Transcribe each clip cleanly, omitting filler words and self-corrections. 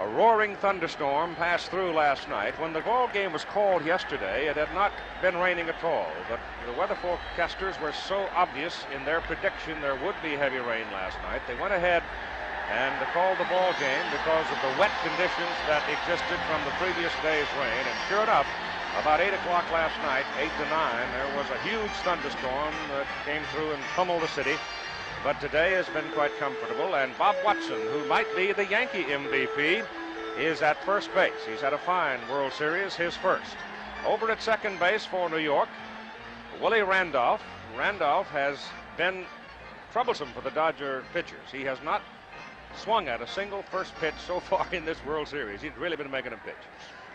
A roaring thunderstorm passed through last night. When the ball game was called yesterday, it had not been raining at all, but the weather forecasters were so obvious in their prediction there would be heavy rain last night. They went ahead and called the ball game because of the wet conditions that existed from the previous day's rain. And sure enough, about 8 o'clock last night, 8 to 9, there was a huge thunderstorm that came through and pummeled the city. But today has been quite comfortable, and Bob Watson, who might be the Yankee MVP, is at first base. He's had a fine World Series, his first. Over at second base for New York, Willie Randolph. Randolph has been troublesome for the Dodger pitchers. He has not swung at a single first pitch so far in this World Series. He's really been making a pitch.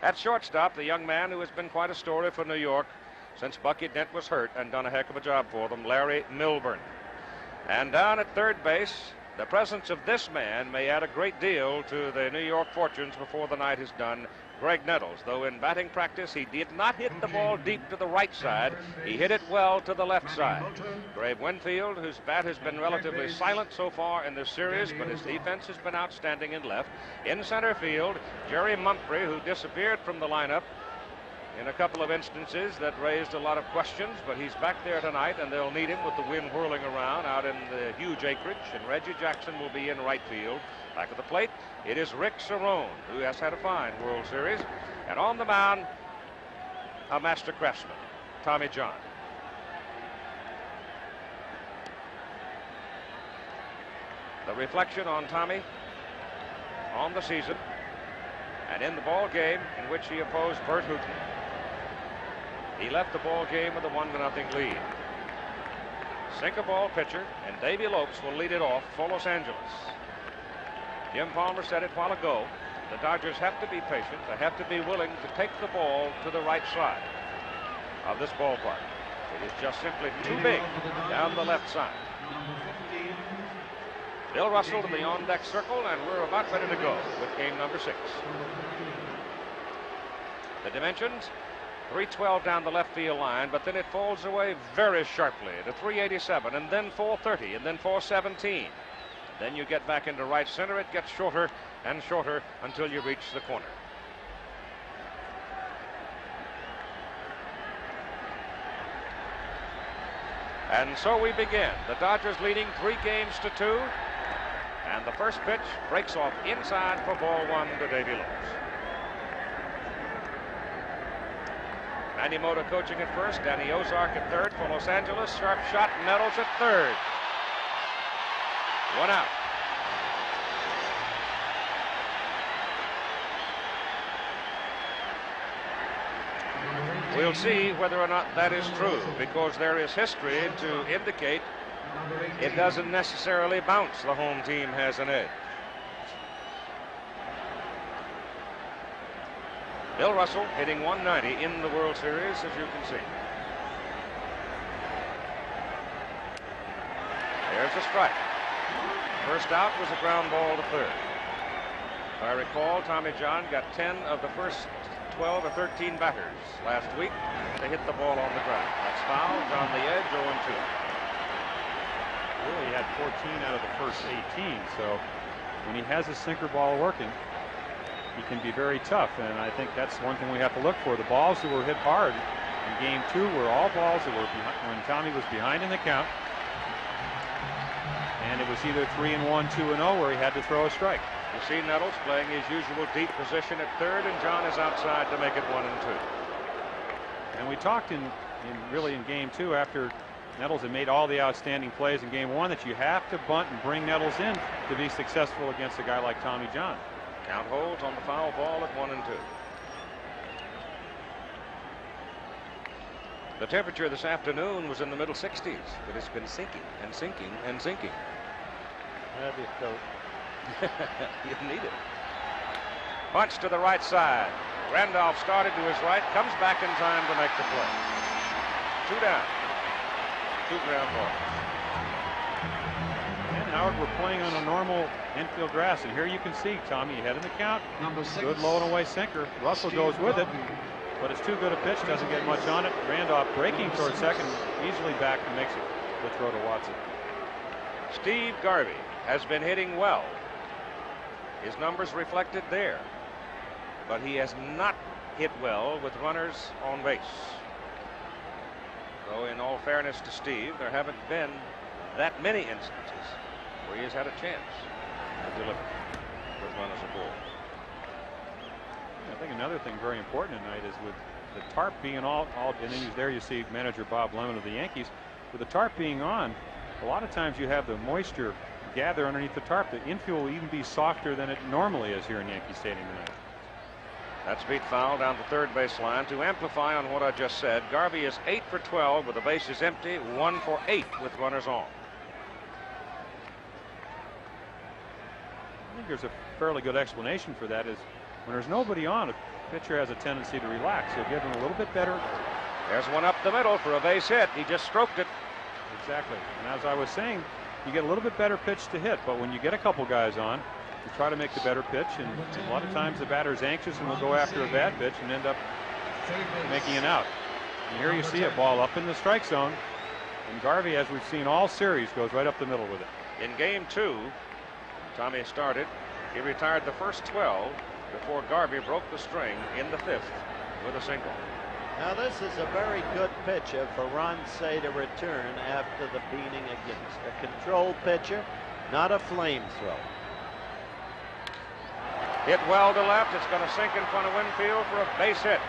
At shortstop, the young man who has been quite a story for New York since Bucky Dent was hurt and done a heck of a job for them, Larry Milburn. And down at third base, the presence of this man may add a great deal to the New York fortunes before the night is done. Greg Nettles, though in batting practice he did not hit the ball deep to the right side, he hit it well to the left side. Grave Winfield, whose bat has been relatively silent so far in this series, but his defense has been outstanding in left. In center field, Jerry Mumphrey, who disappeared from the lineup in a couple of instances that raised a lot of questions, but he's back there tonight, and they'll need him with the wind whirling around out in the huge acreage. And Reggie Jackson will be in right field. Back at the plate, it is Rick Cerrone, who has had a fine World Series. And on the mound, a master craftsman, Tommy John. The reflection on Tommy on the season and in the ball game in which he opposed Bert Hooton. He left the ball game with a 1-0 lead. Sinker ball pitcher, and Davy Lopes will lead it off for Los Angeles. Jim Palmer said it a while ago. The Dodgers have to be patient. They have to be willing to take the ball to the right side of this ballpark. It is just simply too big down the left side. Bill Russell to the on-deck circle, and we're about ready to go with game number 6. The dimensions, 312 down the left field line, but then it falls away very sharply to 387, and then 430, and then 417. Then you get back into right center. It gets shorter and shorter until you reach the corner. And so we begin. The Dodgers leading 3 games to 2. And the first pitch breaks off inside for ball 1 to Davy Lopes. Manny Mota coaching at first. Danny Ozark at third for Los Angeles. Sharp shot. Nettles at third. 1 out. We'll see whether or not that is true, because there is history to indicate it doesn't necessarily bounce. The home team has an edge. Bill Russell hitting 190 in the World Series, as you can see. There's a strike. First out was a ground ball to third. If I recall, Tommy John got 10 of the first 12 or 13 batters last week to hit the ball on the ground. That's foul. On the edge, 0-2. Really had 14 out of the first 18, so when he has his sinker ball working, he can be very tough, and I think that's one thing we have to look for. The balls that were hit hard in game 2 were all balls that were behind, when Tommy was behind in the count, and it was either 3-1, 2-0, where he had to throw a strike. You see Nettles playing his usual deep position at third, and John is outside to make it 1-2. And we talked in game 2, after Nettles had made all the outstanding plays in game 1, that you have to bunt and bring Nettles in to be successful against a guy like Tommy John. Count holds on the foul ball at 1-2. The temperature this afternoon was in the middle 60s, but it's been sinking and sinking and sinking. That'd be a coat. You need it. Punch to the right side. Randolph started to his right, comes back in time to make the play. 2 down. 2 ground balls. And Howard, we're playing on a normal infield grass, and here you can see Tommy ahead in the count. Good low and away sinker. Russell goes with it, but it's too good a pitch, doesn't get much on it. Randolph breaking towards second, easily back and makes it the throw to Watson. Steve Garvey has been hitting well. His numbers reflected there, but he has not hit well with runners on base. So in all fairness to Steve, there haven't been that many instances where he has had a chance to deliver with runners aboard. I think another thing very important tonight is with the tarp being all and then there you see manager Bob Lemon of the Yankees. With the tarp being on, a lot of times you have the moisture gather underneath the tarp. The infield will even be softer than it normally is here in Yankee Stadium tonight. That's beat foul down the third base line. To amplify on what I just said, Garvey is 8 for 12 with the bases empty, 1 for 8 with runners on. I think there's a fairly good explanation for that. Is when there's nobody on, a pitcher has a tendency to relax. He'll give him a little bit better. There's one up the middle for a base hit. He just stroked it. Exactly. And as I was saying, you get a little bit better pitch to hit, but when you get a couple guys on, you try to make the better pitch, and a lot of times the batter's anxious and will go after a bad pitch and end up making an out. And here you see a ball up in the strike zone, and Garvey, as we've seen all series, goes right up the middle with it. In game 2, Tommy started. He retired the first 12 before Garvey broke the string in the 5th with a single. Now this is a very good pitcher for Ron Cey to return after the beating against. A controlled pitcher, not a flamethrower. Hit well to left. It's going to sink in front of Winfield for a base hit.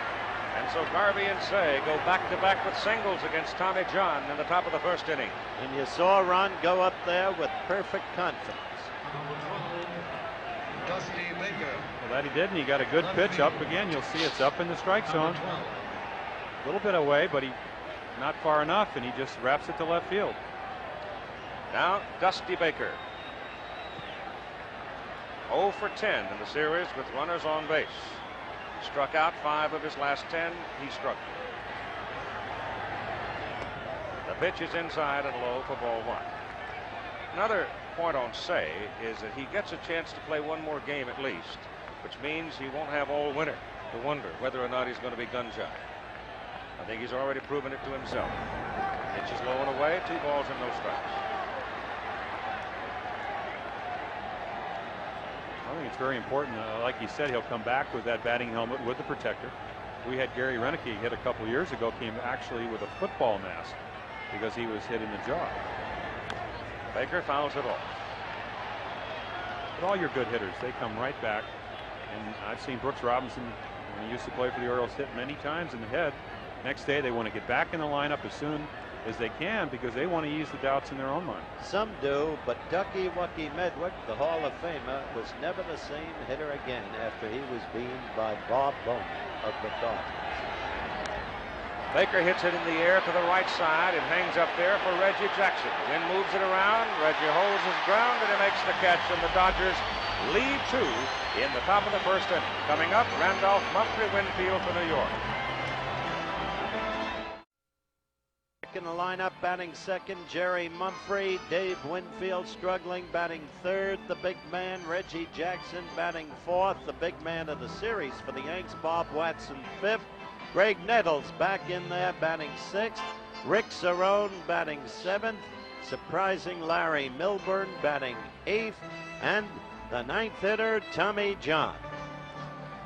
And so Garvey and Cey go back-to-back with singles against Tommy John in the top of the first inning. And you saw Ron go up there with perfect confidence. Dusty Baker. Well, that he did, and he got a good pitch up again. You'll see it's up in the strike zone. A little bit away, but he not far enough, and he just wraps it to left field. Now Dusty Baker. 0 for 10 in the series with runners on base. Struck out 5 of his last 10. He struck. The pitch is inside and low for ball 1. Another point on Cey is that he gets a chance to play one more game at least, which means he won't have all winter to wonder whether or not he's going to be gun shy. I think he's already proven it to himself. Pitch is low and away, 2 balls and no strikes. I think it's very important. Like he said, he'll come back with that batting helmet with the protector. We had Gary Renicky hit a couple years ago, came actually with a football mask because he was hit in the jaw. Baker fouls it off. But all your good hitters, they come right back. And I've seen Brooks Robinson, when he used to play for the Orioles, hit many times in the head. Next day, they want to get back in the lineup as soon as they can because they want to ease the doubts in their own mind. Some do, but Ducky Wucky Medwick, the Hall of Famer, was never the same hitter again after he was beamed by Bob Bowman of the Dodgers. Baker hits it in the air to the right side and hangs up there for Reggie Jackson. The wind moves it around. Reggie holds his ground and he makes the catch, and the Dodgers lead 2 in the top of the first inning. Coming up, Randolph Mumphrey Winfield for New York. In the lineup, batting second, Jerry Mumphrey. Dave Winfield struggling, batting third. The big man, Reggie Jackson, batting fourth. The big man of the series for the Yanks, Bob Watson, fifth. Greg Nettles back in there, batting sixth. Rick Cerrone batting seventh. Surprising Larry Milburn batting eighth. And the ninth hitter, Tommy John.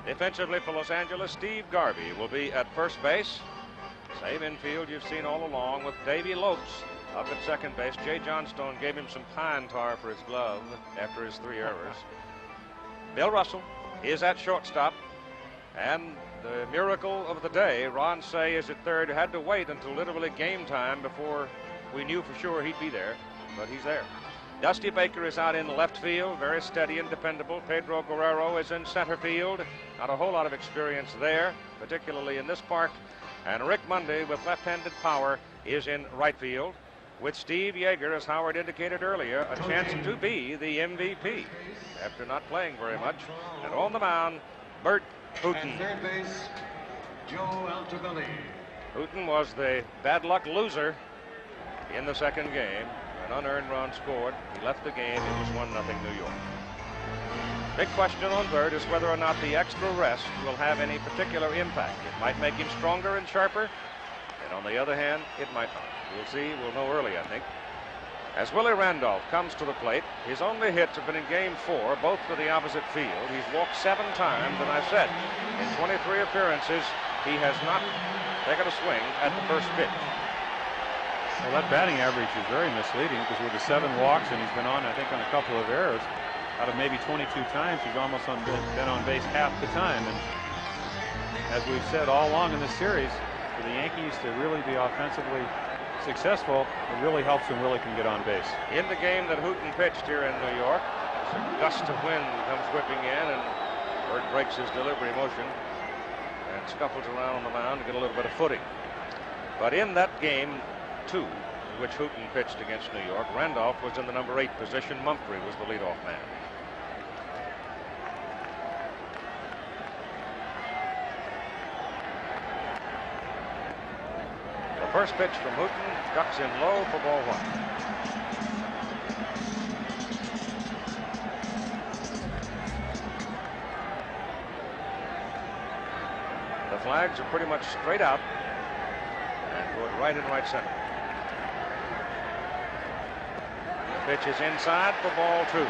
Defensively for Los Angeles, Steve Garvey will be at first base. Same infield you've seen all along with Davey Lopes up at second base. Jay Johnstone gave him some pine tar for his glove after his 3 errors. Bill Russell is at shortstop. And the miracle of the day, Ron Cey is at third. Had to wait until literally game time before we knew for sure he'd be there, but he's there. Dusty Baker is out in left field, very steady and dependable. Pedro Guerrero is in center field. Not a whole lot of experience there, particularly in this park. And Rick Mundy, with left-handed power, is in right field. With Steve Yeager, as Howard indicated earlier, a chance to be the MVP after not playing very much. And on the mound, Bert Hooten. At third base, Joe Altobelli. Hooten was the bad luck loser in the second game. An unearned run scored. He left the game. It was 1-0 New York. Big question on Bert is whether or not the extra rest will have any particular impact. It might make him stronger and sharper, and on the other hand, it might not. We'll see. We'll know early, I think. As Willie Randolph comes to the plate, his only hits have been in Game 4, both to the opposite field. He's walked 7 times, and I said, in 23 appearances, he has not taken a swing at the first pitch. Well, that batting average is very misleading because with the 7 walks, and he's been on, I think, on a couple of errors, out of maybe 22 times, he's almost been on base half the time. And as we've said all along in this series, for the Yankees to really be offensively successful, it really helps when Willie can get on base. In the game that Hooton pitched here in New York, a gust of wind comes whipping in, and Bert breaks his delivery motion and scuffles around on the mound to get a little bit of footing. But in that game 2, in which Hooton pitched against New York, Randolph was in the number 8 position. Mumphrey was the leadoff man. First pitch from Hooton, ducks in low for ball 1. The flags are pretty much straight out and toward right and right center. The pitch is inside for ball 2.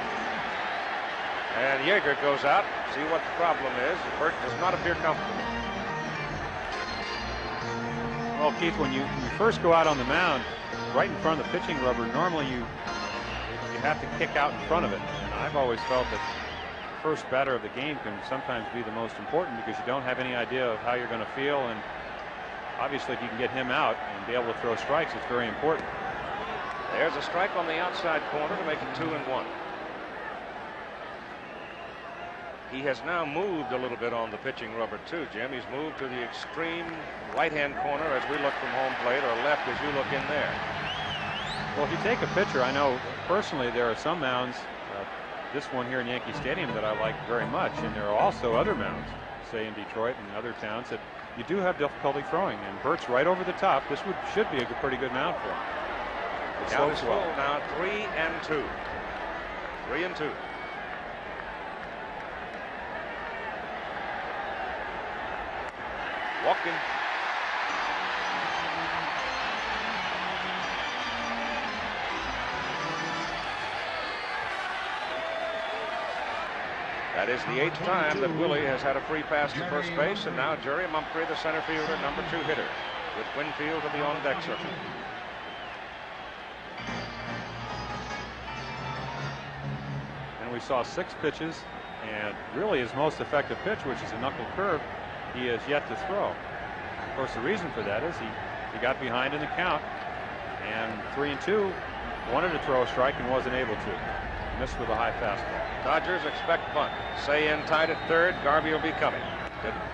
And Yeager goes out. See what the problem is. Bert does not appear comfortable. Well, Keith, when you first go out on the mound, right in front of the pitching rubber, normally you have to kick out in front of it. And I've always felt that the first batter of the game can sometimes be the most important because you don't have any idea of how you're going to feel. And obviously, if you can get him out and be able to throw strikes, it's very important. There's a strike on the outside corner to make it 2-1. He has now moved a little bit on the pitching rubber too, Jim. He's moved to the extreme right-hand corner as we look from home plate, or left as you look in there. Well, if you take a pitcher, I know personally there are some mounds, this one here in Yankee Stadium, that I like very much, and there are also other mounds, say in Detroit and other towns, that you do have difficulty throwing. And Bert's right over the top. This should be a pretty good mound for him. Count is full now, 3-2. 3-2. Walking. That is the 8th time that Willie has had a free pass to first base, and now Jerry Mumphrey, the center fielder, number 2 hitter, with Winfield to the on-deck circle. And we saw 6 pitches, and really his most effective pitch, which is a knuckle curve, he has yet to throw. Of course, the reason for that is he got behind in the count, and 3-2, wanted to throw a strike and wasn't able to. Missed with a high fastball. Dodgers expect bunt. Say in tied at third. Garvey will be coming.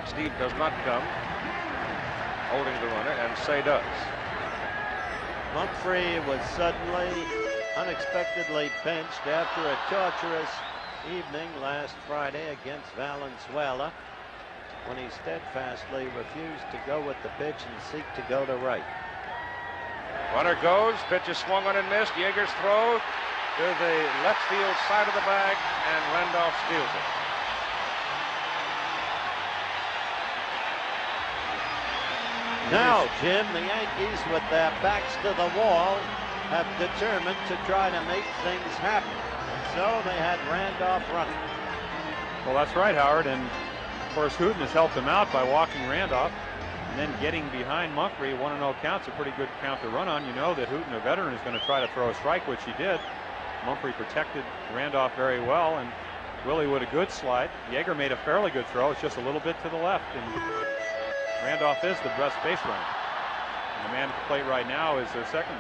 Steve does not come, holding the runner, and Say does. Mumphrey was suddenly, unexpectedly benched after a torturous evening last Friday against Valenzuela, when he steadfastly refused to go with the pitch and seek to go to right. Runner goes, pitch is swung on and missed. Yeager's throw to the left field side of the bag, and Randolph steals it. Now, Jim, the Yankees, with their backs to the wall, have determined to try to make things happen. So they had Randolph running. Well, that's right, Howard, and of course Hooton has helped him out by walking Randolph and then getting behind Mumphrey. 1-0 count's a pretty good count to run on. You know that Hooton, a veteran, is going to try to throw a strike, which he did. Mumphrey protected Randolph very well, and Willie with a good slide. Yeager made a fairly good throw. It's just a little bit to the left, and Randolph is the best base runner. And the man at the plate right now is their second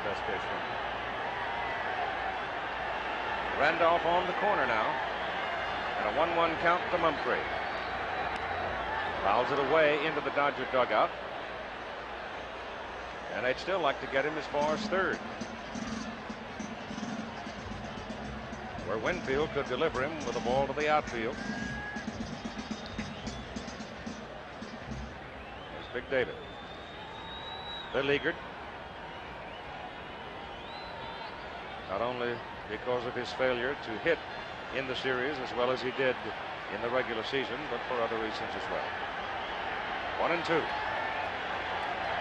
best base runner. Randolph on the corner now, and a 1-1 count to Mumphrey. Fouls it away into the Dodger dugout, and they'd still like to get him as far as third, where Winfield could deliver him with a ball to the outfield. There's Big David. Beleaguered, not only because of his failure to hit in the series as well as he did in the regular season, but for other reasons as well. 1-2.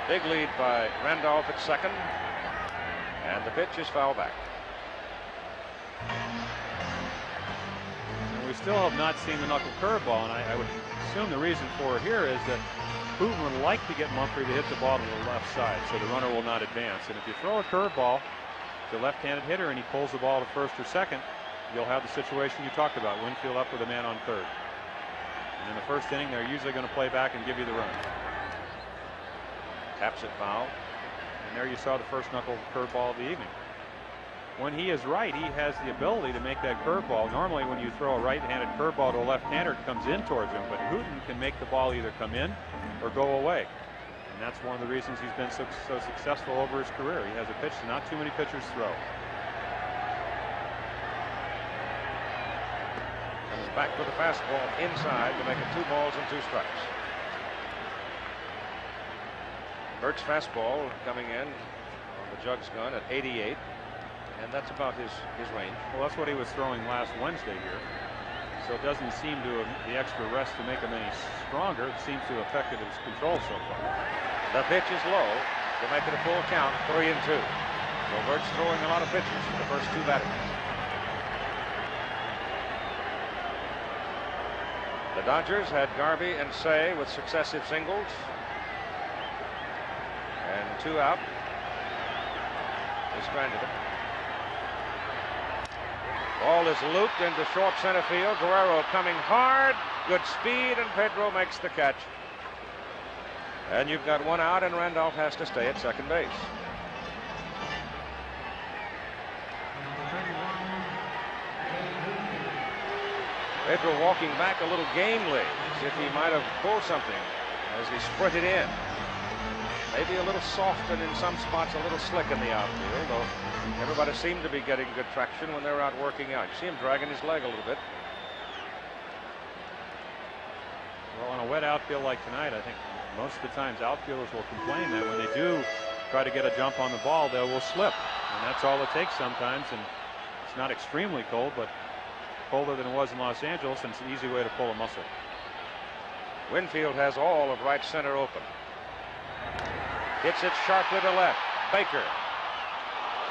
Big lead by Randolph at second. And the pitch is foul back. And we still have not seen the knuckle curveball, and I would assume the reason for it here is that Hooten would like to get Mumphrey to hit the ball to the left side so the runner will not advance. And if you throw a curveball to a left-handed hitter and he pulls the ball to first or second, you'll have the situation you talked about, Winfield up with a man on third. And in the first inning, they're usually going to play back and give you the run. Taps it foul. And there you saw the first knuckle curveball of the evening. When he is right, he has the ability to make that curveball. Normally, when you throw a right-handed curveball to a left-hander, it comes in towards him. But Hooten can make the ball either come in or go away. And that's one of the reasons he's been so successful over his career. He has a pitch that not too many pitchers throw. Comes back with a fastball inside to make it 2 balls and 2 strikes. Burt's fastball coming in on the Jugs gun at 88. And that's about his range. Well, that's what he was throwing last Wednesday here. So it doesn't seem to have the extra rest to make him any stronger. It seems to have affected his control so far. The pitch is low to make it a full count, 3-2. So Burt's throwing a lot of pitches for the first 2 batters. The Dodgers had Garvey and Say with successive singles. And 2 out. They stranded him. Ball is looped into short center field. Guerrero coming hard. Good speed, and Pedro makes the catch. And you've got 1 out, and Randolph has to stay at second base. Pedro walking back a little gamely, as if he might have pulled something as he sprinted in. Maybe a little soft and in some spots a little slick in the outfield, though everybody seemed to be getting good traction when they were out working out. You see him dragging his leg a little bit. Well, on a wet outfield like tonight, I think most of the times outfielders will complain that when they do try to get a jump on the ball, they will slip. And that's all it takes sometimes. And it's not extremely cold, but colder than it was in Los Angeles, and it's an easy way to pull a muscle. Winfield has all of right center open. Hits it sharply to left. Baker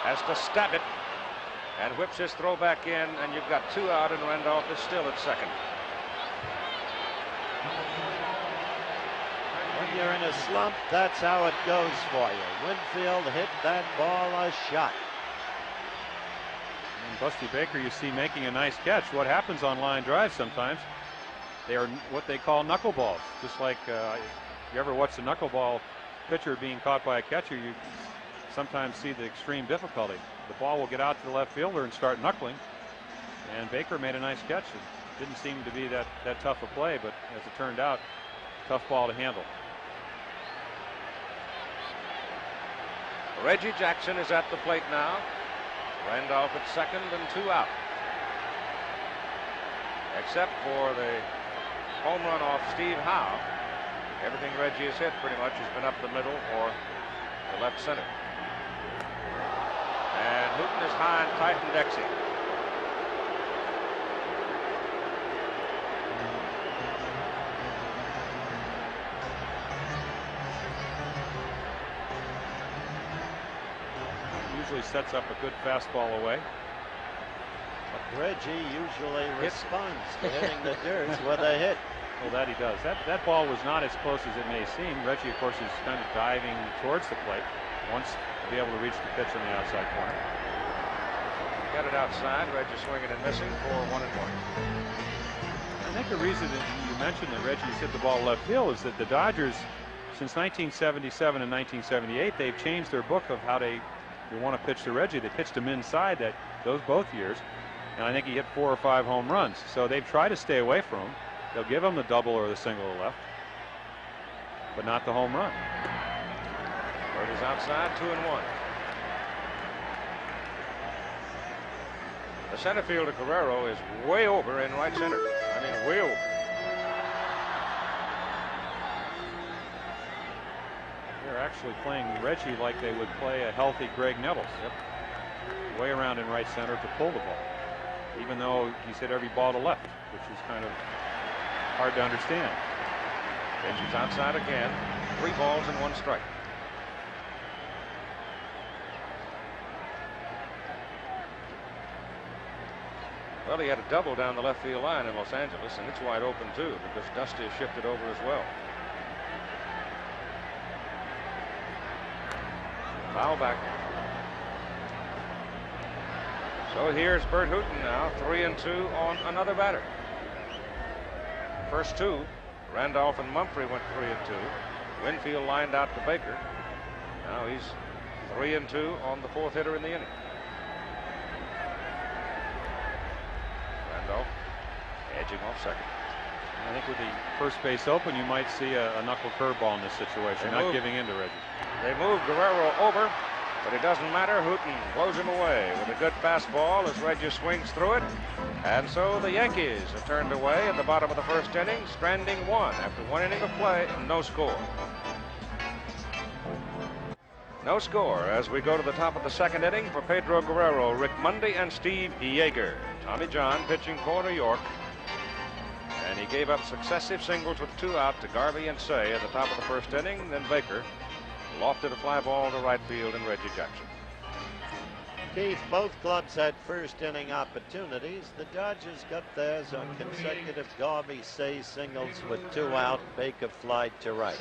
has to stab it and whips his throw back in, and you've got 2 out, and Randolph is still at second. When you're in a slump, that's how it goes for you. Winfield hit that ball a shot. And Busty Baker, you see making a nice catch. What happens on line drives sometimes, they are what they call knuckleballs. Just like you ever watch the knuckleball pitcher being caught by a catcher, you sometimes see the extreme difficulty. The ball will get out to the left fielder and start knuckling. And Baker made a nice catch. It didn't seem to be that tough a play, but as it turned out, tough ball to handle. Reggie Jackson is at the plate now. Randolph at second and 2 out. Except for the home run off Steve Howe. Everything Reggie has hit pretty much has been up the middle or the left center. And Hooten is high and tight and Dexy. Usually sets up a good fastball away. But Reggie usually responds to hitting the dirt with a hit. Well, that he does. That ball was not as close as it may seem. Reggie, of course, is kind of diving towards the plate. Wants to be able to reach the pitch on the outside corner. Got it outside. Reggie swinging and missing for 1-1. I think the reason that you mentioned that Reggie's hit the ball left field is that the Dodgers, since 1977 and 1978, they've changed their book of how they want to pitch to Reggie. They pitched him inside both years, and I think he hit 4 or 5 home runs. So they've tried to stay away from him. They'll give him the double or the single to left, but not the home run. Bird is outside, 2-1. The center fielder Guerrero is way over in right center. I mean, way over. They're actually playing Reggie like they would play a healthy Greg Nettles. Yep. Way around in right center to pull the ball, even though he's hit every ball to left, which is kind of hard to understand. Pitch is outside again. 3 balls and 1 strike. Well, he had a double down the left field line in Los Angeles, and it's wide open too because Dusty has shifted over as well. Foul back. So here's Bert Hooton now, 3-2 on another batter. First two, Randolph and Mumphrey went 3-2. Winfield lined out to Baker. Now he's 3-2 on the fourth hitter in the inning. Randolph edging off second. I think with the first base open, you might see a knuckle curveball in this situation, not giving in to Reggie. They move Guerrero over, but it doesn't matter. Hooton blows him away with a good fastball as Reggie swings through it. And so the Yankees have turned away in the bottom of the first inning, stranding one after one inning of play, no score. No score as we go to the top of the second inning for Pedro Guerrero, Rick Mundy, and Steve Yeager. Tommy John pitching for New York. And he gave up successive singles with two out to Garvey and Say at the top of the first inning. Then Baker lofted a fly ball to right field and Reggie Jackson. Keith, both clubs had first inning opportunities. The Dodgers got theirs on consecutive Garvey-Say singles with two out. Baker flied to right.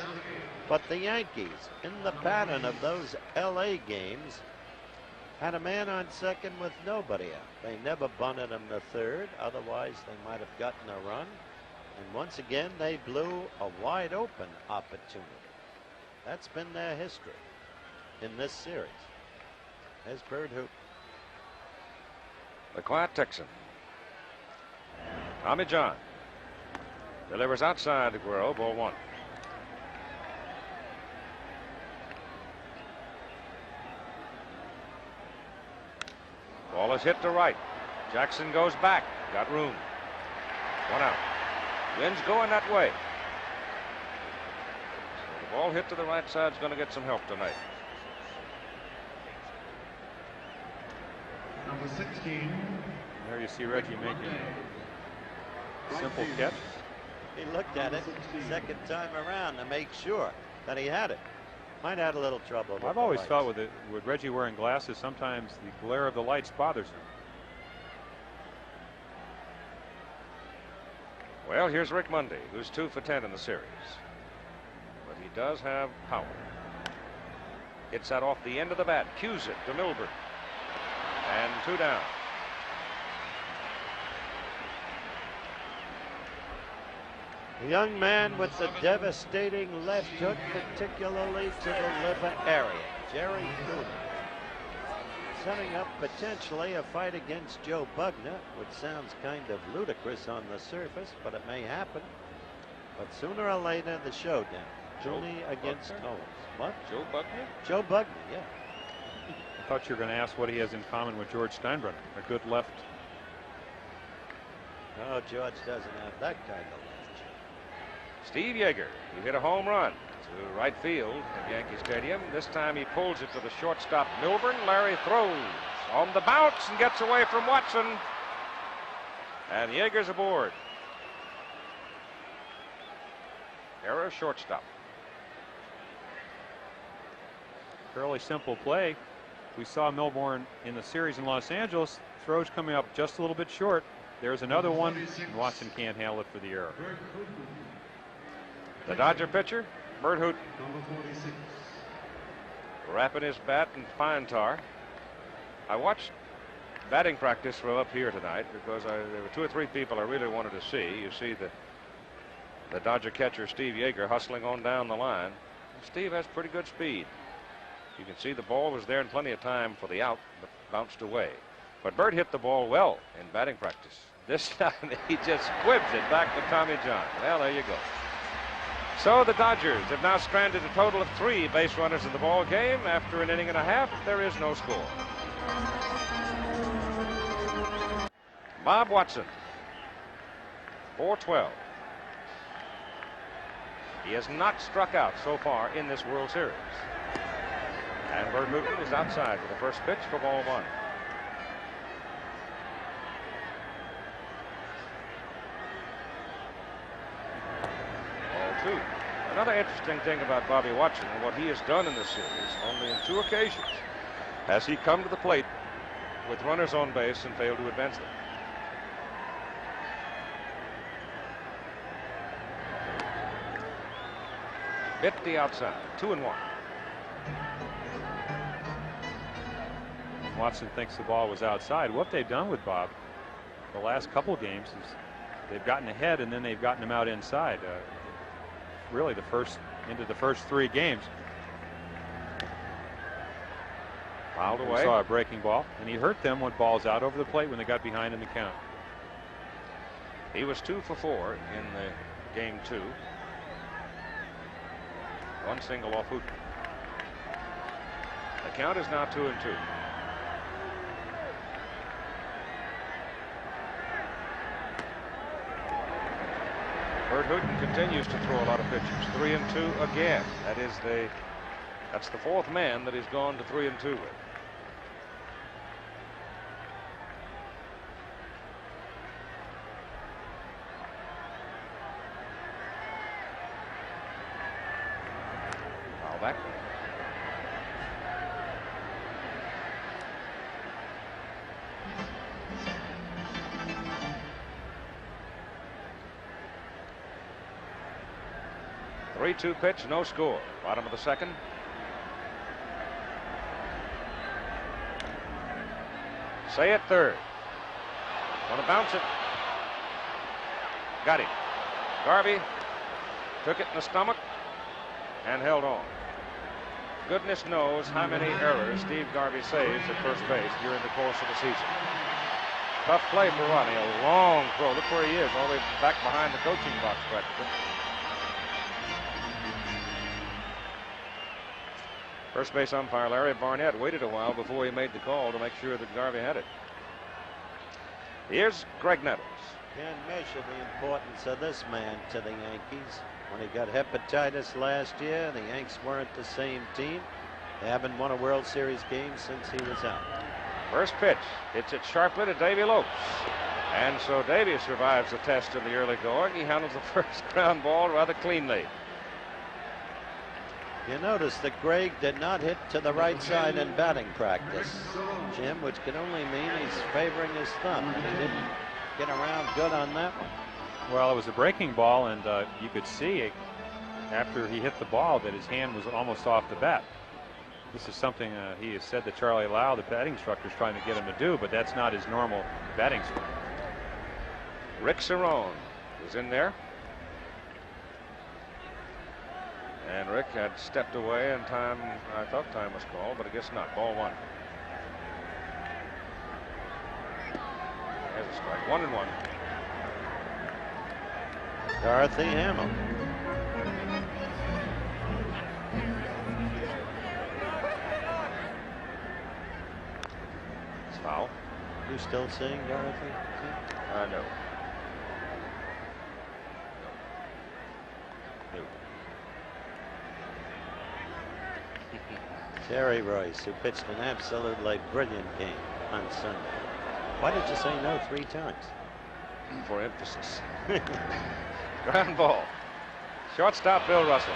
But the Yankees, in the pattern of those LA games, had a man on second with nobody out. They never bunted him to third, otherwise they might have gotten a run. And once again, they blew a wide open opportunity. That's been their history in this series. There's Bert Hooton. The quiet Texan. Tommy John delivers outside to Guerrero, ball one. Ball is hit to right. Jackson goes back. Got room. One out. Wind's going that way. So the ball hit to the right side is going to get some help tonight. Number 16. There you see Reggie making a simple catch. He looked at it second time around to make sure that he had it. Might have had a little trouble. I've always felt with Reggie wearing glasses, sometimes the glare of the lights bothers him. Well, here's Rick Mundy, who's 2 for 10 in the series. But he does have power. Hits that off the end of the bat, cues it to Milburn. And 2 down. A young man with the devastating left hook, particularly to the liver area. Jerry Cooder. Setting up potentially a fight against Joe Buckner, which sounds kind of ludicrous on the surface, but it may happen. But sooner or later, the showdown. Julie against Owens. What? Joe Buckner? Joe Buckner, yeah. I thought you were going to ask what he has in common with George Steinbrenner, a good left. No, George doesn't have that kind of left. Steve Yeager, he hit a home run to right field at Yankee Stadium. This time he pulls it to the shortstop Milburn. Larry throws on the bounce and gets away from Watson. And Yeager's aboard. Error shortstop. Fairly simple play. We saw Milburn in the series in Los Angeles. Throws coming up just a little bit short. There's another one, and Watson can't handle it for the error. The Dodger pitcher, Bert Hooton, Number 46. wrapping his bat in pine tar. I watched batting practice from up here tonight because there were 2 or 3 people I really wanted to see. You see the Dodger catcher, Steve Yeager, hustling on down the line. Steve has pretty good speed. You can see the ball was there in plenty of time for the out, but bounced away. But Bert hit the ball well in batting practice. This time he just squibs it back to Tommy John. Well, there you go. So the Dodgers have now stranded a total of 3 base runners in the ball game. After an inning and a half, there is no score. Bob Watson, 4-12. He has not struck out so far in this World Series. And Bert Hooton is outside for the first pitch for ball 1. Ball 2. Another interesting thing about Bobby Watson and what he has done in this series, only in 2 occasions has he come to the plate with runners on base and failed to advance them. Bit the outside. 2-1. Watson thinks the ball was outside. What they've done with Bob the last couple games is they've gotten ahead and then they've gotten him out inside. Really, into the first 3 games. Fouled We away. saw a breaking ball, and he hurt them with balls out over the plate when they got behind in the count. He was 2 for 4 in the game 2. 1 single off Hooten. The count is now 2-2. Bert Hooten continues to throw a lot of pitches. 3-2 again. That's the 4th man that he's gone to 3-2 with. Foul back. Three-two pitch, no score. Bottom of the second. Say it third. Want to bounce it. Got him. Garvey took it in the stomach and held on. Goodness knows how many errors Steve Garvey saves at first base during the course of the season. Tough play for Ronnie. A long throw. Look where he is, all the way back behind the coaching box practically. First base umpire Larry Barnett waited a while before he made the call to make sure that Garvey had it. Here's Greg Nettles. Can't measure the importance of this man to the Yankees. When he got hepatitis last year, the Yanks weren't the same team. They haven't won a World Series game since he was out. First pitch. Hits it sharply to Davy Lopes. And so Davy survives the test in the early going. He handles the first ground ball rather cleanly. You notice that Greg did not hit to the right side in batting practice, Jim, which can only mean he's favoring his thumb, and he didn't get around good on that one. Well, it was a breaking ball, and you could see after he hit the ball that his hand was almost off the bat. This is something he has said that Charlie Lau, the batting instructor, is trying to get him to do, but that's not his normal batting swing. Rick Cerrone is in there. And Rick had stepped away, and I thought time was called, but I guess not. Ball 1. There's a strike. 1-1. Dorothy Hamill. It's foul. You still seeing Dorothy? No. Terry Royce, who pitched an absolutely brilliant game on Sunday. Why did you say no 3 times? For emphasis. Ground ball. Shortstop Bill Russell.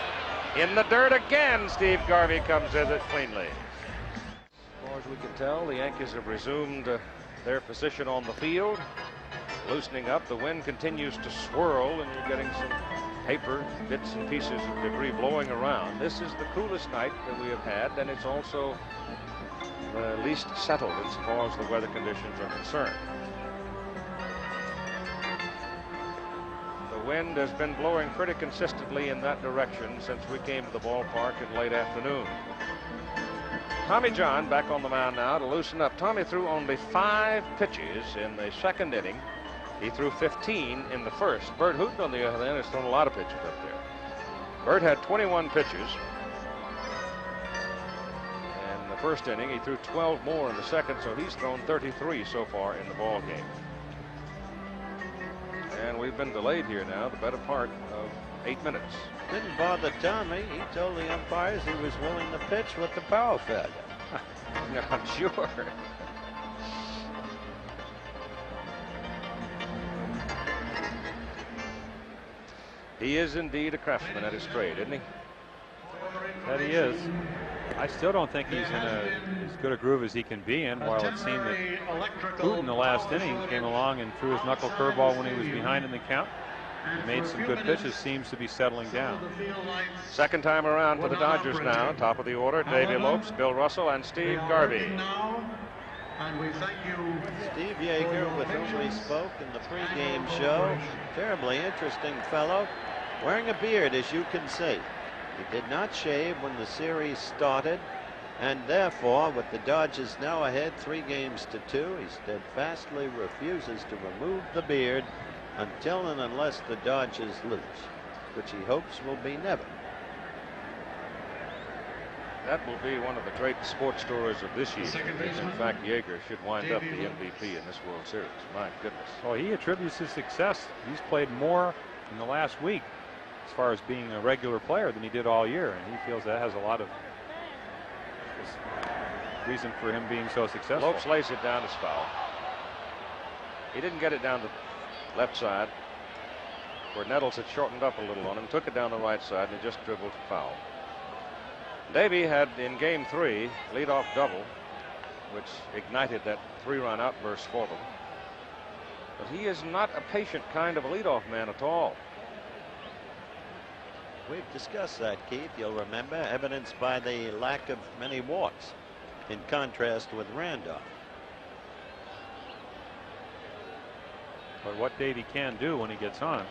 In the dirt again. Steve Garvey comes in it cleanly. As far as we can tell, the Yankees have resumed their position on the field. Loosening up. The wind continues to swirl, and you're getting some paper, bits and pieces of debris blowing around. This is the coolest night that we have had, and it's also the least settled as far as the weather conditions are concerned. The wind has been blowing pretty consistently in that direction since we came to the ballpark in late afternoon. Tommy John back on the mound now to loosen up. Tommy threw only 5 pitches in the second inning. He threw 15 in the first. Bert Hooten, on the other hand, has thrown a lot of pitches up there. Bert had 21 pitches in the first inning. He threw 12 more in the second, so he's thrown 33 so far in the ball game. And we've been delayed here now the better part of 8 minutes. Didn't bother Tommy. He told the umpires he was willing to pitch with the power failure. I'm sure. He is indeed a craftsman at his trade, isn't he? That he is. I still don't think he's in as good a groove as he can be in, while it seemed that Hooten in the last inning came along and threw his knuckle curveball when he was behind in the count. made some good pitches, seems to be settling down. Second time around for the Dodgers now. Top of the order, Davey Lopes, Bill Russell, and Steve Garvey. And we thank you. Steve Yeager, with whom we spoke in the pregame show, terribly interesting fellow, wearing a beard, as you can see. He did not shave when the series started, and therefore, with the Dodgers now ahead 3-2, he steadfastly refuses to remove the beard until and unless the Dodgers lose, which he hopes will be never. That will be one of the great sports stories of this year. In fact, Yeager should wind up the MVP in this World Series. My goodness. Well, he attributes his success. He's played more in the last week as far as being a regular player than he did all year, and he feels that has a lot of reason for him being so successful. Lopes lays it down as foul. He didn't get it down the left side, where Nettles had shortened up a little on him, took it down the right side, and he just dribbled to foul. Davey had in game 3 leadoff double, which ignited that 3-run outburst for them. But he is not a patient kind of a leadoff man at all. We've discussed that, Keith. You'll remember, evidenced by the lack of many walks, in contrast with Randolph. But what Davey can do when he gets on,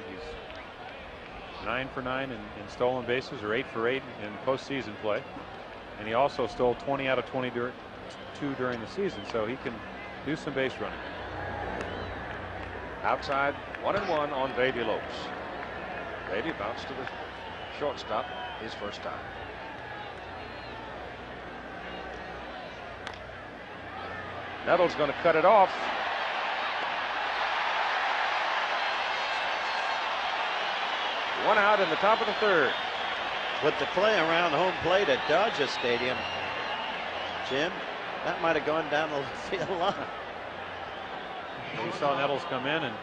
he's 9 for 9 in stolen bases, or 8 for 8 in postseason play, and he also stole 20 out of 22 during the season, so he can do some base running. Outside, 1-1 on Davey Lopes. Davey bounced to the shortstop his first time. Nettles going to cut it off. One out in the top of the third. With the clay around home plate at Dodger Stadium, Jim, that might have gone down the left field line. We saw Nettles come in, and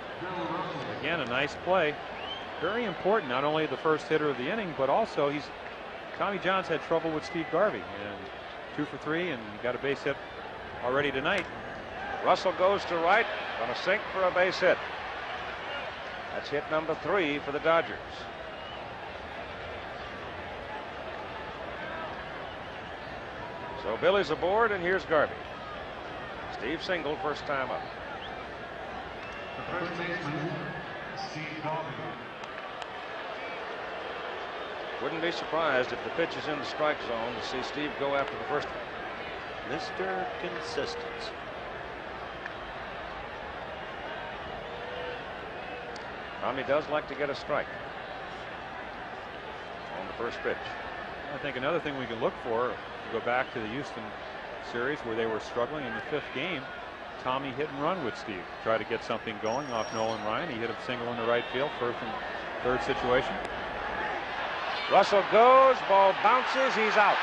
again, a nice play. Very important, not only the first hitter of the inning, but also Tommy John's had trouble with Steve Garvey, and 2 for 3, and got a base hit already tonight. Russell goes to right, going to sink for a base hit. That's hit number 3 for the Dodgers. So Billy's aboard, and here's Garvey. Steve single, first time up. The first baseman, Steve Garvey. Wouldn't be surprised if the pitch is in the strike zone to see Steve go after the first one. Mr. Consistency. Tommy does like to get a strike on the first pitch. I think another thing we can look for, to go back to the Houston series where they were struggling in the 5th game, Tommy hit and run with Steve. Try to get something going off Nolan Ryan. He hit a single in the right field, first and third situation. Russell goes, ball bounces, he's out.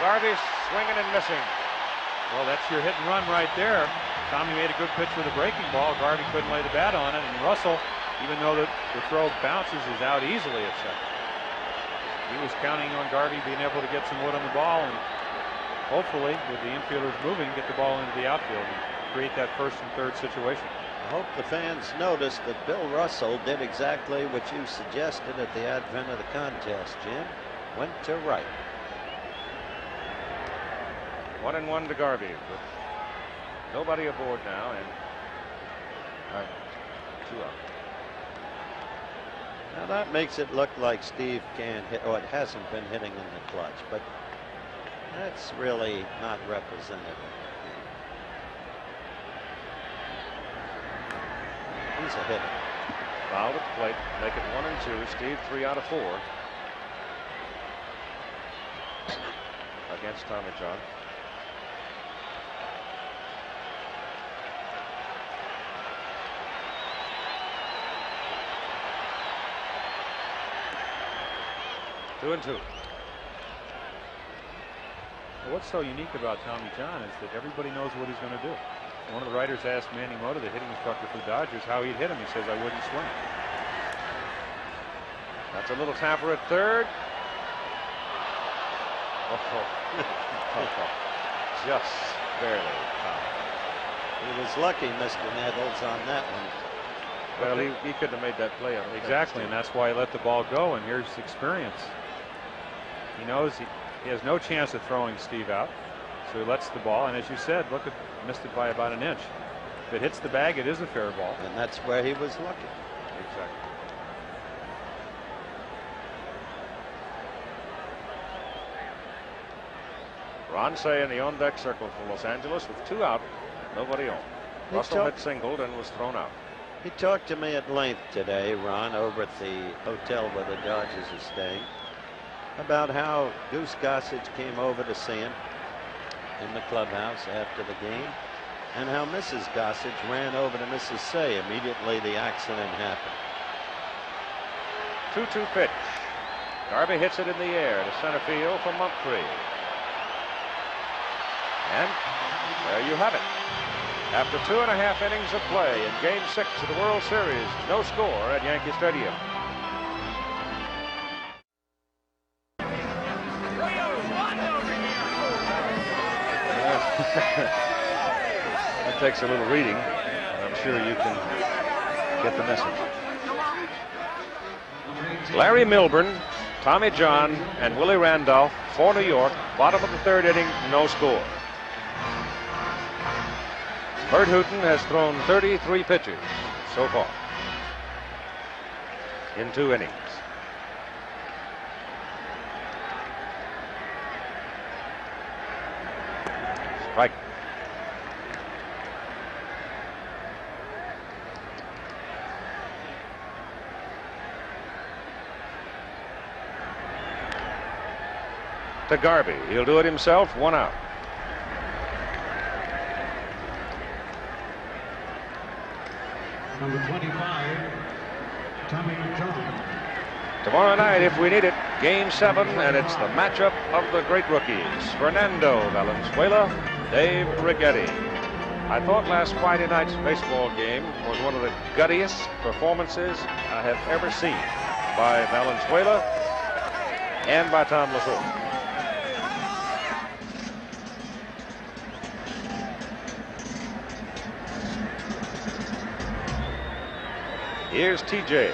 Garvey swinging and missing. Well, that's your hit and run right there. Tommy made a good pitch with a breaking ball. Garvey couldn't lay the bat on it, and Russell, even though the throw bounces, is out easily at second. He was counting on Garvey being able to get some wood on the ball, and hopefully, with the infielders moving, get the ball into the outfield and create that first and third situation. I hope the fans noticed that Bill Russell did exactly what you suggested at the advent of the contest, Jim. Went to right. 1-1 to Garvey, with nobody aboard now, and 2 up. Now that makes it look like Steve can't hit, or it hasn't been hitting in the clutch, but that's really not representative. He's a hitter. Fouled at the plate, make it 1-2. Steve 3 out of 4 against Tommy John. Two and two. What's so unique about Tommy John is that everybody knows what he's going to do. One of the writers asked Manny Mota, the hitting instructor for the Dodgers, how he'd hit him. He says, I wouldn't swing. That's a little tapper at third. Just barely. He was lucky, Mr. Nettles, on that one. Well, he couldn't have made that play on Exactly, and that's why he let the ball go, and here's experience. He knows he has no chance of throwing Steve out, so he lets the ball, and as you said, look at, missed it by about an inch. If it hits the bag, it is a fair ball. And that's where he was looking. Exactly. Ron Say in the on-deck circle for Los Angeles with 2 out, nobody on. Russell had singled and was thrown out. He talked to me at length today, Ron, over at the hotel where the Dodgers are staying, about how Goose Gossage came over to see him in the clubhouse after the game, and how Mrs. Gossage ran over to Mrs. Say immediately the accident happened. 2-2 pitch. Garvey hits it in the air to center field for Mumphrey. And there you have it. After 2.5 innings of play in Game 6 of the World Series, no score at Yankee Stadium. It takes a little reading, and I'm sure you can get the message. Larry Milburn, Tommy John, and Willie Randolph for New York. Bottom of the 3rd inning, no score. Bert Hooton has thrown 33 pitches so far in 2 innings. Strike. To Garvey. He'll do it himself. 1 out. Number 25, Tommy John. Tomorrow night, if we need it, Game 7, and it's the matchup of the great rookies. Fernando Valenzuela, Dave Righetti. I thought last Friday night's baseball game was one of the guttiest performances I have ever seen by Valenzuela and by Tom LaFleur. Here's TJ.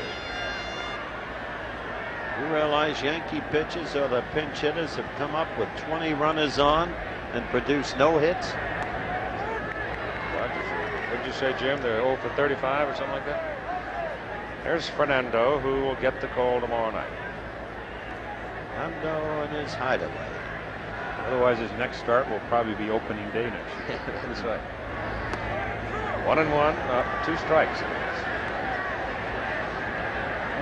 You realize Yankee pitchers or the pinch hitters have come up with 20 runners on and produced no hits? What did you say, Jim? They're 0 for 35 or something like that? There's Fernando, who will get the call tomorrow night. Fernando in his hideaway. Otherwise, his next start will probably be opening day next year. That's right. 1-1, 2 strikes.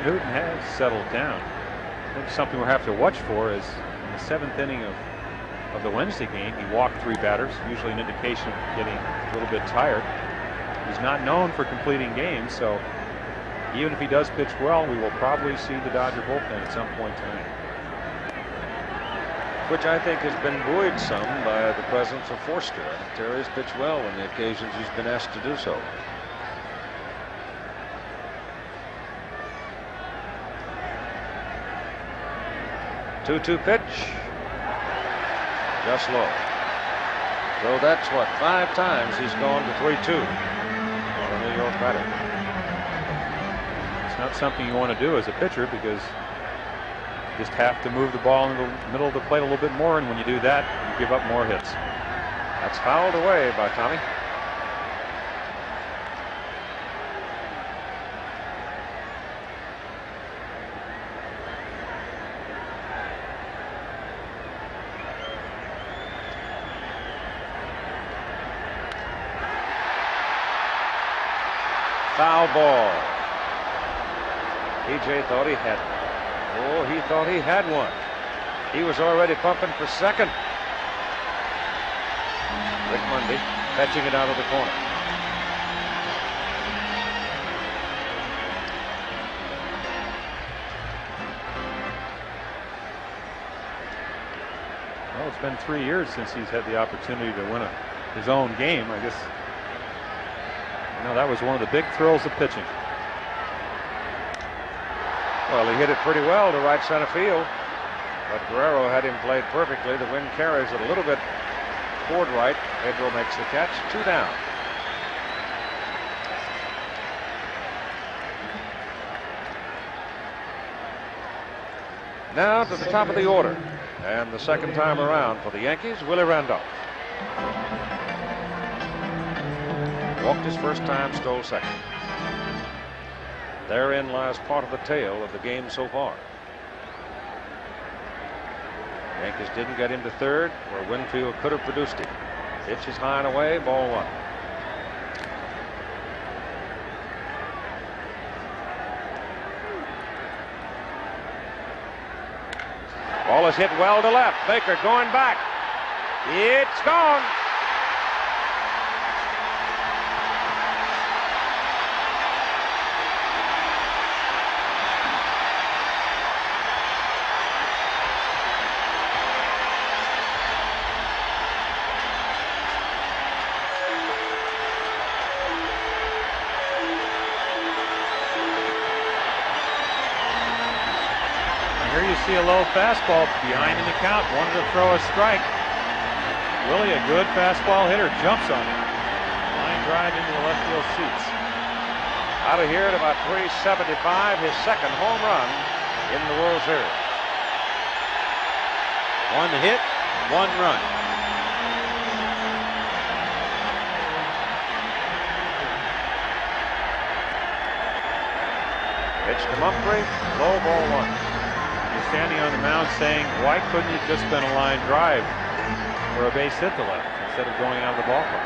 Newton has settled down. I think something we'll have to watch for is in the 7th inning of the Wednesday game, he walked 3 batters, usually an indication of getting a little bit tired. He's not known for completing games, so even if he does pitch well, we will probably see the Dodger bullpen at some point tonight. Which I think has been buoyed some by the presence of Forster. I think Terry has pitched well on the occasions he's been asked to do so. 2-2 pitch. Just low. So that's what, 5 times he's gone to 3-2 on a New York batter. It's not something you want to do as a pitcher because you just have to move the ball in the middle of the plate a little bit more, and when you do that, you give up more hits. That's fouled away by Tommy. Foul ball. PJ thought he had one. Oh, he thought he had one. He was already pumping for second. Rick Mundy fetching it out of the corner. Well, it's been 3 years since he's had the opportunity to win his own game. I guess that was one of the big thrills of pitching. Well, he hit it pretty well to right center field, but Guerrero had him played perfectly. The wind carries it a little bit toward right. Pedro makes the catch. 2 down. Now to the top of the order. And the second time around for the Yankees, Willie Randolph. Walked his first time, stole second. Therein lies part of the tale of the game so far. Yankees didn't get him to third, where Winfield could have produced him. Pitch is high and away, ball one. Ball is hit well to left. Baker going back. It's gone. Here you see a low fastball behind in the count. Wanted to throw a strike. Willie, a good fastball hitter, jumps on it. Line drive into the left field seats. Out of here at about 375, his second home run in the World Series. One hit, one run. Pitch to Mumphrey, low, ball one. He's standing on the mound saying, why couldn't it just been a line drive for a base hit to left instead of going out of the ballpark?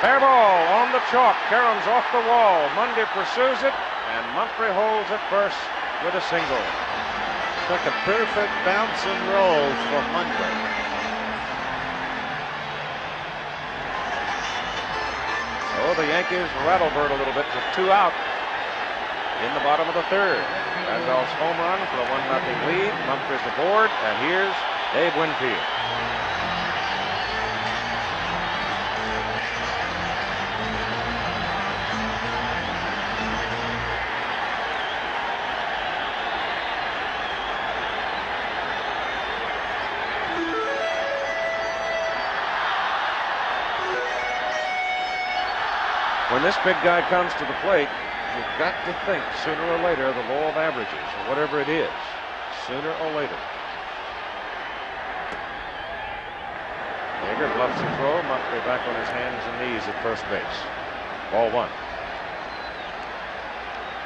Fair ball on the chalk. Karam's off the wall. Mundy pursues it, and Mumphrey holds at first with a single. Took a perfect bounce and roll for Mundy. So the Yankees rattle Bird a little bit with 2 out in the bottom of the third. Randolph's home run for a 1-0 lead. Mumphrey's aboard, and here's Dave Winfield. When this big guy comes to the plate, you've got to think sooner or later the law of averages, or whatever it is, sooner or later. Yeager bluffs the throw. Mumphrey back on his hands and knees at first base. Ball one.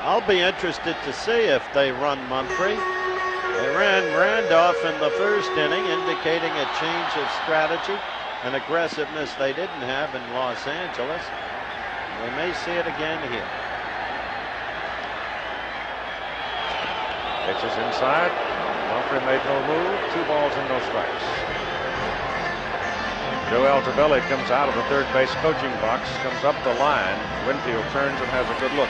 I'll be interested to see if they run Mumphrey. They ran Randolph in the first inning, indicating a change of strategy and aggressiveness they didn't have in Los Angeles. We may see it again here. Pitches inside. Mumphrey made no move. 2 balls and no strikes. Joe Altobelli comes out of the third base coaching box, comes up the line. Winfield turns and has a good look.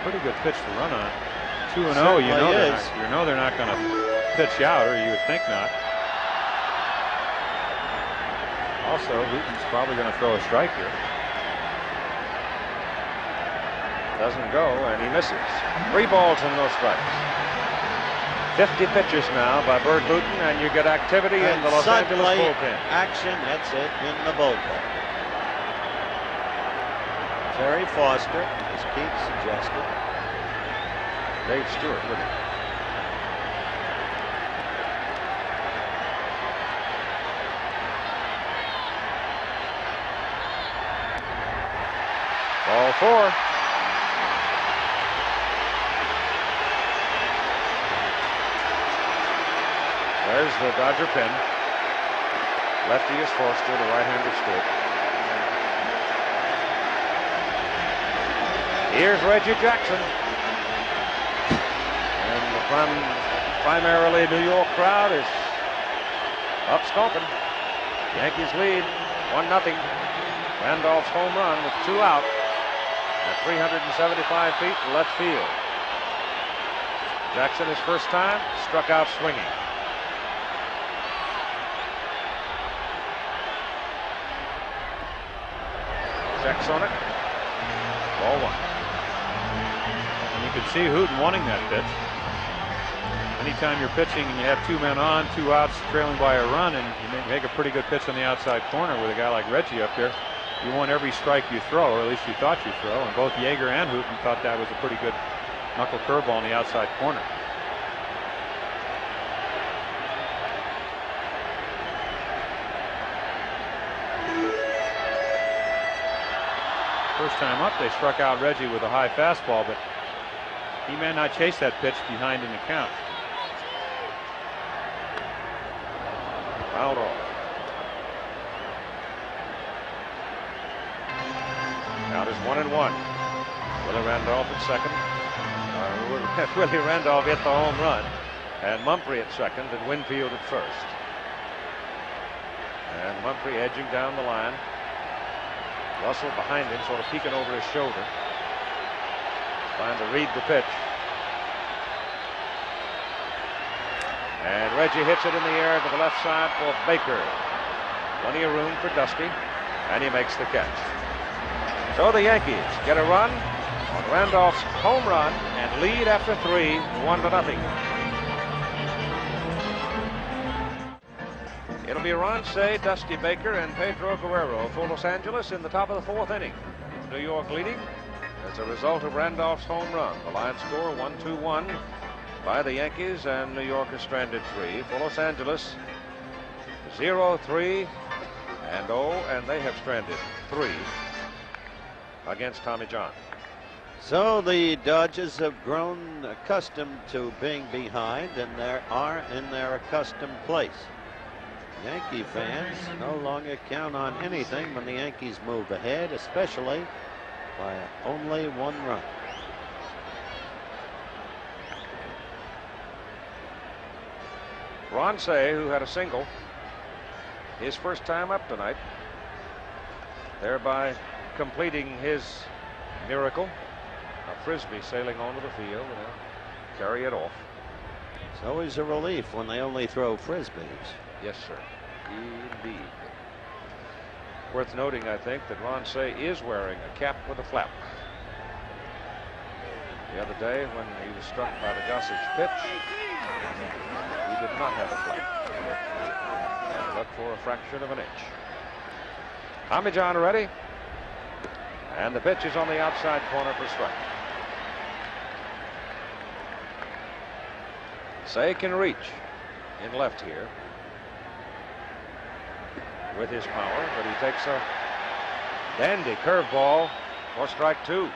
Pretty good pitch to run on. 2-0. You know they're not going to pitch out, or you would think not. Also, Hooten's probably going to throw a strike here. Doesn't go, and he misses. 3 balls and no strikes. 50 pitches now by Bert Hooten, and you get activity in the Los Angeles bullpen. Action, that's it, in the bullpen. Terry Foster, as Keith suggested. Dave Stewart with it. Ball 4. There's the Dodger pin. Lefty is Foster, the right-hander Stewart. Here's Reggie Jackson. And the primarily New York crowd is up stomping. Yankees lead 1-0. Randolph's home run with 2 out at 375 feet to left field. Jackson, his first time, struck out swinging. Checks on it. Ball 1. And you can see Hooten wanting that pitch. Anytime you're pitching and you have 2 men on, 2 outs, trailing by a run, and you make a pretty good pitch on the outside corner with a guy like Reggie up there, you want every strike you throw, or at least you thought you throw. And both Yeager and Hooten thought that was a pretty good knuckle curveball on the outside corner. First time up, they struck out Reggie with a high fastball, but he may not chase that pitch behind in the count. Fouled off. Count is 1-1. Willie Randolph at second. Willie Randolph hit the home run, and Mumphrey at second, and Winfield at first. And Mumphrey edging down the line. Russell behind him, sort of peeking over his shoulder, trying to read the pitch. And Reggie hits it in the air to the left side for Baker. Plenty of room for Dusty, and he makes the catch. So the Yankees get a run on Randolph's home run and lead after 3, 1-0. It'll be Ron Cey, Dusty Baker, and Pedro Guerrero for Los Angeles in the top of the 4th inning. New York leading as a result of Randolph's home run. The line score 1-2-1 by the Yankees, and New York is stranded 3. For Los Angeles, 0-3-0, and they have stranded 3 against Tommy John. So the Dodgers have grown accustomed to being behind, and they are in their accustomed place. Yankee fans no longer count on anything when the Yankees move ahead, especially by only 1 run. Ron Cey, who had a single his first time up tonight, thereby completing his miracle. A frisbee sailing onto the field, and they'll carry it off. It's always a relief when they only throw frisbees. Yes, sir. Indeed. Worth noting, I think, that Ron Cey is wearing a cap with a flap. The other day, when he was struck by the Gossage pitch, he did not have a flap, but for a fraction of an inch. Tommy John ready, and the pitch is on the outside corner for strike. Cey can reach in left here with his power, but he takes a dandy curveball for strike 2.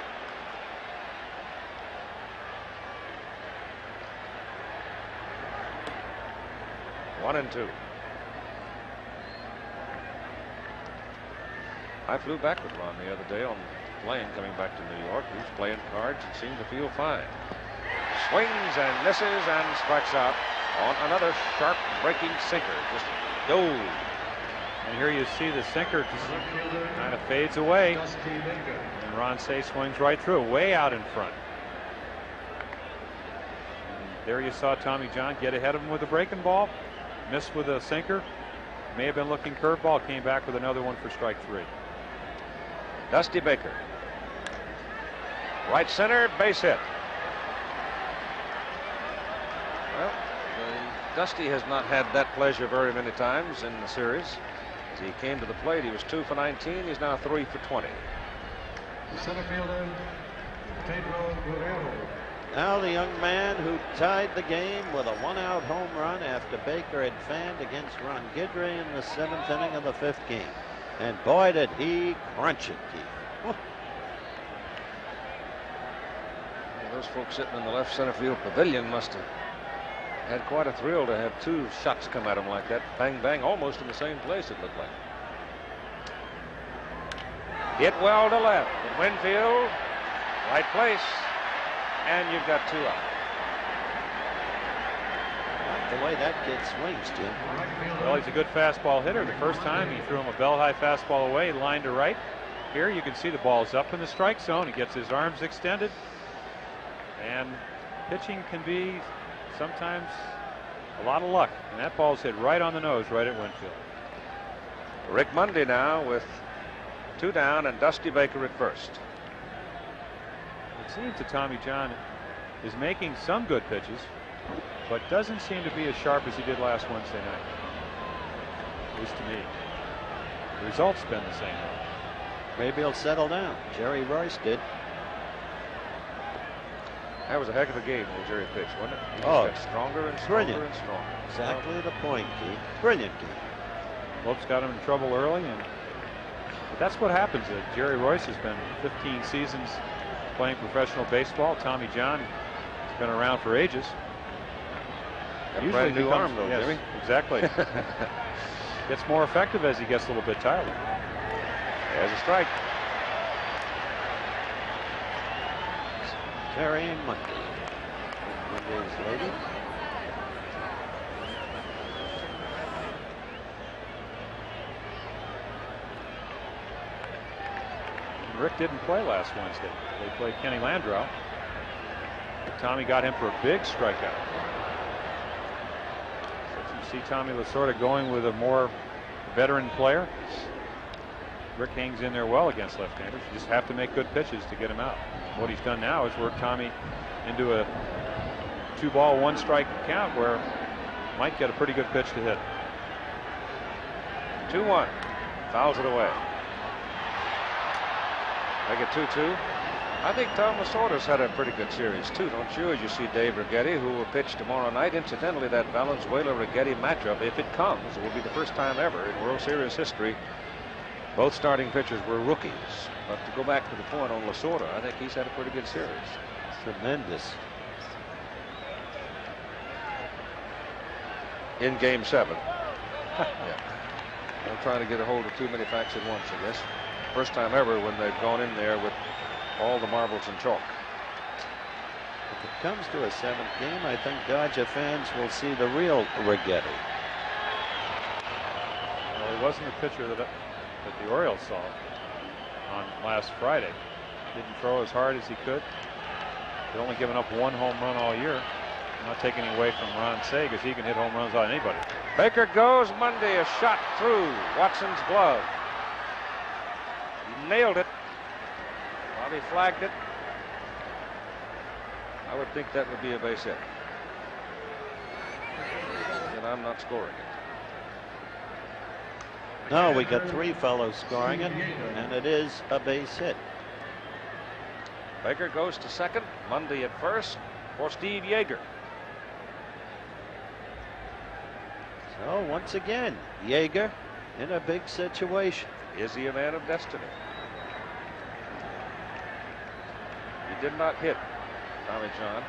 One and 2. I flew back with Ron the other day on the plane coming back to New York. He was playing cards and seemed to feel fine. Swings and misses and strikes out on another sharp breaking sinker. Just dove. And here you see the sinker just kind of fades away, and Ron Cey swings right through, way out in front. And there you saw Tommy John get ahead of him with a breaking ball, missed with a sinker, may have been looking curveball, came back with another one for strike 3. Dusty Baker, right center, base hit. Well, Dusty has not had that pleasure very many times in the series. As he came to the plate, he was 2 for 19. He's now 3 for 20. The center fielder, Pedro Guerrero. Now the young man who tied the game with a 1-out home run after Baker had fanned against Ron Guidry in the 7th inning of the 5th game. And boy, did he crunch it, Keith. Those folks sitting in the left center field pavilion must have had quite a thrill to have 2 shots come at him like that. Bang, bang, almost in the same place, it looked like. Hit well to left. And Winfield, right place. And you've got 2 out. Like the way that kid swings, Jim. Well, he's a good fastball hitter. The first time he threw him a bell-high fastball away, line to right. Here you can see the ball's up in the strike zone. He gets his arms extended. And pitching can be sometimes a lot of luck. And that ball's hit right on the nose, right at Winfield. Rick Mundy now with 2 down and Dusty Baker at first. It seems that Tommy John is making some good pitches. but doesn't seem to be as sharp as he did last Wednesday night. At least to me. The results been the same though. Maybe he'll settle down. Jerry Royce did. That was a heck of a game when Jerry pitched, wasn't it? He just Oh, got stronger and stronger brilliant. and stronger. Exactly the point, Keith. Brilliant, Keith. Lopes got him in trouble early, but that's what happens. Jerry Royce has been 15 seasons playing professional baseball. Tommy John has been around for ages. Got a brand new arm, though, yes, Jimmy. Exactly. Gets more effective as he gets a little bit tired. There's a strike. Terry Monday. Monday's lady. Rick didn't play last Wednesday. They played Kenny Landreau. Tommy got him for a big strikeout. So you see Tommy Lasorda going with a more veteran player. Rick hangs in there well against left-handers. You just have to make good pitches to get him out. What he's done now is work Tommy into a 2-ball, 1-strike count where might get a pretty good pitch to hit. 2-1. Fouls it away. Make it 2-2. I think Tom Lasorda's had a pretty good series too, don't you? As you see Dave Righetti, who will pitch tomorrow night. Incidentally, that Valenzuela-Righetti matchup, if it comes, it will be the first time ever in World Series history both starting pitchers were rookies. But to go back to the point on Lasorda, I think he's had a pretty good series. Tremendous. In Game 7. Yeah. I'm trying to get a hold of too many facts at once, I guess. First time ever when they've gone in there with all the marbles and chalk. If it comes to a 7th game, I think Dodger fans will see the real Righetti. Well, he wasn't the pitcher that the Orioles saw on last Friday. Didn't throw as hard as he could. He'd only given up 1 home run all year. I'm not taking away from Ron Say because he can hit home runs on anybody. Baker goes Monday, a shot through Watson's glove. He nailed it. Bobby flagged it. I would think that would be a base hit. And I'm not scoring it. No, we got 3 fellows scoring it, and it is a base hit. Baker goes to second. Monday at first for Steve Yeager. So once again, Yeager in a big situation. Is he a man of destiny? He did not hit Tommy John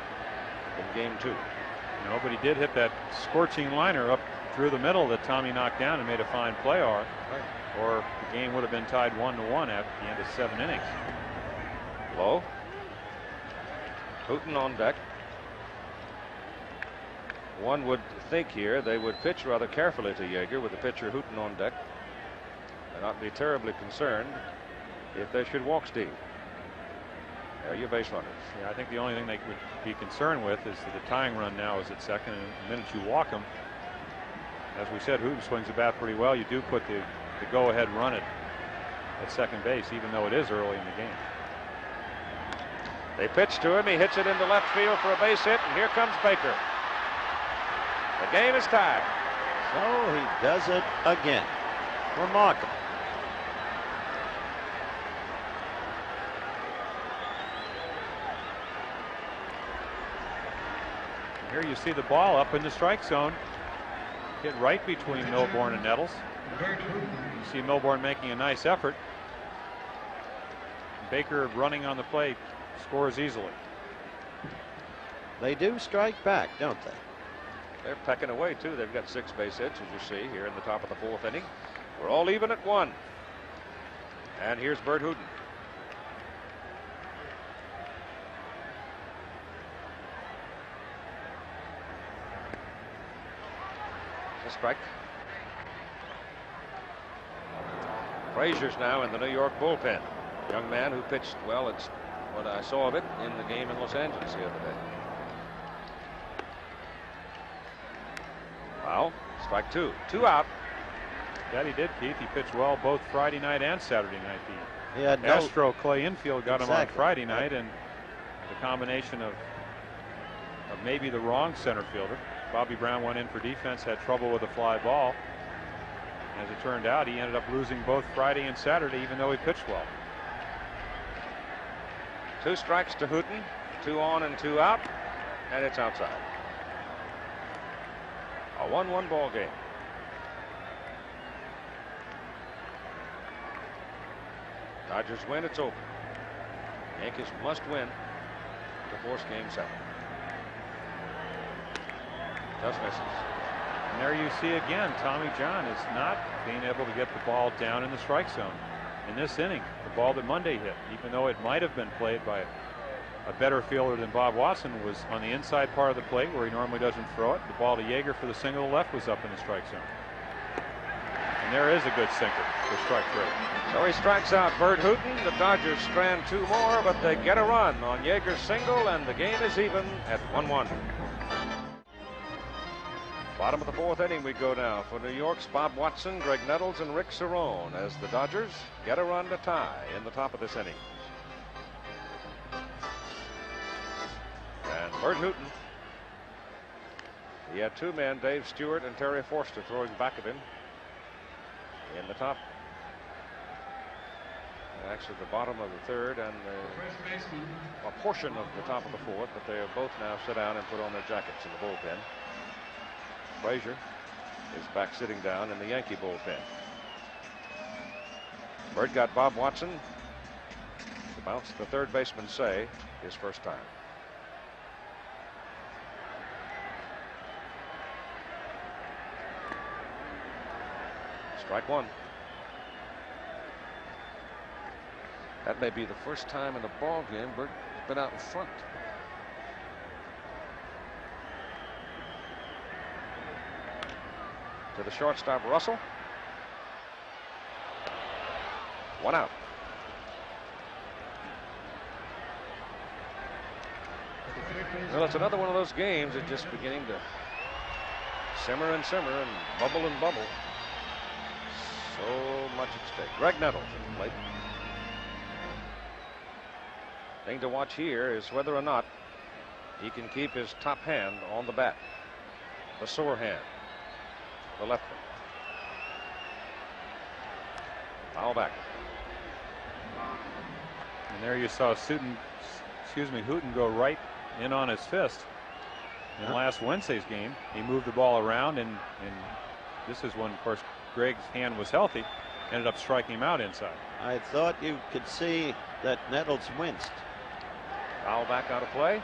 in Game 2. No, but he did hit that scorching liner up through the middle that Tommy knocked down and made a fine play on. Or the game would have been tied 1-1 after the end of 7 innings. Low. Hooten on deck. One would think here they would pitch rather carefully to Yeager with the pitcher Hooten on deck and not be terribly concerned if they should walk Steve. There are your base runners. Yeah, I think the only thing they would be concerned with is that the tying run now is at second, and the minute you walk him, as we said, Hooten swings the bat pretty well. You do put the go-ahead run at second base, even though it is early in the game. They pitch to him. He hits it into left field for a base hit, and here comes Baker. The game is tied. So he does it again. Remarkable. Here you see the ball up in the strike zone. Hit right between Milbourne and Nettles. You see Milbourne making a nice effort. Baker running on the plate scores easily. They do strike back, don't they? They're pecking away, too. They've got 6 base hits, as you see, here in the top of the 4th inning. We're all even at 1. And here's Bert Hooten. A strike. Frazier's now in the New York bullpen. Young man who pitched well. It's what I saw of it in the game in Los Angeles the other day. Foul. Strike 2. 2 out. That he did, Keith. He pitched well both Friday night and Saturday night. He had no Astro Clay Infield got him on Exactly. Friday night, and the combination of of maybe the wrong center fielder. Bobby Brown went in for defense, had trouble with a fly ball. As it turned out, he ended up losing both Friday and Saturday, even though he pitched well. 2 strikes to Hooten, 2 on and 2 out, and it's outside. A 1-1 ball game. Dodgers win, it's over. Yankees must win to force game 7. Just misses. And there you see again, Tommy John is not being able to get the ball down in the strike zone. In this inning, the ball that Monday hit, even though it might have been played by a better fielder than Bob Watson, was on the inside part of the plate where he normally doesn't throw it. The ball to Yeager for the single to left was up in the strike zone. And there is a good sinker for strike 3. So he strikes out Bert Hooten. The Dodgers strand 2 more, but they get a run on Yeager's single, and the game is even at 1-1. Bottom of the 4th inning we go now. For New York's Bob Watson, Greg Nettles, and Rick Cerrone as the Dodgers get a run to tie in the top of this inning. And Bert Hooten, he had 2 men, Dave Stewart and Terry Forster, throwing back of him in the top. Actually, the bottom of the 3rd and a portion of the top of the 4th, but they have both now sit down and put on their jackets in the bullpen. Frazier is back sitting down in the Yankee bullpen. Bert got Bob Watson to bounce the 3rd baseman Say his first time. Strike 1. That may be the first time in the ball game Bert has been out in front. To the shortstop Russell. 1 out. Well, it's another one of those games that's just beginning to simmer and simmer and bubble and bubble. So much at stake. Greg Nettles at the plate. Thing to watch here is whether or not he can keep his top hand on the bat. The sore hand. The left one. Foul back. And there you saw Hooten go right in on his fist. In last Wednesday's game, he moved the ball around, and this is when, of course, Greg's hand was healthy, ended up striking him out inside. I thought you could see that Nettles winced. Foul back out of play.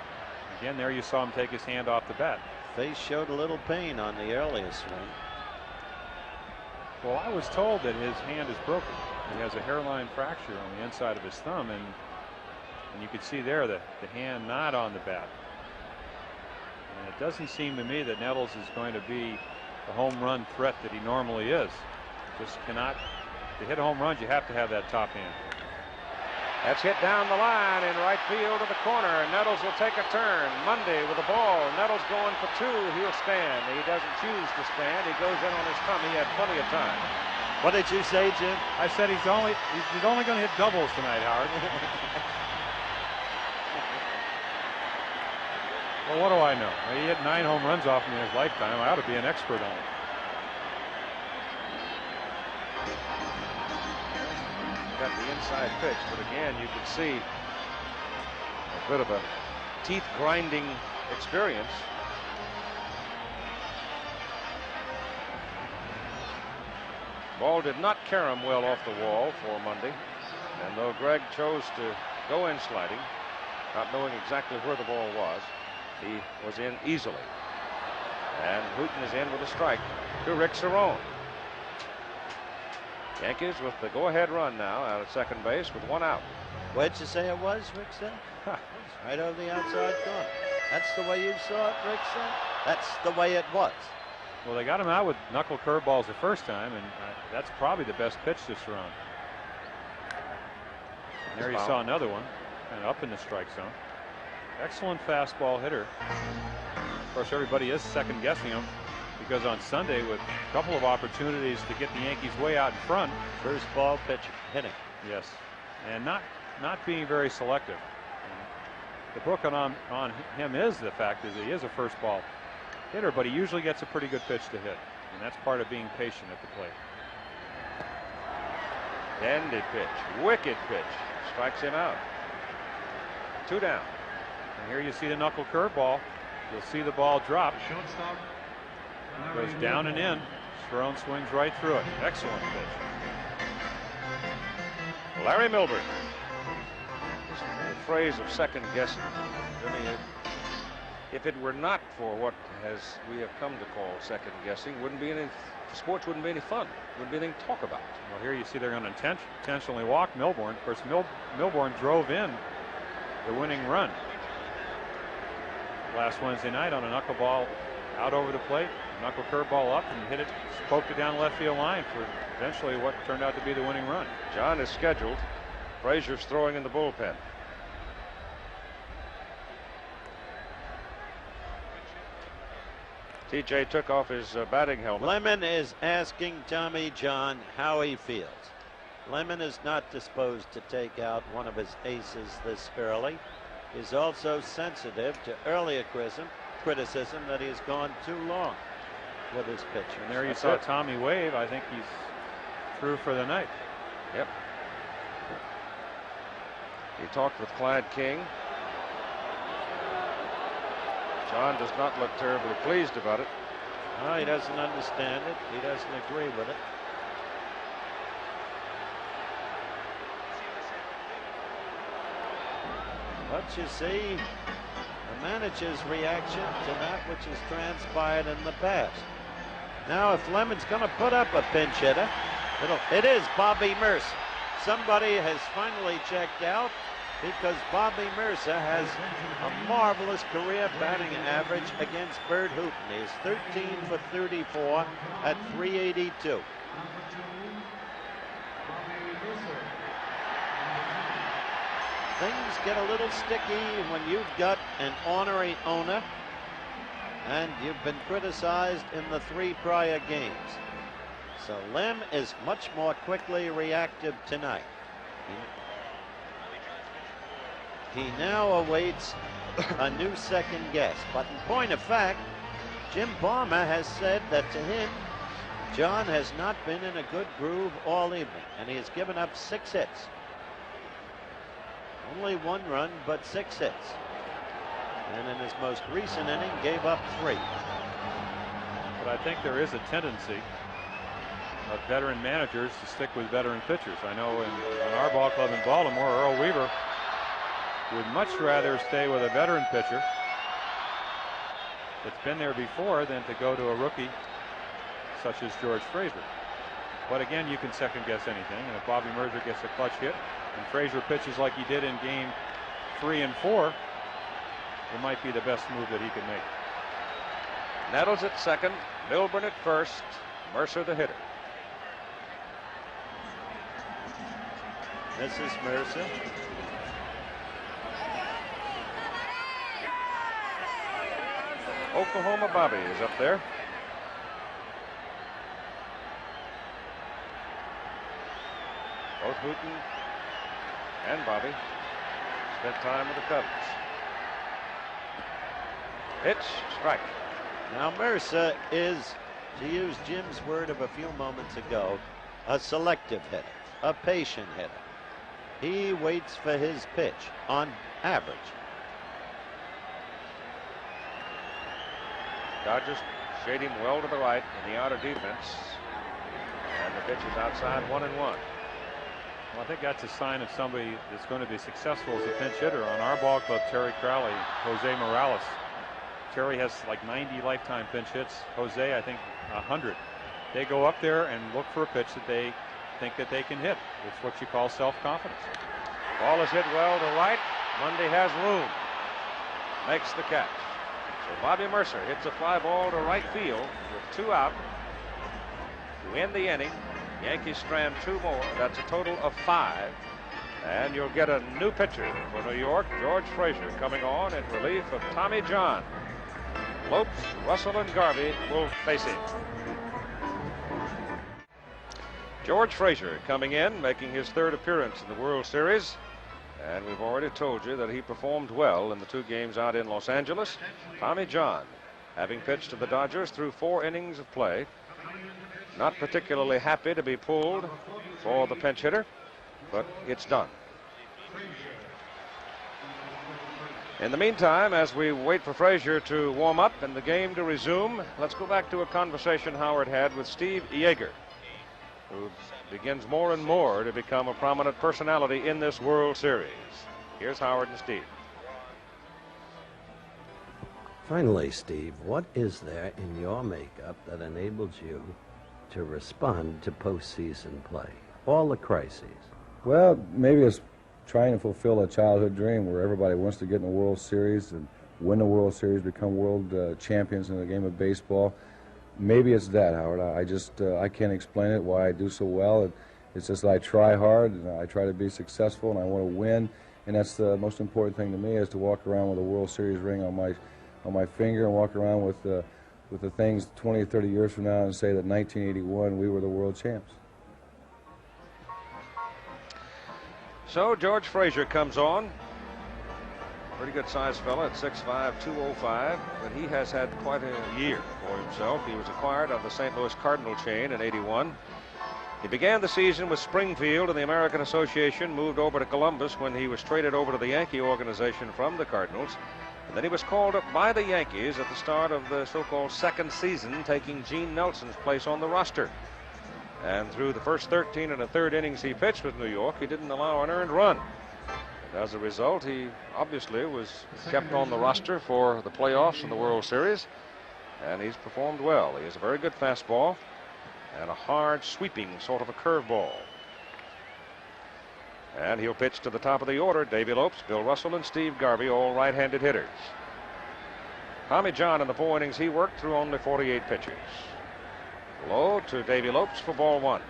Again, there you saw him take his hand off the bat. Face showed a little pain on the earliest swing. Well, I was told that his hand is broken. He has a hairline fracture on the inside of his thumb, and you can see there the hand not on the bat. And it doesn't seem to me that Nettles is going to be the home run threat that he normally is. Just cannot. To hit home runs, you have to have that top hand. That's hit down the line in right field to the corner. Nettles will take a turn. Monday with the ball. Nettles going for 2. He'll stand. He doesn't choose to stand. He goes in on his thumb. He had plenty of time. What did you say, Jim? I said he's only going to hit doubles tonight, Howard. Well, what do I know? He hit 9 home runs off him in his lifetime. I ought to be an expert on it. Got the inside pitch, but again, you can see a bit of a teeth grinding experience. Ball did not carry him well off the wall for Monday, and though Greg chose to go in sliding, not knowing exactly where the ball was, he was in easily. And Hooten is in with a strike to Rick Cerrone. Yankees with the go-ahead run now out at second base with 1 out. Where'd you say it was, Rick said? Right over the outside corner. That's the way you saw it, Rick said? That's the way it was. Well, they got him out with knuckle curveballs the first time, and that's probably the best pitch to Cerrone. And there you saw another one, kind of up in the strike zone. Excellent fastball hitter. Of course, everybody is second-guessing him, because on Sunday, with a couple of opportunities to get the Yankees way out in front. First ball pitch hitting. Yes, and not being very selective. the book on him is the fact is he is a first ball hitter, but he usually gets a pretty good pitch to hit, and that's part of being patient at the plate. Ended pitch, wicked pitch, strikes him out. 2 down. And here you see the knuckle curveball. You'll see the ball drop. Shortstop. Goes down and in. Cerrone swings right through it. Excellent pitch. Larry Milburn. The phrase of second guessing. I mean, if it were not for what we have come to call second guessing, sports wouldn't be any fun. Wouldn't be anything to talk about. Well, here you see they're going to intentionally walk Milburn. Of course, Milburn drove in the winning run last Wednesday night on a knuckleball out over the plate, knuckle curveball up, and hit it, poked it down left field line for eventually what turned out to be the winning run. John is scheduled. Frazier's throwing in the bullpen. TJ took off his batting helmet. Lemon is asking Tommy John how he feels. Lemon is not disposed to take out one of his aces this early. He's also sensitive to earlier criticism that he's gone too long with his pitcher. And there you saw Tommy wave. I think he's through for the night. Yep. He talked with Clyde King. John does not look terribly pleased about it. No, he doesn't understand it. He doesn't agree with it. But you see the manager's reaction to that which has transpired in the past. Now, if Lemon's going to put up a pinch hitter, it is Bobby Mercer. Somebody has finally checked out, because Bobby Mercer has a marvelous career batting average against Bert Hooton. He's 13 for 34 at 382. Things get a little sticky when you've got an ornery owner, and you've been criticized in the 3 prior games. So Lem is much more quickly reactive tonight. He now awaits a new second guess. But in point of fact, Jim Palmer has said that to him, John has not been in a good groove all evening, and he has given up 6 hits. Only 1 run, but 6 hits. And in his most recent inning, gave up 3. But I think there is a tendency of veteran managers to stick with veteran pitchers. I know in our ball club in Baltimore, Earl Weaver would much rather stay with a veteran pitcher that's been there before than to go to a rookie such as George Frazier. But again, you can second guess anything, and if Bobby Mercer gets a clutch hit and Frazier pitches like he did in game 3 and 4, it might be the best move that he could make. Nettles at second, Milburn at first, Mercer the hitter. This is Mercer. Oklahoma Bobby is up there. Both Hooton and Bobby spent time with the Cubs. Pitch, strike. Now Mercer is, to use Jim's word of a few moments ago, a selective hitter, a patient hitter. He waits for his pitch on average. Dodgers shade him well to the right in the outer defense. And the pitch is outside 1-1. Well, I think that's a sign of somebody that's going to be successful as a pinch hitter. On our ball club, Terry Crowley, Jose Morales. Terry has like 90 lifetime pinch hits. Jose, I think, 100. They go up there and look for a pitch that they think that they can hit. It's what you call self-confidence. Ball is hit well to right. Mundy has room. Makes the catch. So Bobby Mercer hits a fly ball to right field with 2 out to end the inning. Yankees strand 2 more. That's a total of 5. And you'll get a new pitcher for New York, George Frazier, coming on in relief of Tommy John. Lopes, Russell, and Garvey will face him. George Frazier coming in, making his 3rd appearance in the World Series. And we've already told you that he performed well in the 2 games out in Los Angeles. Tommy John, having pitched to the Dodgers through 4 innings of play, not particularly happy to be pulled for the pinch hitter, but it's done. In the meantime, as we wait for Frazier to warm up and the game to resume, let's go back to a conversation Howard had with Steve Yeager, who begins more and more to become a prominent personality in this World Series. Here's Howard and Steve. Finally, Steve, what is there in your makeup that enables you to respond to postseason play? All the crises. Well, maybe it's trying to fulfill a childhood dream where everybody wants to get in the World Series and win the World Series, become world champions in the game of baseball. Maybe it's that, Howard. I can't explain it, why I do so well. It's just that I try hard, and I try to be successful, and I want to win. And that's the most important thing to me, is to walk around with a World Series ring on my finger, and walk around with the things 20 or 30 years from now and say that 1981 we were the world champs. So George Frazier comes on. Pretty good sized fella at 6'5", 205, but he has had quite a year for himself. He was acquired of the St. Louis Cardinal chain in '81. He began the season with Springfield in the American Association, moved over to Columbus when he was traded over to the Yankee organization from the Cardinals. And then he was called up by the Yankees at the start of the so-called second season, taking Gene Nelson's place on the roster. And through the first 13 1/3 innings he pitched with New York, he didn't allow an earned run. And as a result, he obviously was kept on the roster for the playoffs and the World Series, and he's performed well. He has a very good fastball and a hard sweeping sort of a curveball. And he'll pitch to the top of the order. Davy Lopes, Bill Russell, and Steve Garvey, all right-handed hitters. Tommy John in the 4 innings he worked through only 48 pitches. Low to Davy Lopes for ball 1.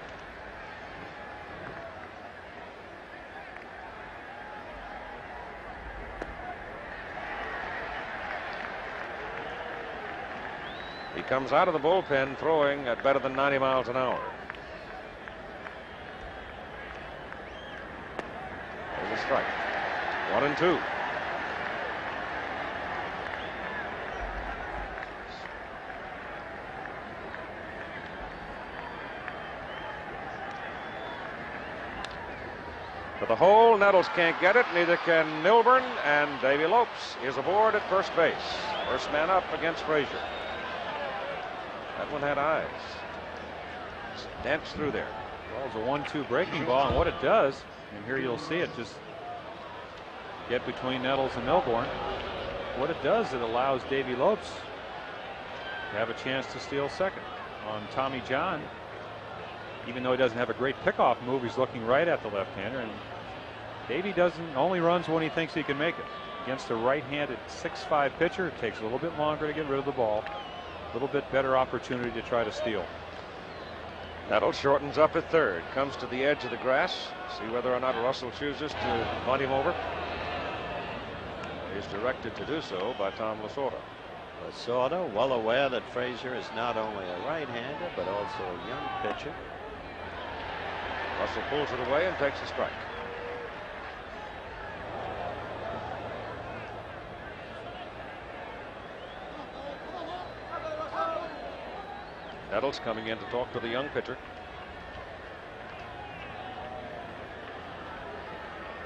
He comes out of the bullpen throwing at better than 90 miles an hour. There's a strike. 1-2. To the hole, Nettles can't get it, neither can Milburn, and Davy Lopes is aboard at first base. First man up against Frazier. That one had eyes. Danced through there. Well, it's a 1-2 breaking ball, and what it does, and here you'll see it just get between Nettles and Milburn. What it does, it allows Davy Lopes to have a chance to steal second. On Tommy John, even though he doesn't have a great pickoff move, he's looking right at the left-hander, and Davy only runs when he thinks he can make it. Against a right-handed 6'5" pitcher, it takes a little bit longer to get rid of the ball. A little bit better opportunity to try to steal. Nettles shortens up at third, comes to the edge of the grass. See whether or not Russell chooses to bunt him over. He's directed to do so by Tom Lasorda. Lasorda, well aware that Frazier is not only a right-hander but also a young pitcher. Russell pulls it away and takes a strike. Nettles coming in to talk to the young pitcher.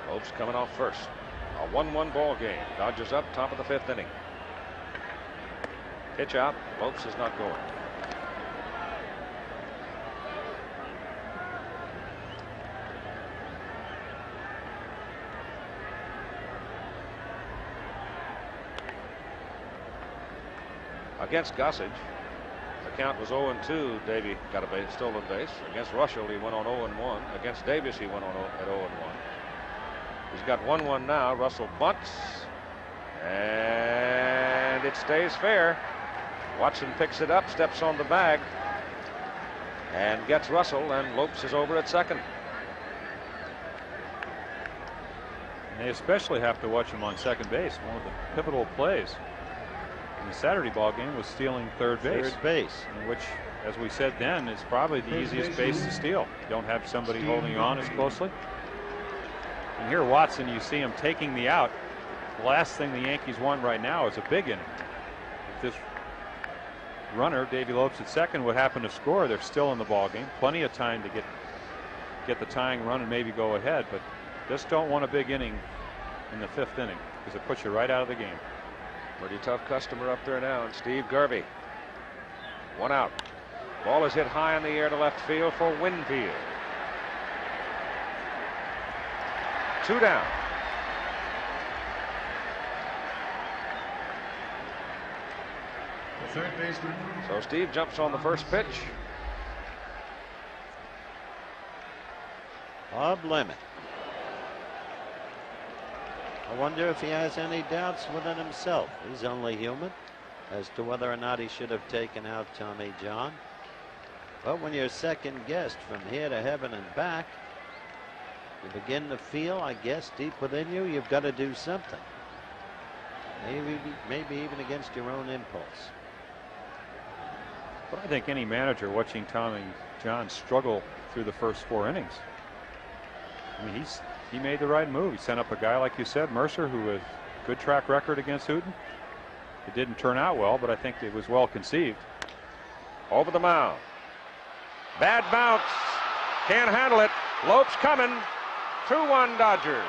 Lopes coming off first. A 1-1 ball game. Dodgers up, top of the 5th inning. Pitch out. Lopes is not going. Against Gossage, the count was 0-2. Davy got a stolen base. Against Russell, he went on 0-1. Against Davis, he went on at 0-1. He's got 1-1 now. Russell bunts, and it stays fair. Watson picks it up, steps on the bag, and gets Russell, and Lopes is over at second. And they especially have to watch him on second base. One of the pivotal plays in the Saturday ball game was stealing third base. Third base. Which, as we said then, is probably the easiest base to steal. You don't have somebody holding you on as closely. And here, Watson, you see him taking the out. The last thing the Yankees want right now is a big inning. If this runner, Davy Lopes at second, would happen to score, they're still in the ball game. Plenty of time to get the tying run and maybe go ahead, but just don't want a big inning in the 5th inning because it puts you right out of the game. Pretty tough customer up there now, and Steve Garvey. 1 out. Ball is hit high in the air to left field for Winfield. 2 down. The third baseman. So Steve jumps on the first pitch. Bob Lemon. I wonder if he has any doubts within himself. He's only human as to whether or not he should have taken out Tommy John. But when you're second guessed from here to heaven and back, you begin to feel, I guess, deep within you, you've got to do something. Maybe even against your own impulse. But I think any manager watching Tommy John struggle through the first 4 innings, I mean, he made the right move. He sent up a guy, like you said, Mercer, who has good track record against Hooten. It didn't turn out well, but I think it was well conceived. Over the mound. Bad bounce. Can't handle it. Lopes coming. 2-1 Dodgers.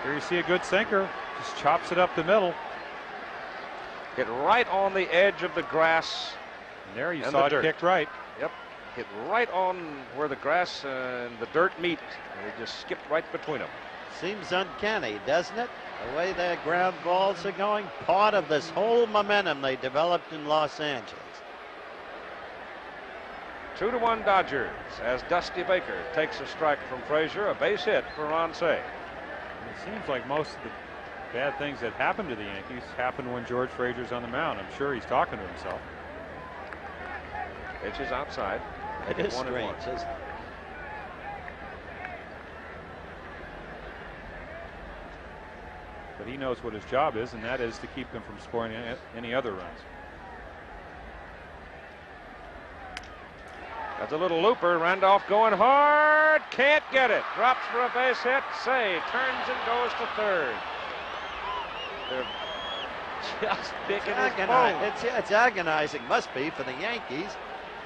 Here you see a good sinker. Just chops it up the middle. Hit right on the edge of the grass. And there you and saw the it dirt. kicked right. Yep. Hit right on where the grass and the dirt meet. And it just skipped right between them. Seems uncanny, doesn't it? The way their ground balls are going, part of this whole momentum they developed in Los Angeles. 2-1 Dodgers as Dusty Baker takes a strike from Frazier, a base hit for Ron Cey. It seems like most of the bad things that happened to the Yankees happened when George Frazier's on the mound. I'm sure he's talking to himself. Pitch is outside. It is 1-1. strange, isn't it? But he knows what his job is, and that is to keep them from scoring any other runs. That's a little looper. Randolph going hard. Can't get it. Drops for a base hit. Cey turns and goes to third. They're just picking his bone. It's agonizing, must be, for the Yankees.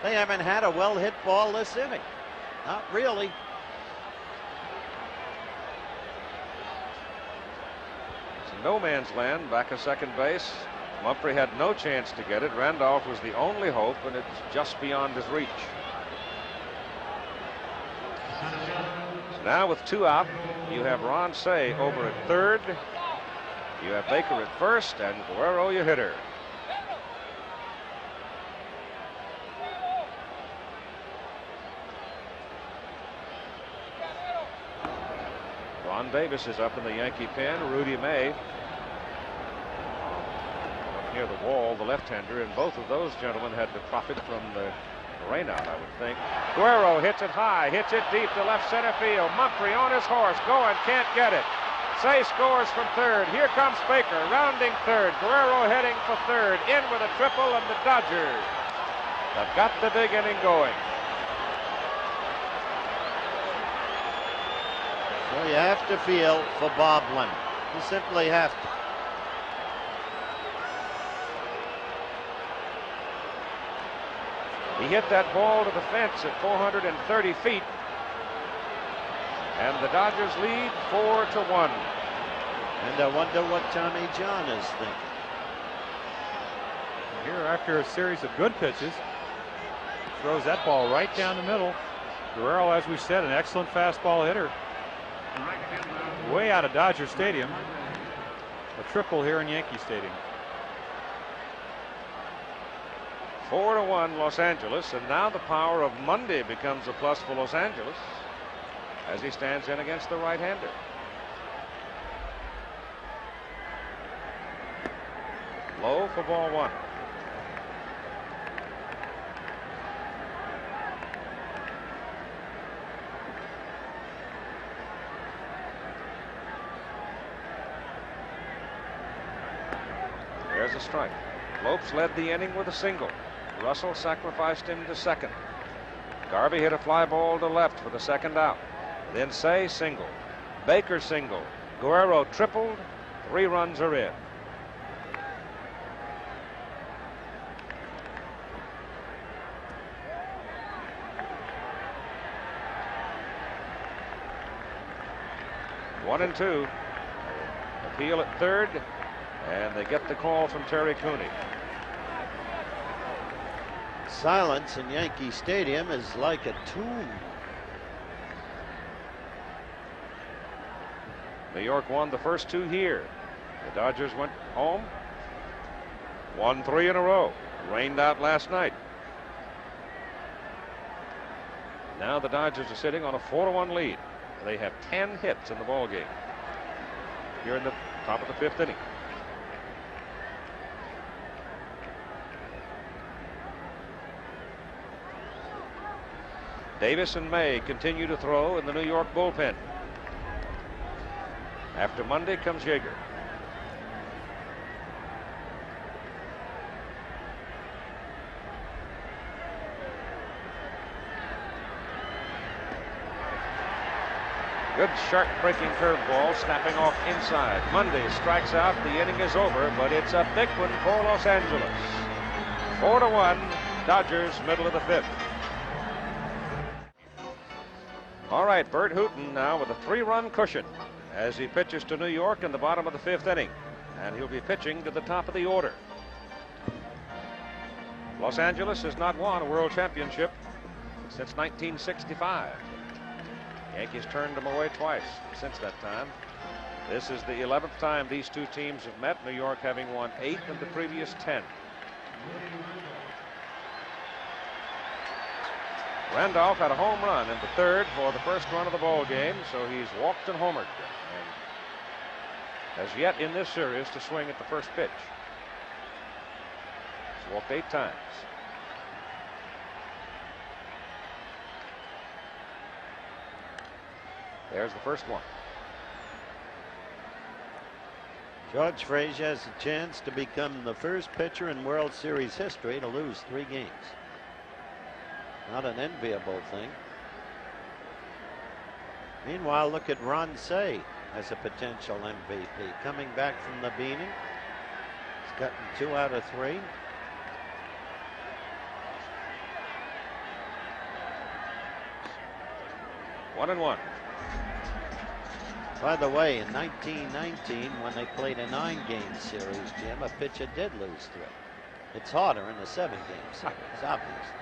They haven't had a well-hit ball this inning. Not really. It's no man's land back at second base. Mumphrey had no chance to get it. Randolph was the only hope, and it's just beyond his reach. So now with 2 out, you have Ron Cey over at third. You have Baker at first, and Guerrero, your hitter. Ron Davis is up in the Yankee pen. Rudy May up near the wall, the left-hander, and both of those gentlemen had to profit from the rainout, I would think. Guerrero hits it high, hits it deep to left center field. Mumphrey on his horse, going, can't get it. Cey scores from third. Here comes Baker, rounding third. Guerrero heading for third. In with a triple, and the Dodgers have got the big inning going. So you have to feel for Bob Lemon. You simply have to. He hit that ball to the fence at 430 feet. And the Dodgers lead 4-1. And I wonder what Tommy John is thinking. Here, after a series of good pitches, throws that ball right down the middle. Guerrero, as we said, an excellent fastball hitter. Way out of Dodger Stadium. A triple here in Yankee Stadium. 4-1 Los Angeles, and now the power of Monday becomes a plus for Los Angeles as he stands in against the right-hander. Low for ball 1. There's a strike. Lopes led the inning with a single. Russell sacrificed him to second. Garvey hit a fly ball to left for the second out. Then Say single. Baker single. Guerrero tripled. 3 runs are in. One and two. Appeal at third, and they get the call from Terry Cooney. Silence in Yankee Stadium is like a tomb. New York won the first 2 here. The Dodgers went home, won 3 in a row, rained out last night. Now the Dodgers are sitting on a 4-1 lead. They have 10 hits in the ball game here in the top of the 5th inning. Davis and May continue to throw in the New York bullpen. After Monday comes Yeager. Good sharp breaking curveball snapping off inside. Monday strikes out. The inning is over, but it's a big one for Los Angeles. 4-1 Dodgers, middle of the 5th. All right, Bert Hooton now with a 3-run cushion as he pitches to New York in the bottom of the 5th inning, and he'll be pitching to the top of the order. Los Angeles has not won a world championship since 1965. Yankees turned them away twice since that time. This is the 11th time these two teams have met, New York having won 8 of the previous 10. Randolph had a home run in the 3rd for the first run of the ball game, so he's walked and homered, and has yet in this series to swing at the first pitch. He's walked 8 times. There's the first one. George Frazier has a chance to become the first pitcher in World Series history to lose 3 games. Not an enviable thing. Meanwhile, look at Ron Cey as a potential MVP. Coming back from the beating. He's gotten 2 out of 3. One and one. By the way, in 1919, when they played a 9-game series, Jim, a pitcher did lose 3. It's harder in a 7-game series, obviously.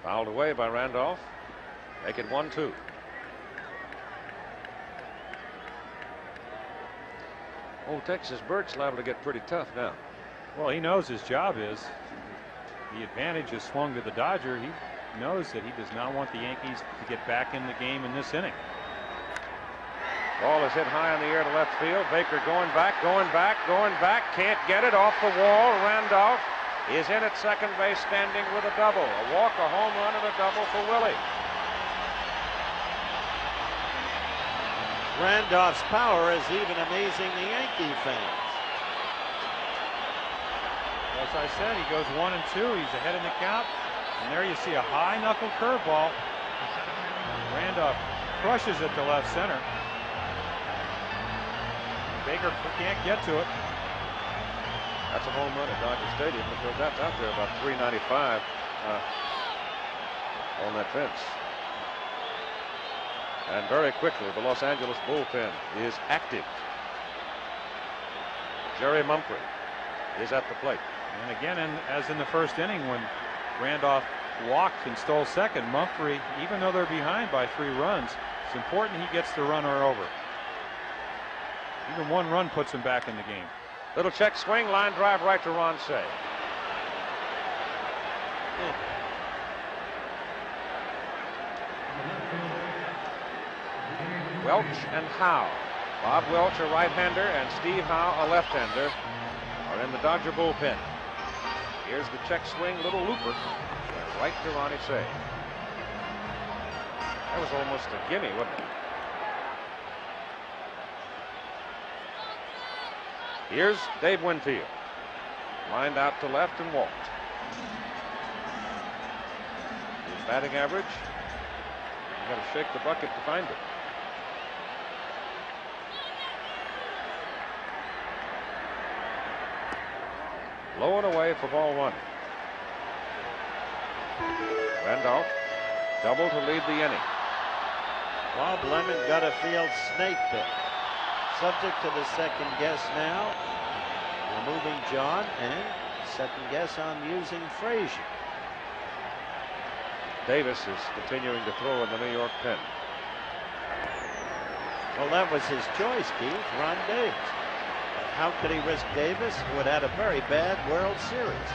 Fouled away by Randolph. Make it 1-2. Oh, Texas Burt's liable to get pretty tough now. Well, he knows his job is. The advantage is swung to the Dodger. He knows that he does not want the Yankees to get back in the game in this inning. Ball is hit high in the air to left field. Baker going back. Can't get it off the wall. Randolph is in at second base standing with a double. A walk, a home run, and a double for Willie. Randolph's power is even amazing the Yankee fans. As I said, he goes 1 and 2. He's ahead in the count. And there you see a high knuckle curveball. Randolph crushes it to left center. Baker can't get to it. That's a home run at Dodger Stadium because that's out there about 395 on that fence. And very quickly, the Los Angeles bullpen is active. Jerry Mumphrey is at the plate. And again, as in the first inning, when Randolph walked and stole second, Mumphrey, even though they're behind by 3 runs, it's important he gets the runner over. Even 1 run puts him back in the game. Little check swing, line drive right to Ron Cey. Welch and Howe. Bob Welch, a right-hander, and Steve Howe, a left-hander, are in the Dodger bullpen. Here's the check swing, little looper, right to Ronnie Cey. That was almost a gimme, wasn't it? Here's Dave Winfield. Lined out to left and walked. His batting average, you got to shake the bucket to find it. Low and away for ball one. Randolph double to lead the inning. Bob Lemon got a field snake bit. Subject to the second guess now. Removing John and second guess on using Frazier. Davis is continuing to throw in the New York pen. Well, that was his choice, Keith. Ron Davis. How could he risk Davis, who had had a very bad World Series?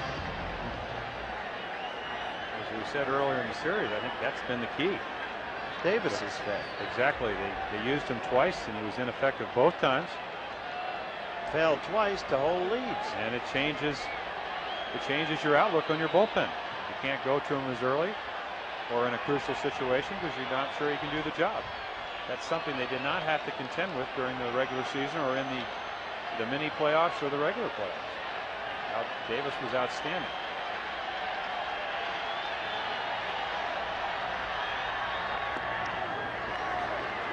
As we said earlier in the series, I think that's been the key. Davis's fate. Exactly. They used him twice, and he was ineffective both times. Failed twice to hold leads. And it changes your outlook on your bullpen. You can't go to him as early or in a crucial situation because you're not sure he can do the job. That's something they did not have to contend with during the regular season or in the mini playoffs or the regular playoffs. Davis was outstanding.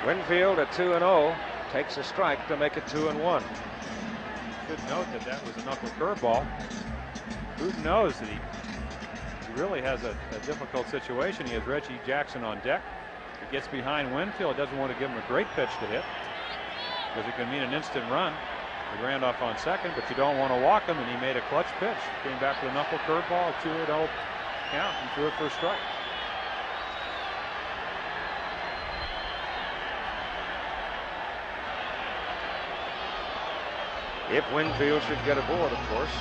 Winfield at 2-0 takes a strike to make it 2-1. Good note that was a knuckle curveball. Who knows that he really has a difficult situation. He has Reggie Jackson on deck. He gets behind Winfield, doesn't want to give him a great pitch to hit because it can mean an instant run with Randolph on second, but you don't want to walk him, and he made a clutch pitch. Came back with a knuckle curveball, 2-0 count, and threw it for a strike. If Winfield should get aboard, of course,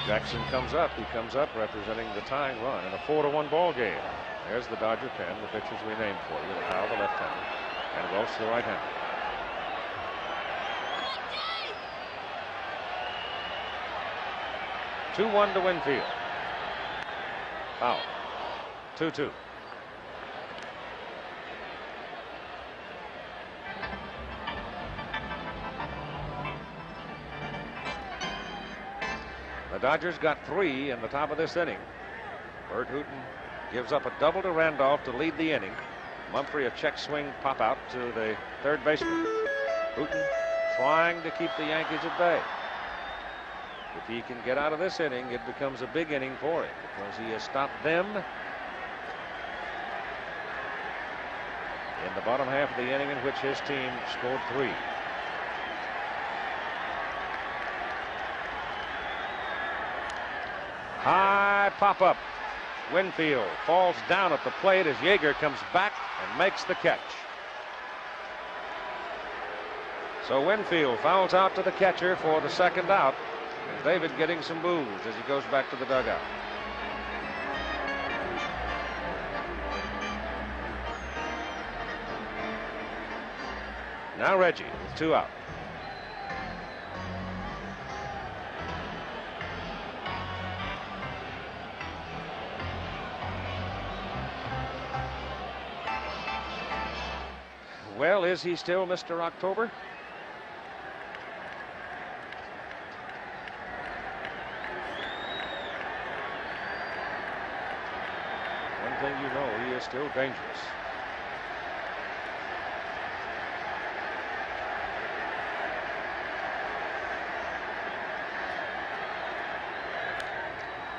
Jackson comes up. He comes up representing the tying run in a 4-1 ball game. There's the Dodger pen, the pitchers we named for you. Howe, the left-hander, and Welch, the right-hander. Two-1 to Winfield. Foul. 2-2. The Dodgers got 3 in the top of this inning. Bert Hooton gives up a double to Randolph to lead the inning. Mumphrey a check swing pop out to the third baseman. Hooton trying to keep the Yankees at bay. If he can get out of this inning, it becomes a big inning for him because he has stopped them in the bottom half of the inning in which his team scored 3. High pop up. Winfield falls down at the plate as Yeager comes back and makes the catch. So Winfield fouls out to the catcher for the second out. And David getting some boos as he goes back to the dugout. Now Reggie with 2 out. Well, is he still Mr. October? One thing you know, he is still dangerous.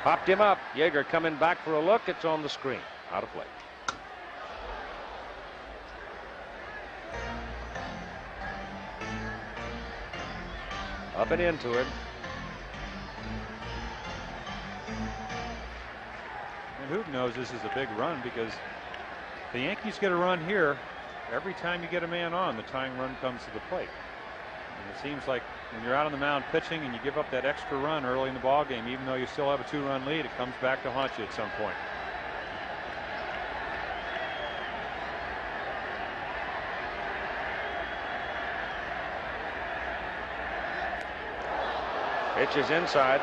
Popped him up. Yeager coming back for a look. It's on the screen. Out of play. Up and into it. And who knows this is a big run because the Yankees get a run here. Every time you get a man on, the tying run comes to the plate. And it seems like when you're out on the mound pitching and you give up that extra run early in the ball game, even though you still have a 2-run lead, it comes back to haunt you at some point. Pitch is inside.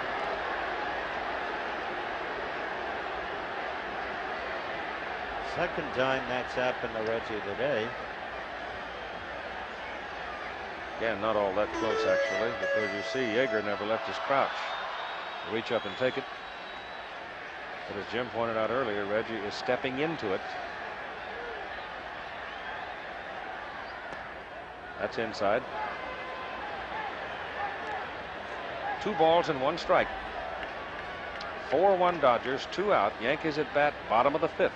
Second time that's happened to Reggie today. Again, not all that close actually, because you see Yeager never left his crouch. reach up and take it. But as Jim pointed out earlier, Reggie is stepping into it. That's inside. 2 balls and 1 strike. 4-1 Dodgers, 2 out. Yankees at bat, bottom of the 5th.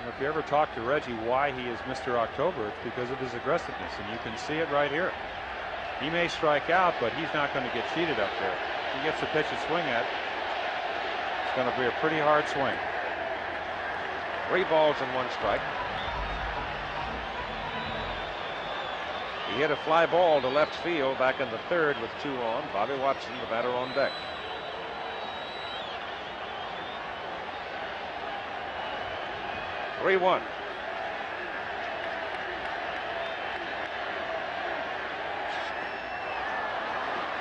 If you ever talk to Reggie why he is Mr. October, it's because of his aggressiveness, and you can see it right here. He may strike out, but he's not going to get cheated up there. He gets the pitch to swing at. It's going to be a pretty hard swing. 3 balls and 1 strike. He hit a fly ball to left field back in the 3rd with 2 on. Bobby Watson, the batter, on deck. Three-1.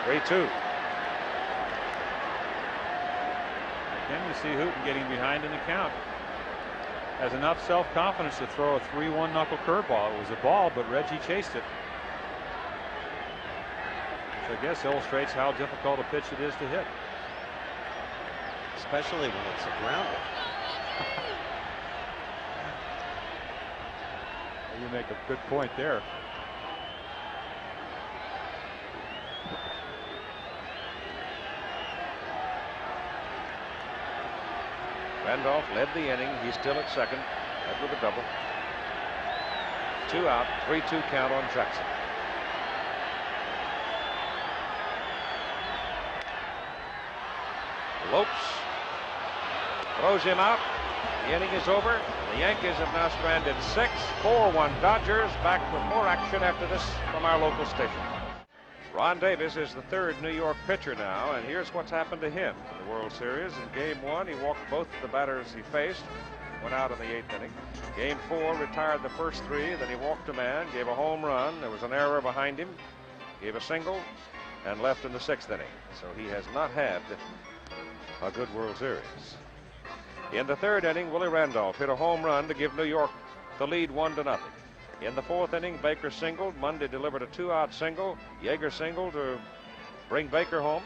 Three-2. Again, you see Hooten getting behind in the count. Has enough self-confidence to throw a 3-1 knuckle curveball. It was a ball, but Reggie chased it. Which I guess illustrates how difficult a pitch it is to hit. Especially when it's a grounder. You make a good point there. Randolph led the inning. He's still at second. Led with a double. 2 out, 3-2 count on Jackson. Lopes throws him out. The inning is over. The Yankees have now stranded 6. 4-1 Dodgers. Back with more action after this from our local station. Ron Davis is the 3rd New York pitcher now, and here's what's happened to him in the World Series. In Game 1, he walked both the batters he faced, went out in the 8th inning. Game 4, retired the first 3, then he walked a man, gave a home run. There was an error behind him, gave a single, and left in the 6th inning. So he has not had a good World Series. In the 3rd inning, Willie Randolph hit a home run to give New York the lead 1-0. In the 4th inning, Baker singled. Mundy delivered a 2-out single. Yeager singled to bring Baker home.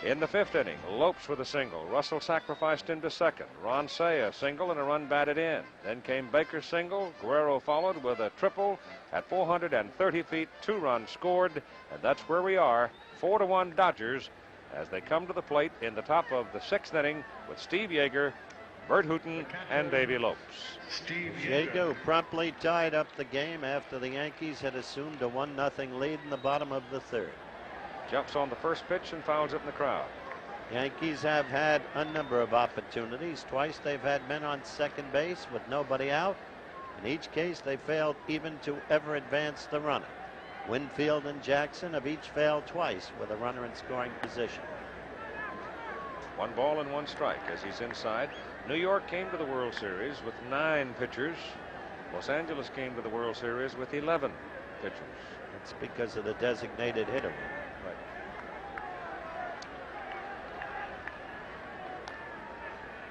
In the 5th inning, Lopes with a single. Russell sacrificed him to second. Ron Say a single and a run batted in. Then came Baker's single. Guerrero followed with a triple at 430 feet. 2 runs scored, and that's where we are. 4-1 Dodgers as they come to the plate in the top of the 6th inning with Steve Yeager, Bert Hooten, and Davy Lopes. Yeager promptly tied up the game after the Yankees had assumed a 1-0 lead in the bottom of the 3rd. Jumps on the first pitch and fouls it in the crowd. Yankees have had a number of opportunities. Twice they've had men on second base with nobody out. In each case, they failed even to ever advance the runner. Winfield and Jackson have each failed twice with a runner in scoring position. 1 ball and 1 strike as he's inside. New York came to the World Series with 9 pitchers. Los Angeles came to the World Series with 11 pitchers. It's because of the designated hitter.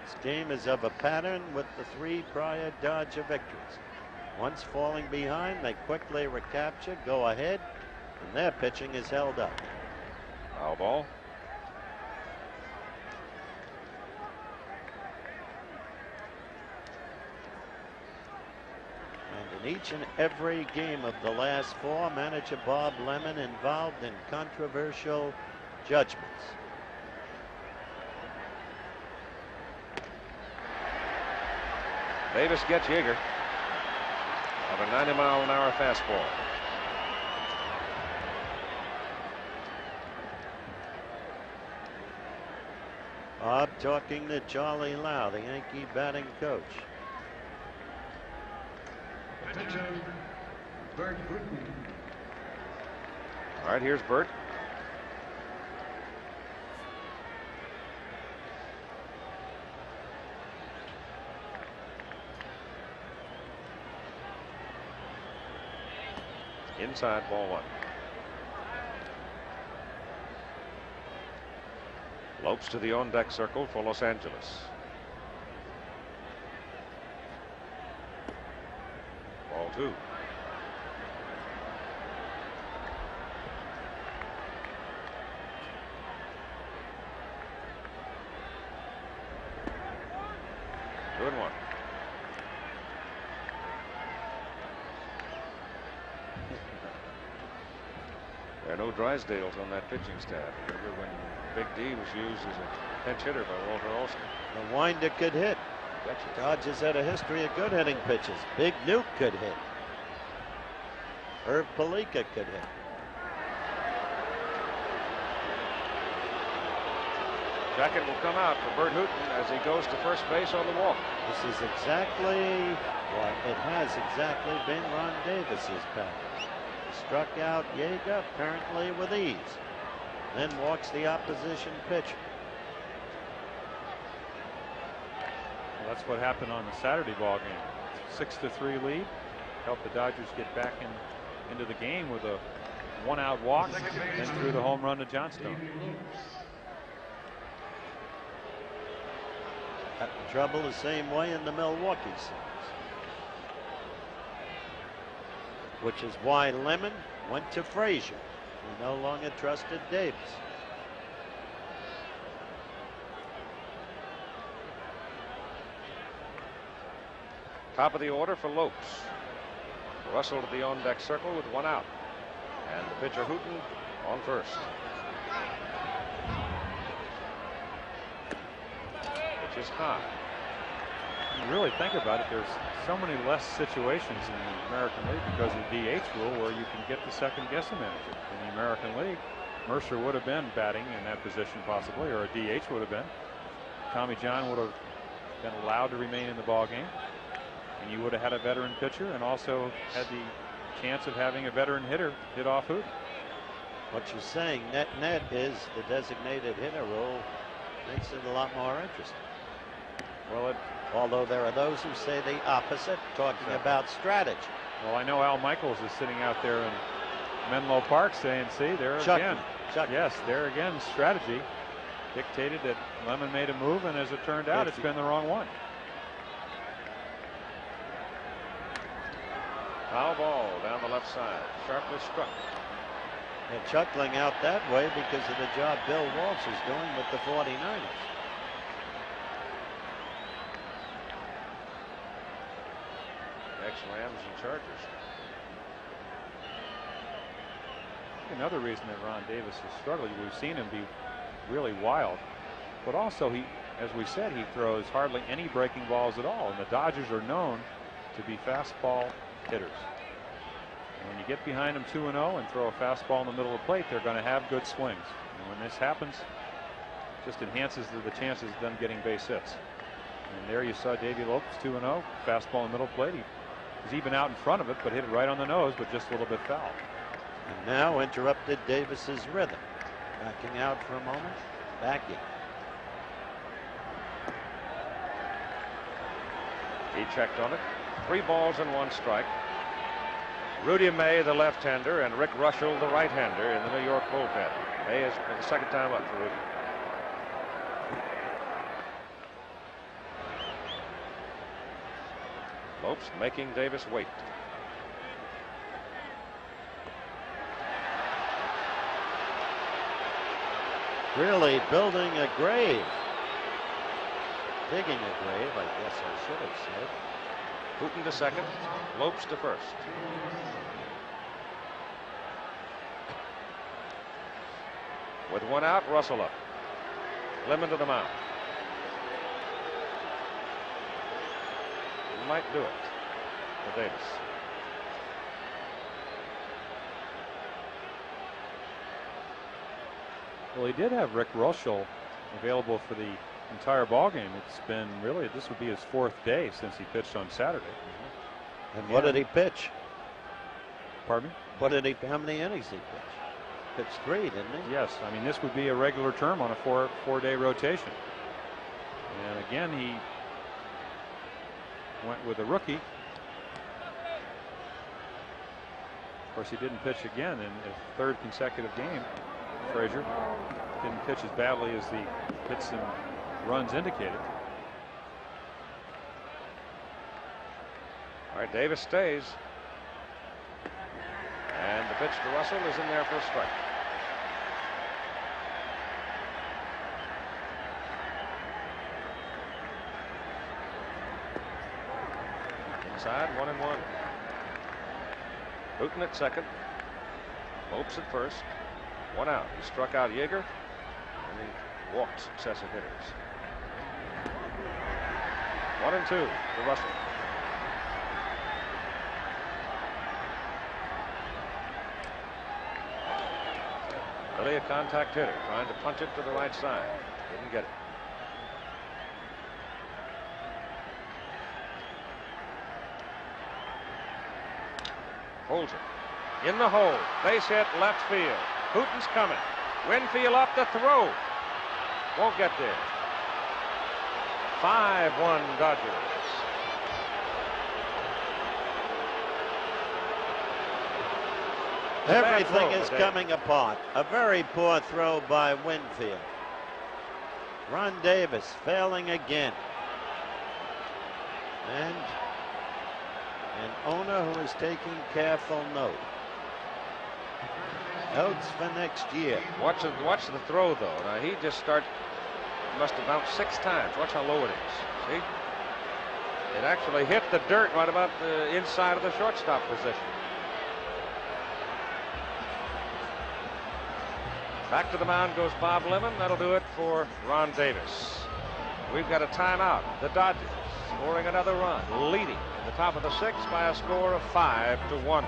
This game is of a pattern with the 3 prior Dodger victories. Once falling behind, they quickly recapture, go ahead, and their pitching is held up. Foul ball. And in each and every game of the last 4, manager Bob Lemon involved in controversial judgments. Davis gets Yeager of a 90-mile-an-hour fastball. Bob talking to Charlie Lau, the Yankee batting coach. Pitcher, Bert Hooten. All right, here's Bert. Inside, ball 1. Lopes to the on-deck circle for Los Angeles. Ball 2. There are no Drysdales on that pitching staff. Remember when Big D was used as a pinch hitter by Walter Olson? The Winder could hit. Dodgers had a history of good hitting pitches. Big Nuke could hit. Herb Palika could hit. Jacket will come out for Bert Hooton as he goes to first base on the walk. This is exactly what it has exactly been Ron Davis's pattern. Struck out Yeager apparently with ease. Then walks the opposition pitcher. Well, that's what happened on the Saturday ball game. 6-3 lead. Helped the Dodgers get back into the game with a 1-out walk, then threw the home run to Johnstone. Got in trouble the same way in the Milwaukee series. Which is why Lemon went to Frazier. He no longer trusted Davis. Top of the order for Lopes. Russell to the on-deck circle with 1 out. And the pitcher Hooton on first. Pitch is high. You really think about it, there's so many less situations in the American League because of the DH rule where you can get the second guessing manager. In the American League, Mercer would have been batting in that position possibly, or a DH would have been. Tommy John would have been allowed to remain in the ball game, and you would have had a veteran pitcher and also had the chance of having a veteran hitter hit off Hooton. What you're saying net is the designated hitter rule makes it a lot more interesting. Well, although there are those who say the opposite, talking about strategy. Well, I know Al Michaels is sitting out there in Menlo Park saying, see, there again. Yes, there again, strategy dictated that Lemon made a move, and as it turned out, it's been the wrong one. Foul ball down the left side, sharply struck. They're chuckling out that way because of the job Bill Walsh is doing with the 49ers. Rams and Chargers. Another reason that Ron Davis is struggling, we've seen him be really wild, but also he, as we said, he throws hardly any breaking balls at all, and the Dodgers are known to be fastball hitters. And when you get behind them 2-0 and throw a fastball in the middle of the plate, they're going to have good swings. And when this happens, it just enhances the chances of them getting base hits. And there you saw Davey Lopes 2-0, fastball in the middle plate. He was even out in front of it, but hit it right on the nose, but just a little bit foul. And now interrupted Davis's rhythm. Backing out for a moment, backing. He checked on it. 3 balls and 1 strike. Rudy May, the left-hander, and Rick Russell, the right-hander, in the New York bullpen. May is the second time up for Rudy. Lopes making Davis wait. Really building a grave. Digging a grave, I guess I should have said. Hooton to second, Lopes to first. With 1 out, Russell up. Lemon to the mound. Might do it for Davis. Well, he did have Rick Russell available for the entire ball game. It's been really, this would be his 4th day since he pitched on Saturday. And what did he pitch? Pardon me? What did he? How many innings did he pitch? Pitched 3, didn't he? Yes, I mean this would be a regular term on a four-day rotation. And again, he went with a rookie. Of course, he didn't pitch again in his 3rd consecutive game. Frazier didn't pitch as badly as the hits and runs indicated. All right, Davis stays. And the pitch to Russell is in there for a strike. Inside, 1-1. Hooton at second. Lopes at first. 1 out. He struck out Yeager, and he walked successive hitters. 1-2 to Russell. Really a contact hitter, trying to punch it to the right side. Didn't get it. Holds it. In the hole. Base hit left field. Hooten's coming. Winfield up the throw. Won't get there. 5-1 Dodgers. Everything is coming apart. A very poor throw by Winfield. Ron Davis failing again. And an owner who is taking careful note. Notes for next year. Watch the throw, though. Now, he just must have bounced 6 times. Watch how low it is. See? It actually hit the dirt right about the inside of the shortstop position. Back to the mound goes Bob Lemon. That'll do it for Ron Davis. We've got a timeout. The Dodgers scoring another run, leading in the top of the 6th by a score of 5-1.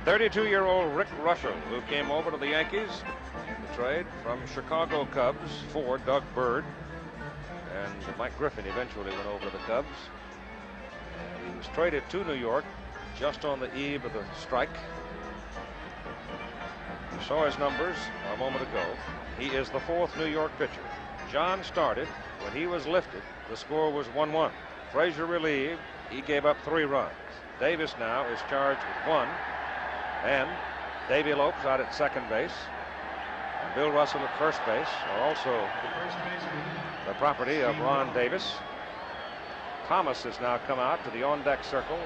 "32-year-old Rick Russell, who came over to the Yankees in the trade from Chicago Cubs for Doug Bird, and Mike Griffin eventually went over to the Cubs. And he was traded to New York just on the eve of the strike. You saw his numbers a moment ago. He is the 4th New York pitcher. John started. When he was lifted, the score was 1-1. Frazier relieved. He gave up 3 runs. Davis now is charged with 1. And Davy Lopes out at second base and Bill Russell at first base are also the property of Ron Davis. Thomas has now come out to the on-deck circle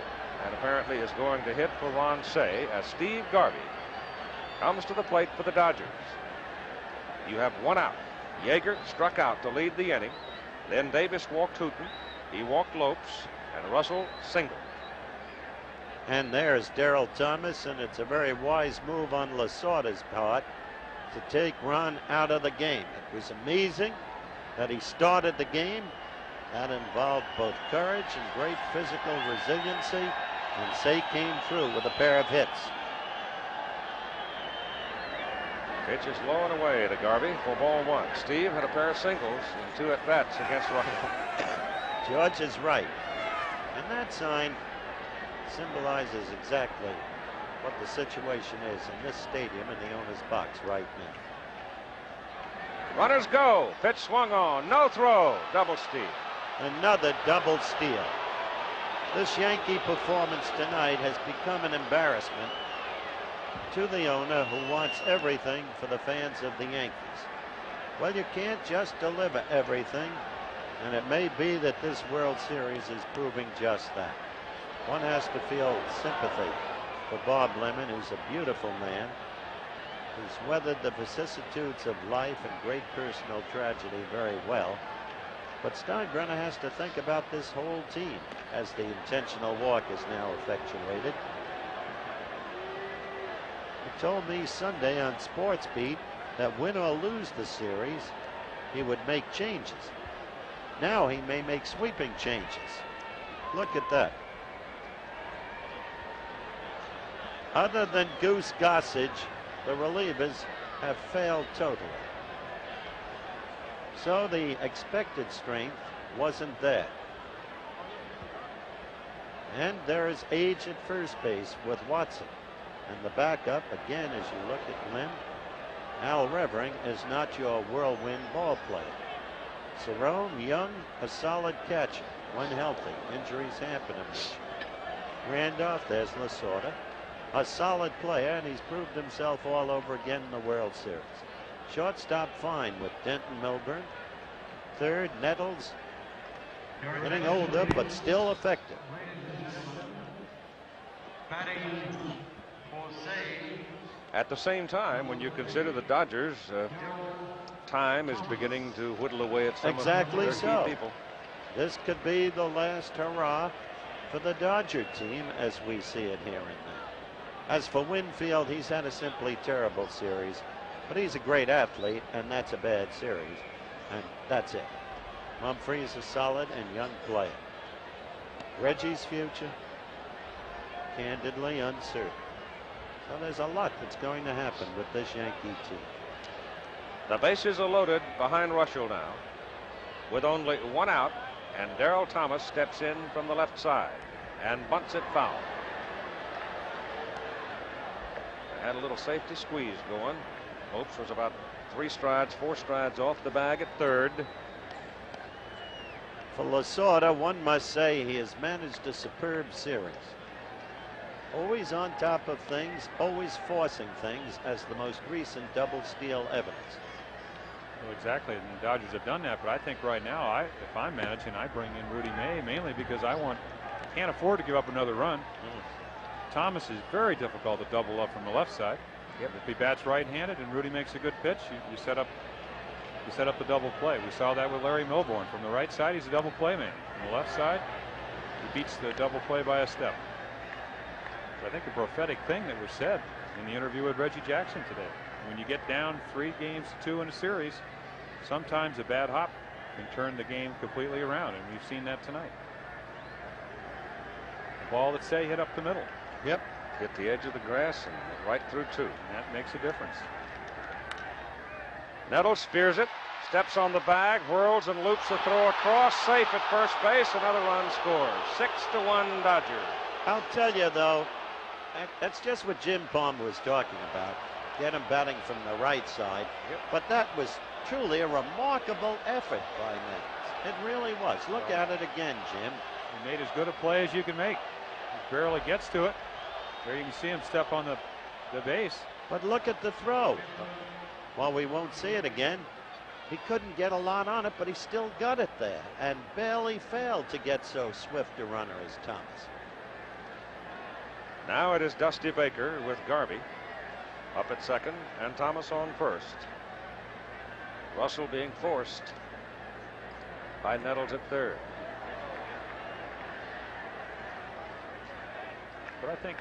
and apparently is going to hit for Ron Cey as Steve Garvey comes to the plate for the Dodgers. You have 1 out. Yeager struck out to lead the inning. Then Davis walked Hooten. He walked Lopes, and Russell singled. And there's Darrell Thomas, and it's a very wise move on Lasorda's part to take Ron out of the game. It was amazing that he started the game. That involved both courage and great physical resiliency, and Cey came through with a pair of hits. Pitch is low and away to Garvey for ball 1. Steve had a pair of singles and 2 at-bats against Russell. George is right. And that sign symbolizes exactly what the situation is in this stadium in the owner's box right now. Runners go. Pitch swung on. No throw. Double steal. Another double steal. This Yankee performance tonight has become an embarrassment to the owner, who wants everything for the fans of the Yankees. Well, you can't just deliver everything, and it may be that this World Series is proving just that. One has to feel sympathy for Bob Lemon, who's a beautiful man, who's weathered the vicissitudes of life and great personal tragedy very well. But Steinbrenner has to think about this whole team as the intentional walk is now effectuated. He told me Sunday on Sports Beat that win or lose the series, he would make changes. Now he may make sweeping changes. Look at that. Other than Goose Gossage, the relievers have failed totally. So the expected strength wasn't there. And there is age at first base with Watson. And the backup, again, as you look at Glenn, Al Revering is not your whirlwind ball player. Cerrone, young, a solid catcher when healthy. Injuries happen him. Randolph, there's Lasorda, a solid player, and he's proved himself all over again in the World Series. Shortstop fine with Denton Milburn. Third, Nettles, getting older but still effective. At the same time, when you consider the Dodgers, time is beginning to whittle away at some Exactly of their so. key people. This could be the last hurrah for the Dodger team as we see it here and now. As for Winfield, he's had a simply terrible series, but he's a great athlete, and that's a bad series, and that's it. Mumphrey is a solid and young player. Reggie's future, candidly uncertain. So there's a lot that's going to happen with this Yankee team. The bases are loaded behind Russell now, with only one out, and Darrell Thomas steps in from the left side and bunts it foul. They had a little safety squeeze going. Hopes was about 4 strides off the bag at third. For Lasorda, one must say he has managed a superb series. Always on top of things, always forcing things, as the most recent double steal evidence. Well, exactly, and the Dodgers have done that, but I think right now, if I'm managing, I bring in Rudy May mainly because I can't afford to give up another run. Thomas is very difficult to double up from the left side. If he bats right-handed and Rudy makes a good pitch, you set up the double play. We saw that with Larry Milbourne. From the right side, he's a double play man. From the left side, he beats the double play by a step. I think a prophetic thing that was said in the interview with Reggie Jackson today. When you get down 3-2 in a series, sometimes a bad hop can turn the game completely around, and we've seen that tonight. The ball that Say hit up the middle. Yep. Hit the edge of the grass and right through two. And that makes a difference. Nettles spears it, steps on the bag, whirls and loops the throw across, safe at first base. Another run scores. 6-1 Dodgers. I'll tell you though, that's just what Jim Palmer was talking about. Get him batting from the right side. Yep. But that was truly a remarkable effort by Nettles. It really was. Look at it again, Jim. He made as good a play as you can make. He barely gets to it. There you can see him step on the base. But look at the throw. While we won't see it again, he couldn't get a lot on it, but he still got it there and barely failed to get so swift a runner as Thomas. Now it is Dusty Baker with Garvey up at second and Thomas on first. Russell being forced by Nettles at third. But I think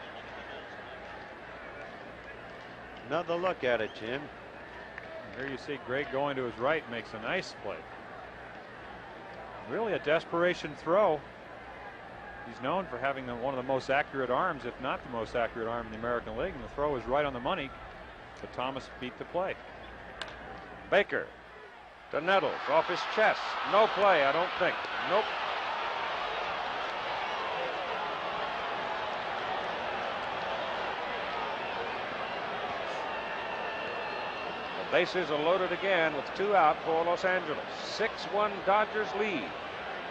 another look at it, Jim. Here you see Greg going to his right, makes a nice play. Really a desperation throw. He's known for having one of the most accurate arms, if not the most accurate arm in the American League, and the throw is right on the money, but Thomas beat the play. Baker to Nettles, off his chest. No play, I don't think. Nope. The bases are loaded again with 2 out for Los Angeles. 6-1 Dodgers lead.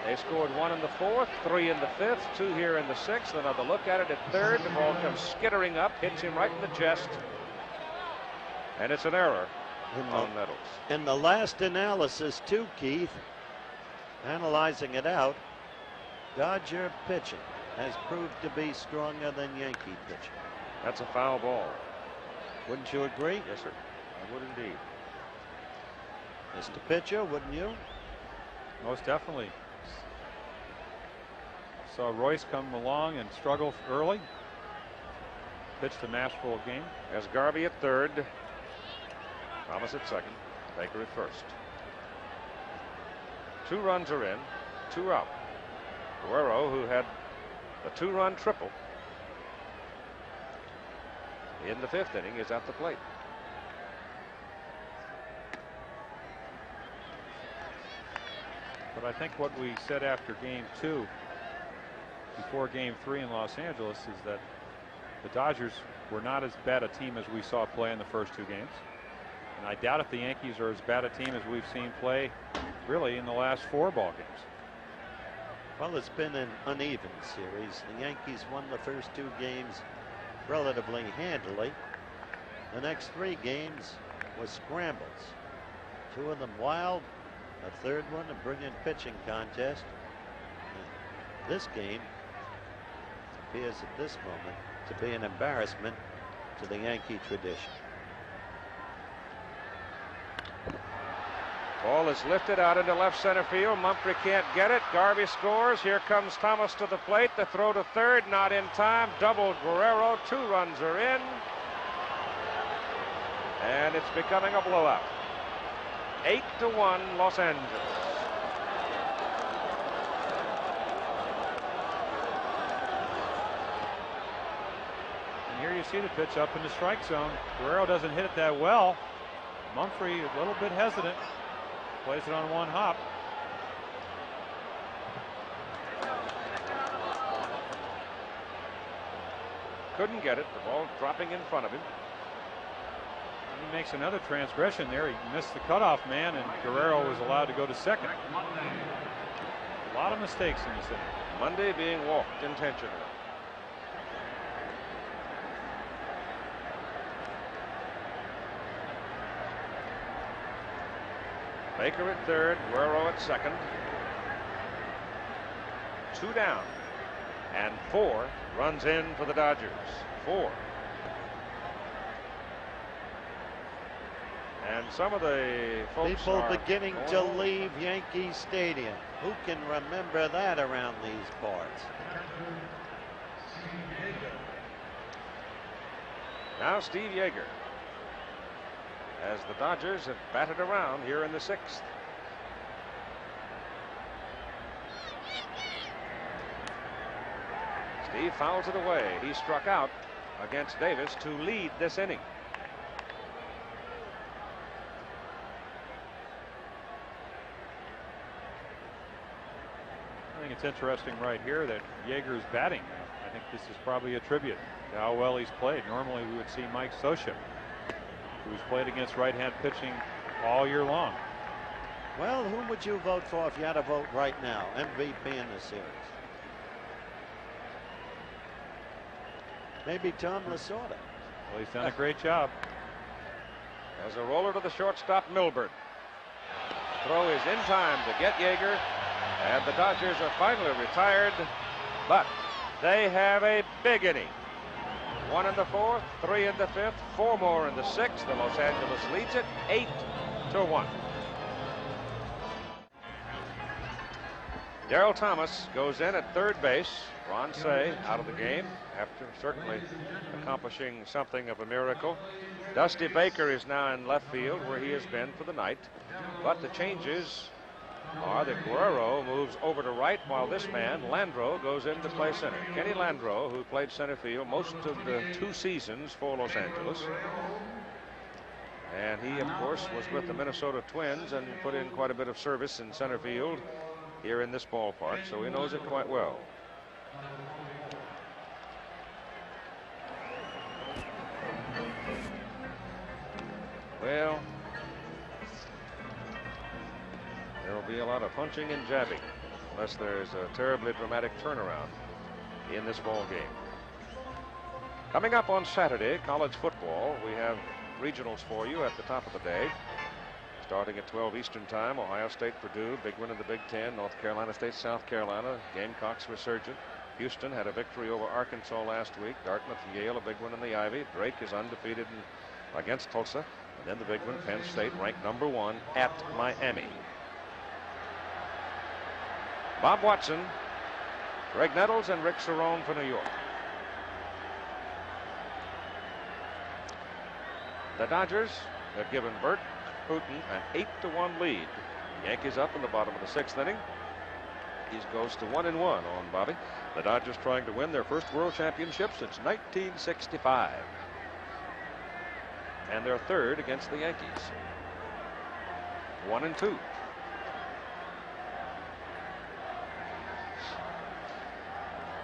They scored 1 in the 4th, 3 in the 5th, 2 here in the 6th. Another look at it at third. The ball comes skittering up, hits him right in the chest. And it's an error on Nettles. In the last analysis too, Keith, analyzing it out, Dodger pitching has proved to be stronger than Yankee pitching. That's a foul ball. Wouldn't you agree? Yes, sir. I would indeed. Mr. Pitcher, wouldn't you? Most definitely. Saw Royce come along and struggle early. Pitched a masterful game. As Garvey at third. Thomas at second. Baker at first. 2 runs are in. 2 out. Guerrero, who had the 2-run triple in the 5th inning, is at the plate. But I think what we said after game 2 before game 3 in Los Angeles is that the Dodgers were not as bad a team as we saw play in the first 2 games. And I doubt if the Yankees are as bad a team as we've seen play really in the last 4 ball games. Well, it's been an uneven series. The Yankees won the first 2 games relatively handily. The next 3 games were scrambles. 2 of them wild, a 3rd one a brilliant pitching contest. And this game appears at this moment to be an embarrassment to the Yankee tradition. Ball is lifted out into left center field. Mumphrey can't get it. Garvey scores. Here comes Thomas to the plate. The throw to third, not in time. Double Guerrero. 2 runs are in. And it's becoming a blowout. 8-1 Los Angeles. And here you see the pitch up in the strike zone. Guerrero doesn't hit it that well. Mumphrey a little bit hesitant. Plays it on 1 hop. Couldn't get it. The ball dropping in front of him. He makes another transgression there. He missed the cutoff man, and Guerrero was allowed to go to second. A lot of mistakes in this inning. Monday being walked intentionally. Baker at third, Guerrero at second. 2 down, and 4 runs in for the Dodgers. 4. And some of the folks People are beginning to leave Yankee Stadium. Who can remember that around these parts? Now Steve Yeager, as the Dodgers have batted around here in the 6th. Steve fouls it away. He struck out against Davis to lead this inning. I think it's interesting right here that Yeager is batting. I think this is probably a tribute to how well he's played. Normally we would see Mike Scioscia, who's played against right-hand pitching all year long. Well, whom would you vote for if you had to vote right now? MVP in the series. Maybe Tom Lasorda. Well, he's done a great job. As a roller to the shortstop, Milburn. Throw is in time to get Yeager, and the Dodgers are finally retired, but they have a big inning. 1 in the 4th, 3 in the 5th, 4 more in the 6th. The Los Angeles leads it 8-1. Darrell Thomas goes in at third base. Ron Cey out of the game after certainly accomplishing something of a miracle. Dusty Baker is now in left field where he has been for the night. But the changes are that Guerrero moves over to right while this man, Landreau, goes in to play center. Kenny Landreau, who played center field most of the 2 seasons for Los Angeles. And he, of course, was with the Minnesota Twins and put in quite a bit of service in center field here in this ballpark, so he knows it quite well. Well, there will be a lot of punching and jabbing unless there's a terribly dramatic turnaround in this ball game. Coming up on Saturday, college football, we have regionals for you at the top of the day. Starting at 12 Eastern time, Ohio State, Purdue, big win in the Big Ten. North Carolina State, South Carolina, Gamecocks resurgent. Houston had a victory over Arkansas last week. Dartmouth and Yale, a big one in the Ivy. Drake is undefeated against Tulsa. And then the big one, Penn State, ranked number 1 at Miami. Bob Watson, Greg Nettles, and Rick Cerrone for New York. The Dodgers have given Bert Hooton an 8-1 lead. Yankees up in the bottom of the 6th inning. He goes to 1-1 on Bobby. The Dodgers trying to win their first World Championship since 1965. And they're third against the Yankees. 1-2.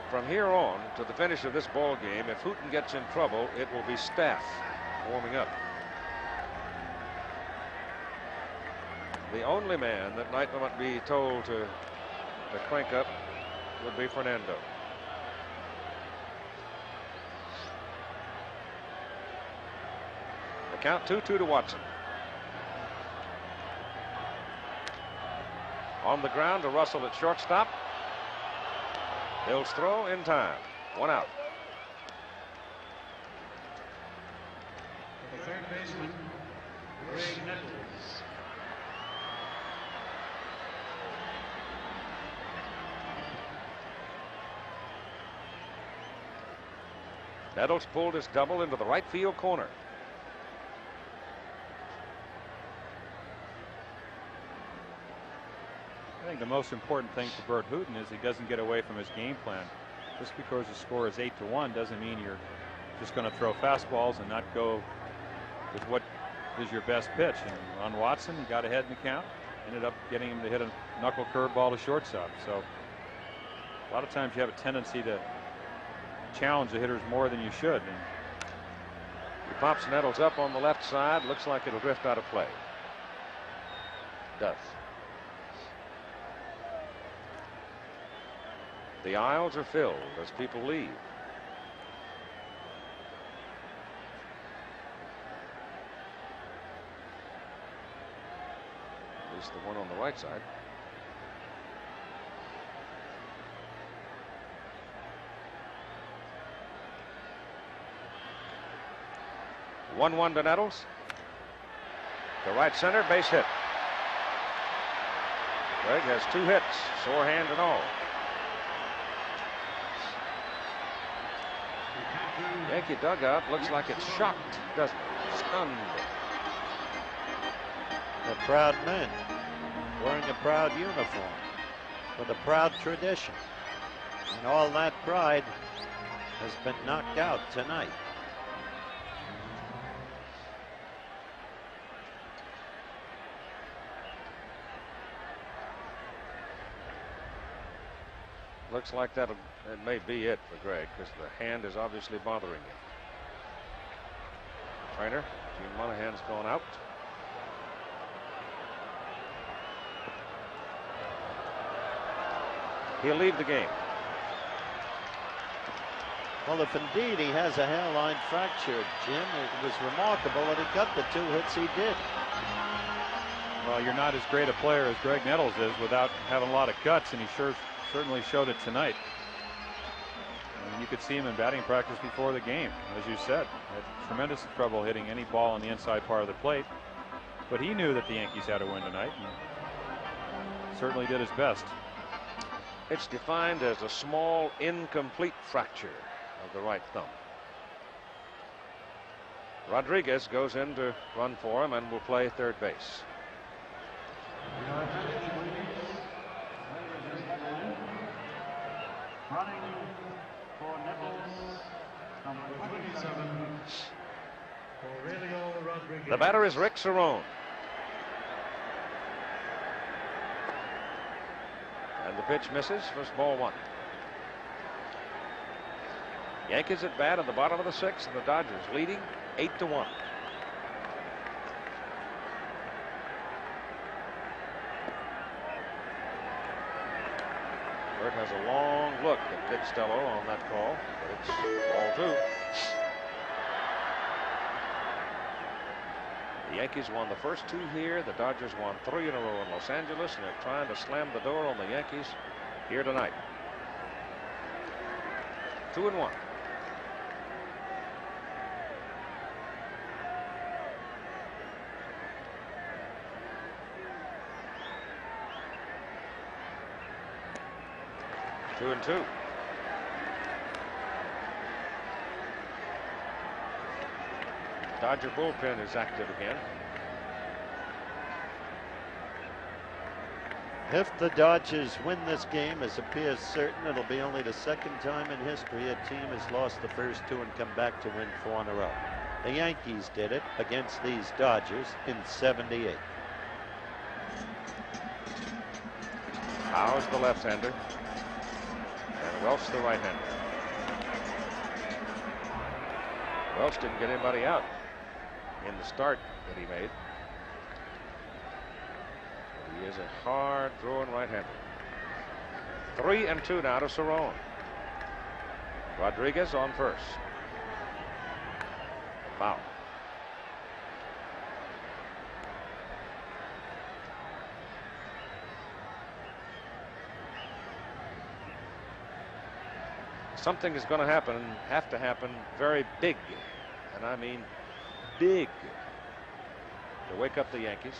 From here on to the finish of this ball game, if Hooton gets in trouble, it will be Staff warming up. The only man that might not be told to crank up would be Fernando. The count 2-2 to Watson. On the ground to Russell at shortstop. Bill's throw in time. 1 out. The third baseman, Greg Nettles. Nettles pulled his double into the right field corner. I think the most important thing for Bert Hooton is he doesn't get away from his game plan. Just because the score is 8-1 doesn't mean you're just going to throw fastballs and not go with what is your best pitch. And on Watson, he got ahead in the count, ended up getting him to hit a knuckle curveball to shortstop. So a lot of times you have a tendency to challenge the hitters more than you should. And He pops Nettles up on the left side. Looks like it'll drift out of play. Does. The aisles are filled as people leave. At least the one on the right side. One to Nettles. To right center, base hit. Greg has 2 hits, sore hand and all. Yankee dugout looks like it's shocked, doesn't it? Stunned. The proud men wearing a proud uniform with a proud tradition. And all that pride has been knocked out tonight. Looks like it may be it for Greg, because the hand is obviously bothering him. Trainer, Gene Monahan's gone out. He'll leave the game. Well, if indeed he has a hairline fracture, Jim, it was remarkable that he got the 2 hits he did. well, you're not as great a player as Greg Nettles is without having a lot of guts, and he certainly showed it tonight. And you could see him in batting practice before the game, as you said. Had tremendous trouble hitting any ball on the inside part of the plate. But he knew that the Yankees had to win tonight, and certainly did his best. It's defined as a small, incomplete fracture of the right thumb. Rodriguez goes in to run for him and will play third base. Running for Nettles, number 27, Aurelio Rodriguez. The batter is Rick Cerrone. And the pitch misses. First ball 1. Yankees at bat in the bottom of the 6th, and the Dodgers leading 8-1. Bert has a long look at Dick Stello on that call, but it's ball 2. The Yankees won the first 2 here. The Dodgers won 3 in a row in Los Angeles, and they're trying to slam the door on the Yankees here tonight. 2-1. Two and 2. Dodger bullpen is active again. If the Dodgers win this game, as appears certain, it'll be only the 2nd time in history a team has lost the first 2 and come back to win 4 in a row. The Yankees did it against these Dodgers in '78. Howes the left-hander, and Welch the right-hander. Welch didn't get anybody out in the start that he made. He is a hard throwing right-hander. 3 and 2 now to Cerrone. Rodriguez on first. Foul. Something is going to have to happen very big, and I mean big, to wake up the Yankees,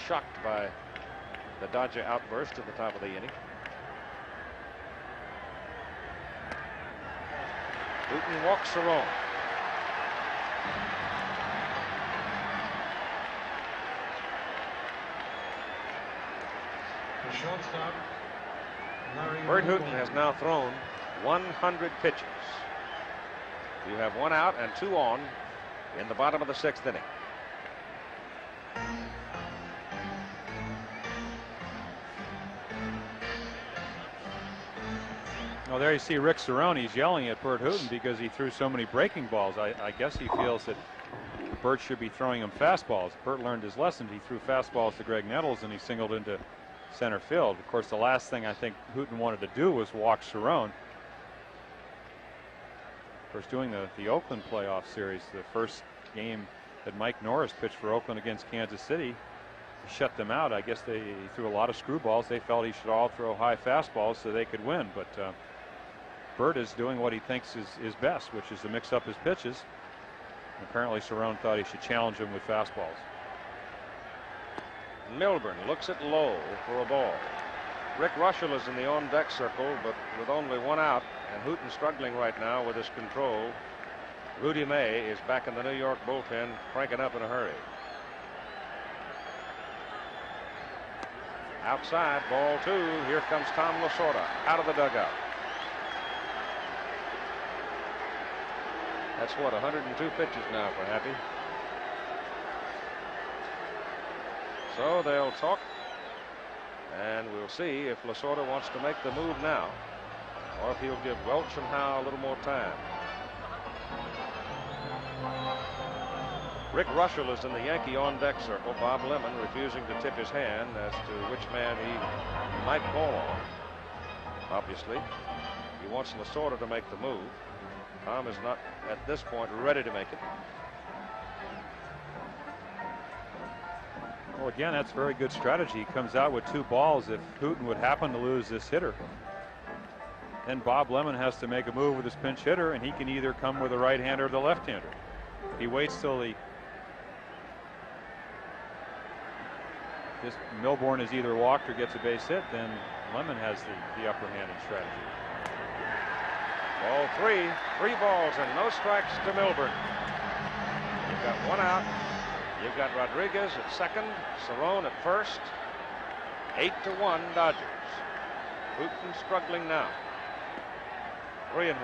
shocked by the Dodger outburst at the top of the inning. Hooten walks Cerrone. The shortstop, Bert Hooten has now thrown 100 pitches. You have 1 out and 2 on in the bottom of the 6th inning. Well, there you see Rick Cerrone. He's yelling at Bert Hooten because he threw so many breaking balls. I guess he feels that Bert should be throwing him fastballs. Bert learned his lesson. He threw fastballs to Greg Nettles and he singled into center field. Of course, the last thing I think Hooten wanted to do was walk Cerrone. Of course, doing the Oakland playoff series, the first game that Mike Norris pitched for Oakland against Kansas City, he shut them out. I guess he threw a lot of screwballs. They felt he should all throw high fastballs so they could win. But Bert is doing what he thinks is best, which is to mix up his pitches. And apparently Cerrone thought he should challenge him with fastballs. Milburn looks at Lowe for a ball. Rick Russell is in the on-deck circle, but with only 1 out, and Hooten struggling right now with his control. Rudy May is back in the New York bullpen, cranking up in a hurry. Outside, ball 2. Here comes Tom Lasorda out of the dugout. That's what, 102 pitches now for Happy. So they'll talk, and we'll see if Lasorda wants to make the move now, or if he'll give Welch and Howe a little more time. Rick Russell is in the Yankee on-deck circle. Bob Lemon refusing to tip his hand as to which man he might call on. Obviously, he wants Lasorda to make the move. Tom is not, at this point, ready to make it. Well, again, that's very good strategy. He comes out with 2 balls. If Hooten would happen to lose this hitter, then Bob Lemon has to make a move with his pinch hitter, and he can either come with a right-hander or the left-hander. If he waits till this Milburn is either walked or gets a base hit, then Lemon has the upper hand in strategy. Ball 3, 3 balls and no strikes to Milburn. You've got 1 out. You've got Rodriguez at second, Cerrone at first. 8-1 Dodgers. Hooten struggling now. 3-1.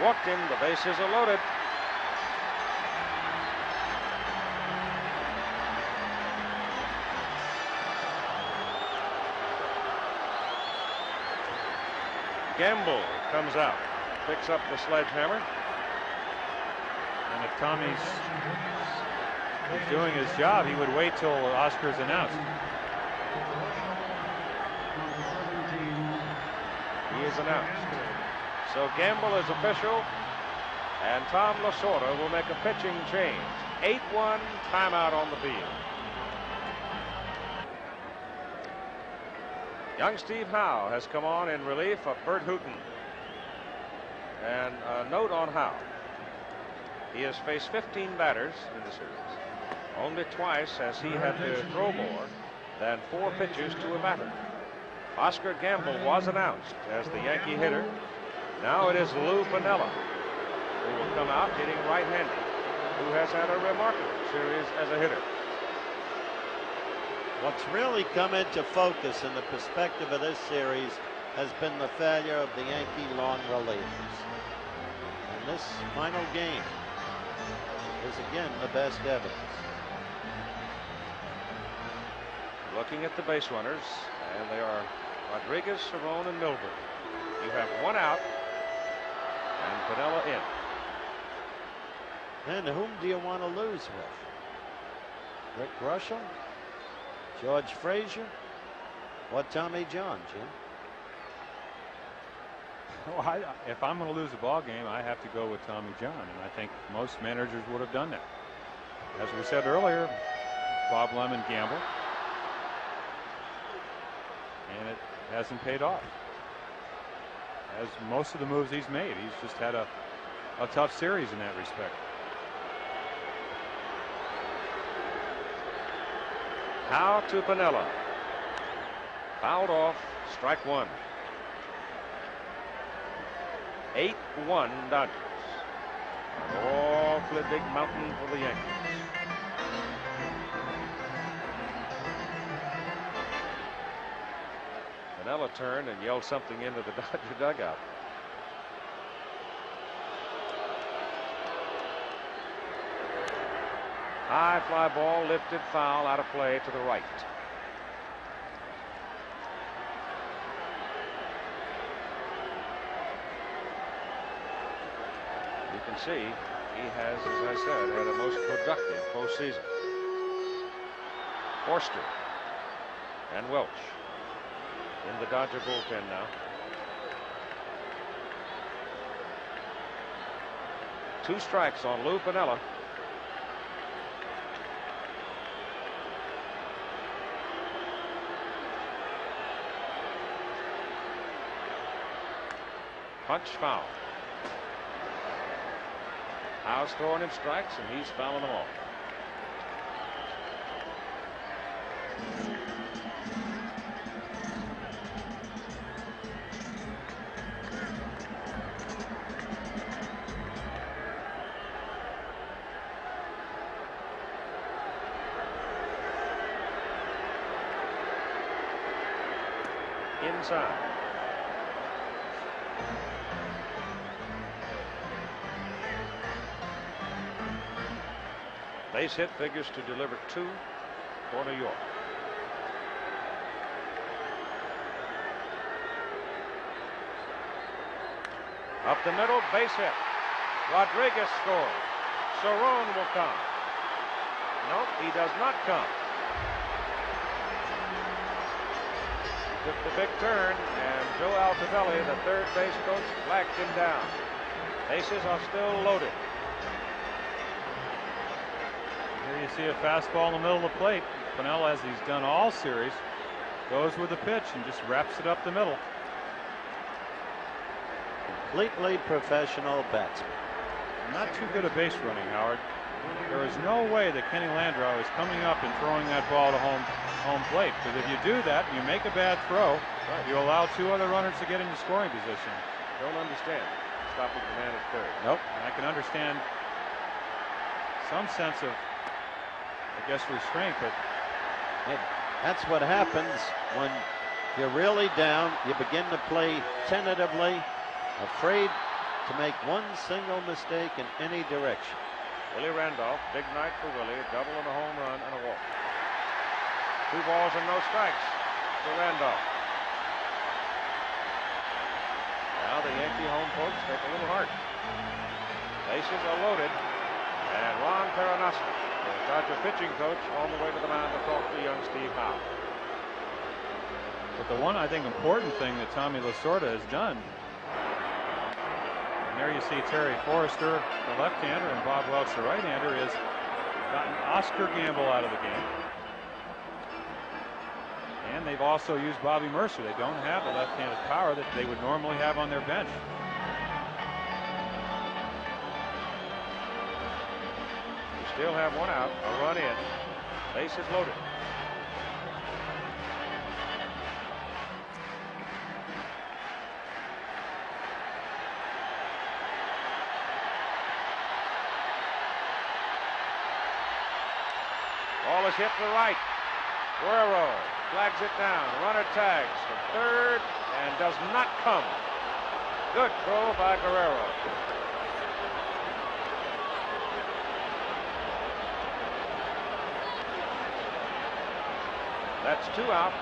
Walked him. The bases are loaded. Gamble comes out, picks up the sledgehammer. And if Tommy's doing his job, he would wait till Oscar's announced. He is announced. So Gamble is official, and Tom Lasorda will make a pitching change. 8-1 timeout on the field. Young Steve Howe has come on in relief of Bert Hooten. And a note on Howe. He has faced 15 batters in the series. Only twice has he had to throw more than 4 pitches to a batter. Oscar Gamble was announced as the Yankee hitter. Now it is Lou Piniella who will come out hitting right-handed, who has had a remarkable series as a hitter. What's really come into focus in the perspective of this series has been the failure of the Yankee long relievers. And this final game is again the best evidence. Looking at the base runners, and they are Rodriguez, Cerrone, and Milburn. You have 1 out, and Piniella in. And whom do you want to lose with? Rick Russell? George Frazier? Or Tommy John, Jim? Well, if I'm going to lose a ball game, I have to go with Tommy John, and I think most managers would have done that. As we said earlier, Bob Lemon gambled, and it hasn't paid off. As most of the moves he's made, he's just had a tough series in that respect. Now to Piniella. Fouled off, strike one. 8-1 Dodgers. An awfully big mountain for the Yankees. Piniella turned and yelled something into the Dodger dugout. High fly ball, lifted, foul, out of play to the right. You can see he has, as I said, had a most productive postseason. Forster and Welch in the Dodger bullpen now. Two strikes on Lou Piniella. Punch foul. Howe's throwing him strikes and he's fouling them all. Inside. Base hit, figures to deliver 2 for New York. Up the middle, base hit. Rodriguez scores. Cerrone will come. Nope, he does not come. Took the big turn, and Joe Altobelli, the third base coach, flagged him down. Bases are still loaded. Here you see a fastball in the middle of the plate. Piniella, as he's done all series, goes with the pitch and just wraps it up the middle. Completely professional batsman. Not too good a base running, Howard. There is no way that Kenny Landreau is coming up and throwing that ball to home plate. Because if you do that, you make a bad throw, you allow 2 other runners to get into scoring position. Don't understand stopping the man at third. Nope. And I can understand some sense of, I guess, restraint, but that's what happens when you're really down. You begin to play tentatively, afraid to make one single mistake in any direction. Willie Randolph, big night for Willie, a double and a home run and a walk. 2 balls and no strikes for Randolph. Now the Yankee home folks take a little heart. Bases are loaded, and Ron Peronoski, the Dodger pitching coach, on the way to the mound to talk to young Steve Howe. But the one, I think, important thing that Tommy Lasorda has done, and there you see Terry Forrester, the left-hander, and Bob Welch, the right-hander, is gotten Oscar Gamble out of the game. And they've also used Bobby Mercer. They don't have the left-handed power that they would normally have on their bench. We still have 1 out, a run in, bases loaded. Ball is hit to the right. Guerrero flags it down. Runner tags from third and does not come. Good throw by Guerrero. That's 2 out.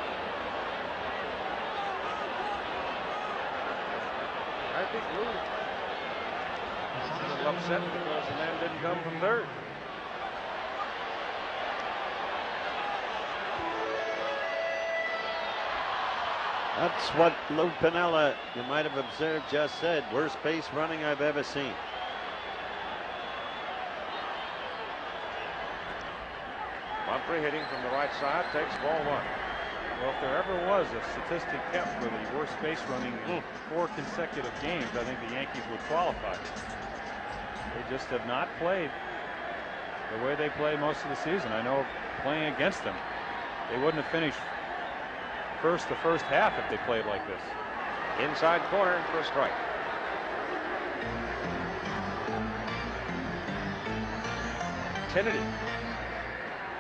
I think Lou is a little upset because the man didn't come from third. That's what Lou Piniella, you might have observed, just said. Worst base running I've ever seen. Humphrey hitting from the right side takes ball 1. Well, if there ever was a statistic kept for the worst base running in 4 consecutive games, I think the Yankees would qualify. They just have not played the way they played most of the season. I know playing against them, they wouldn't have finished the first half if they played like this. Inside corner for a strike. Tentative.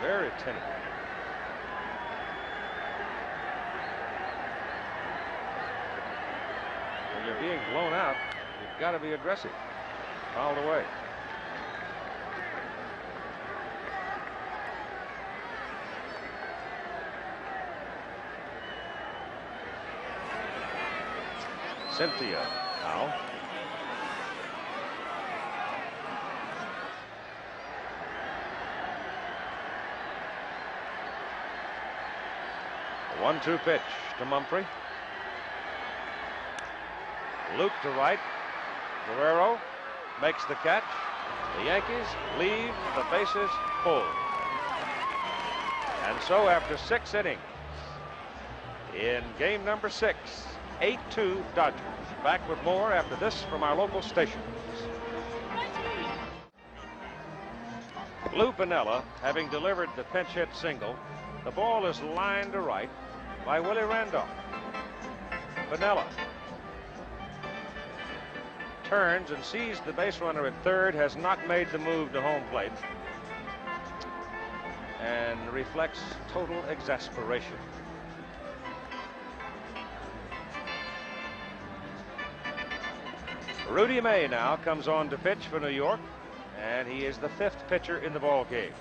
Very tentative. When you're being blown out, you've got to be aggressive. Fouled away. Cynthia now. The 1-2 pitch to Mumphrey. Loop to right. Guerrero makes the catch. The Yankees leave the bases full. And so after 6 innings, in game number 6, 8-2 Dodgers. Back with more after this from our local stations. Lou Piniella having delivered the pinch hit single. The ball is lined to right by Willie Randolph. Piniella turns and sees the base runner at third, has not made the move to home plate, and reflects total exasperation. Rudy May now comes on to pitch for New York, and he is the 5th pitcher in the ball game.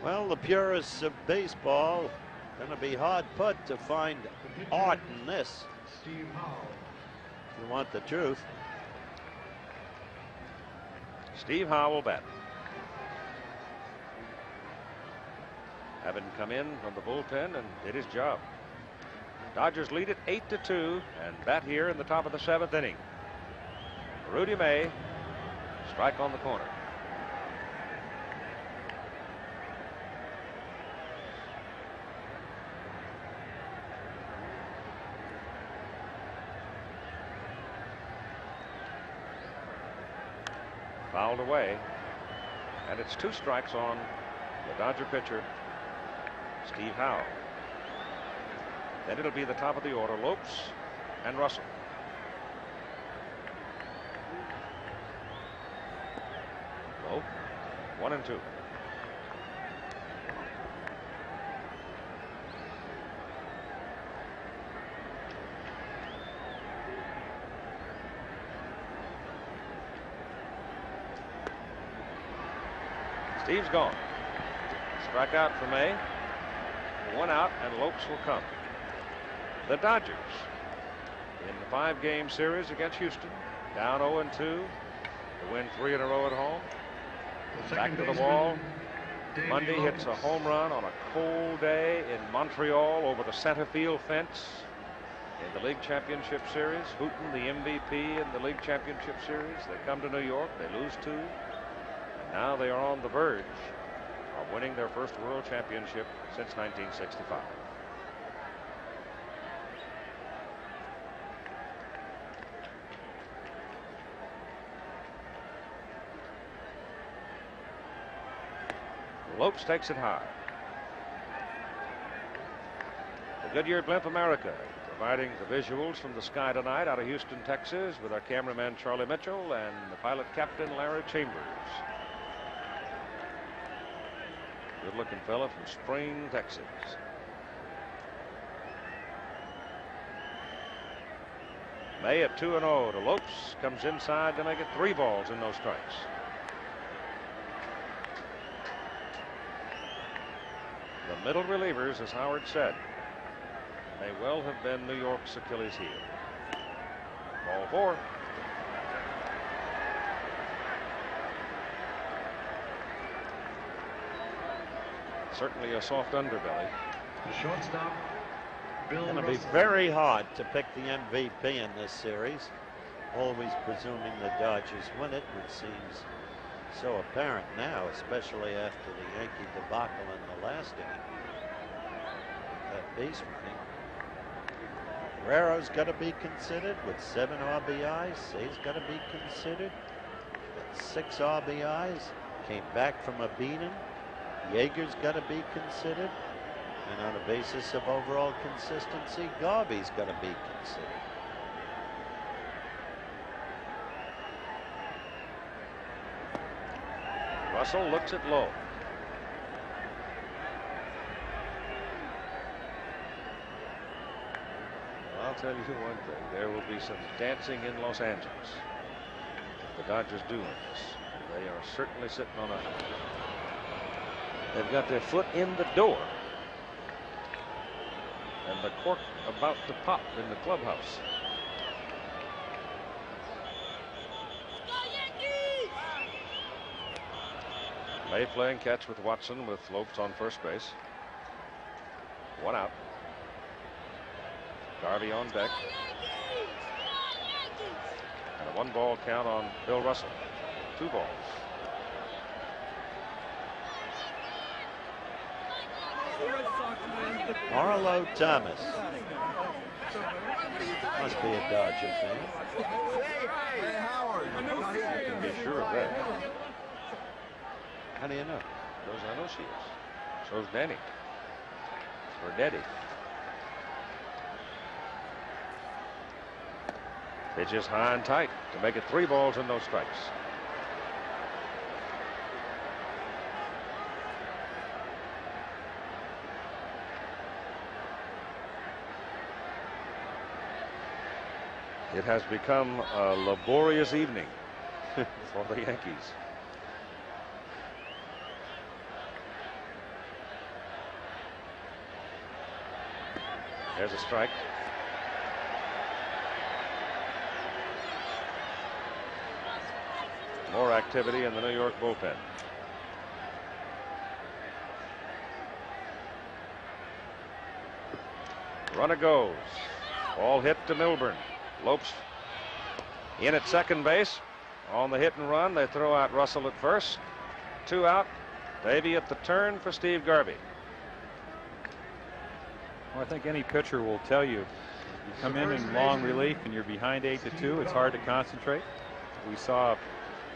Well, the purists of baseball going to be hard put to find art in this. Steve Howe. If you want the truth. Steve Howe will bat. Having come in from the bullpen and did his job. Dodgers lead it 8-2 and bat here in the top of the 7th inning. Rudy May, strike on the corner. Fouled away, and it's 2 strikes on the Dodger pitcher, Steve Howe. Then it'll be the top of the order, Lopes and Russell. Lope, 1 and 2. Steve's gone. Strike out for May. 1 out, and Lopes will come. The Dodgers in the 5-game series against Houston, down 0-2 to win 3 in a row at home. Back to the wall. Monday hits a home run on a cold day in Montreal over the center field fence in the League Championship Series. Hooten, the MVP in the League Championship Series. They come to New York. They lose 2. Now they are on the verge of winning their first World Championship since 1965. Lopes takes it high. The Goodyear Blimp America providing the visuals from the sky tonight out of Houston, Texas, with our cameraman Charlie Mitchell and the pilot captain Larry Chambers. Good looking fella from Spring, Texas. May at 2-0 to Lopes, comes inside to make it 3 balls and no strikes. The middle relievers, as Howard said, may well have been New York's Achilles heel. Ball 4. Certainly a soft underbelly. The shortstop, Bill Going to be Russell. very hard to pick the MVP in this series. Always presuming the Dodgers win it, which seems so apparent now, especially after the Yankee debacle in the last inning. That base running. Guerrero's got to be considered with 7 RBIs. Say's got to be considered at 6 RBIs. Came back from a beating. Yeager's got to be considered. And on the basis of overall consistency, Garvey's got to be considered. Russell looks at low. I'll tell you one thing, there will be some dancing in Los Angeles if the Dodgers do win this. They are certainly sitting on a, they've got their foot in the door and the cork about to pop in the clubhouse. May playing catch with Watson with Lopes on first base. 1 out. Garvey on deck. And a 1-ball count on Bill Russell. 2 balls. Marlo Thomas. Must be a Dodger fan. You can be sure of that. How do you know? Because I know she is. So's Danny. Or Daddy. Pitches high and tight to make it 3 balls and no strikes. It has become a laborious evening for the Yankees. There's a strike. More activity in the New York bullpen. Runner goes. Ball hit to Milburn. Lopes in at second base. On the hit and run, they throw out Russell at first. 2 out. Davey at the turn for Steve Garvey. Well, I think any pitcher will tell you, you come in long relief and you're behind 8-2, it's hard to concentrate. We saw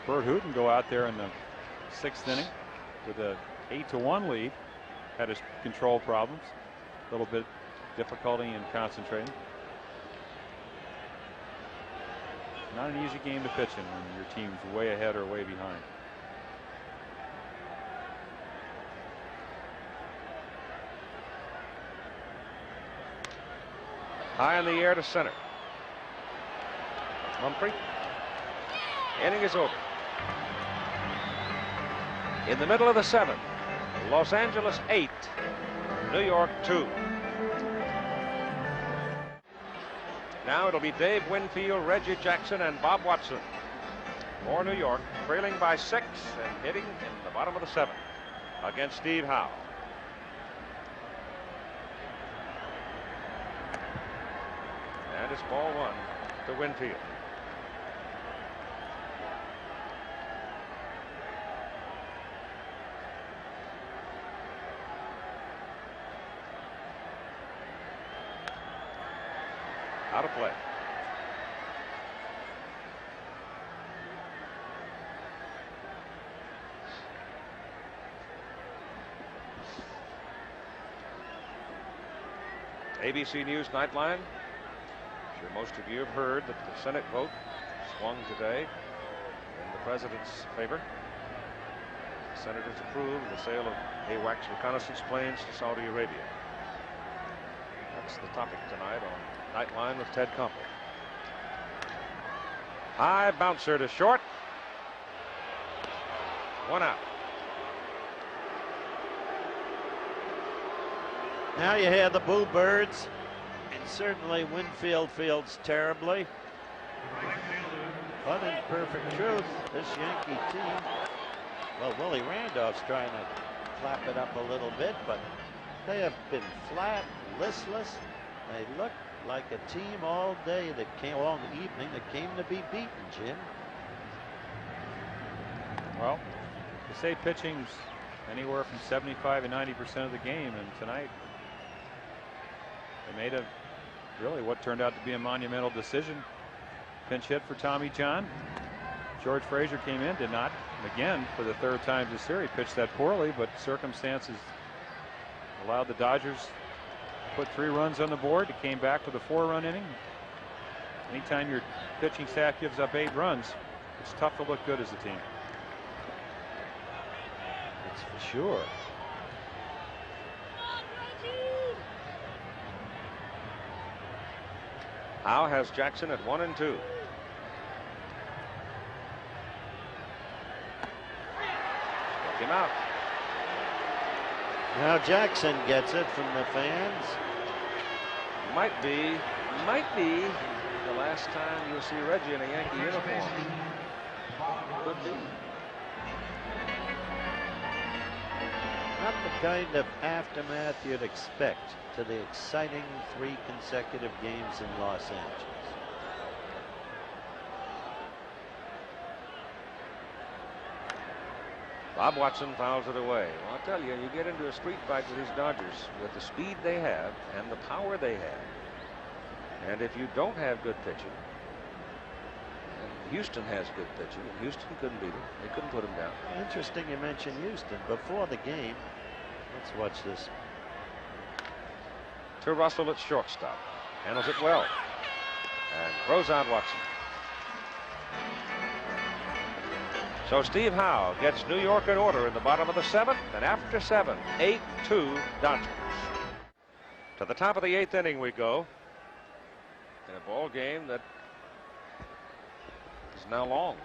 Bert Hooton go out there in the 6th inning with a 8-1 lead, had his control problems, a little bit difficulty in concentrating. Not an easy game to pitch in when your team's way ahead or way behind. High in the air to center. Humphrey. Inning is over. In the middle of the 7th, Los Angeles 8, New York 2. Now it'll be Dave Winfield, Reggie Jackson, and Bob Watson for New York, trailing by 6 and hitting in the bottom of the 7th against Steve Howe. And it's ball 1 to Winfield. Out of play. ABC News Nightline. I'm sure most of you have heard that the Senate vote swung today in the president's favor. The senators approved the sale of AWACS reconnaissance planes to Saudi Arabia. That's the topic tonight on Nightline with Ted Koppel. High bouncer to short. 1 out. Now you hear the boo birds, and certainly Winfield feels terribly. But in perfect truth, this Yankee team, well, Willie Randolph's trying to clap it up a little bit, but they have been flat, listless. They look like a team all day that came, all evening, that came to be beaten, Jim. Well, they say pitching's anywhere from 75 and 90% of the game, and tonight they made a really what turned out to be a monumental decision. Pinch hit for Tommy John. George Frazier came in, did not. And again, for the third time this year, he pitched that poorly, but circumstances allowed the Dodgers to put 3 runs on the board. It came back with a 4-run inning. Anytime your pitching staff gives up 8 runs, it's tough to look good as a team. That's for sure. Howe has Jackson at 1 and 2. Struck him out. Now Jackson gets it from the fans. Might be the last time you'll see Reggie in a Yankee uniform. Could be. Not the kind of aftermath you'd expect to the exciting 3 consecutive games in Los Angeles. Bob Watson fouls it away. Well, I'll tell you, you get into a street fight with these Dodgers with the speed they have and the power they have. And if you don't have good pitching, and Houston has good pitching, and Houston couldn't beat him. They couldn't put him down. Interesting you mentioned Houston. Before the game, let's watch this. To Russell at shortstop. Handles it well. And throws out Watson. So Steve Howe gets New York in order in the bottom of the 7th, and after 7, 8-2 Dodgers. To the top of the 8th inning we go. In a ball game that is now long,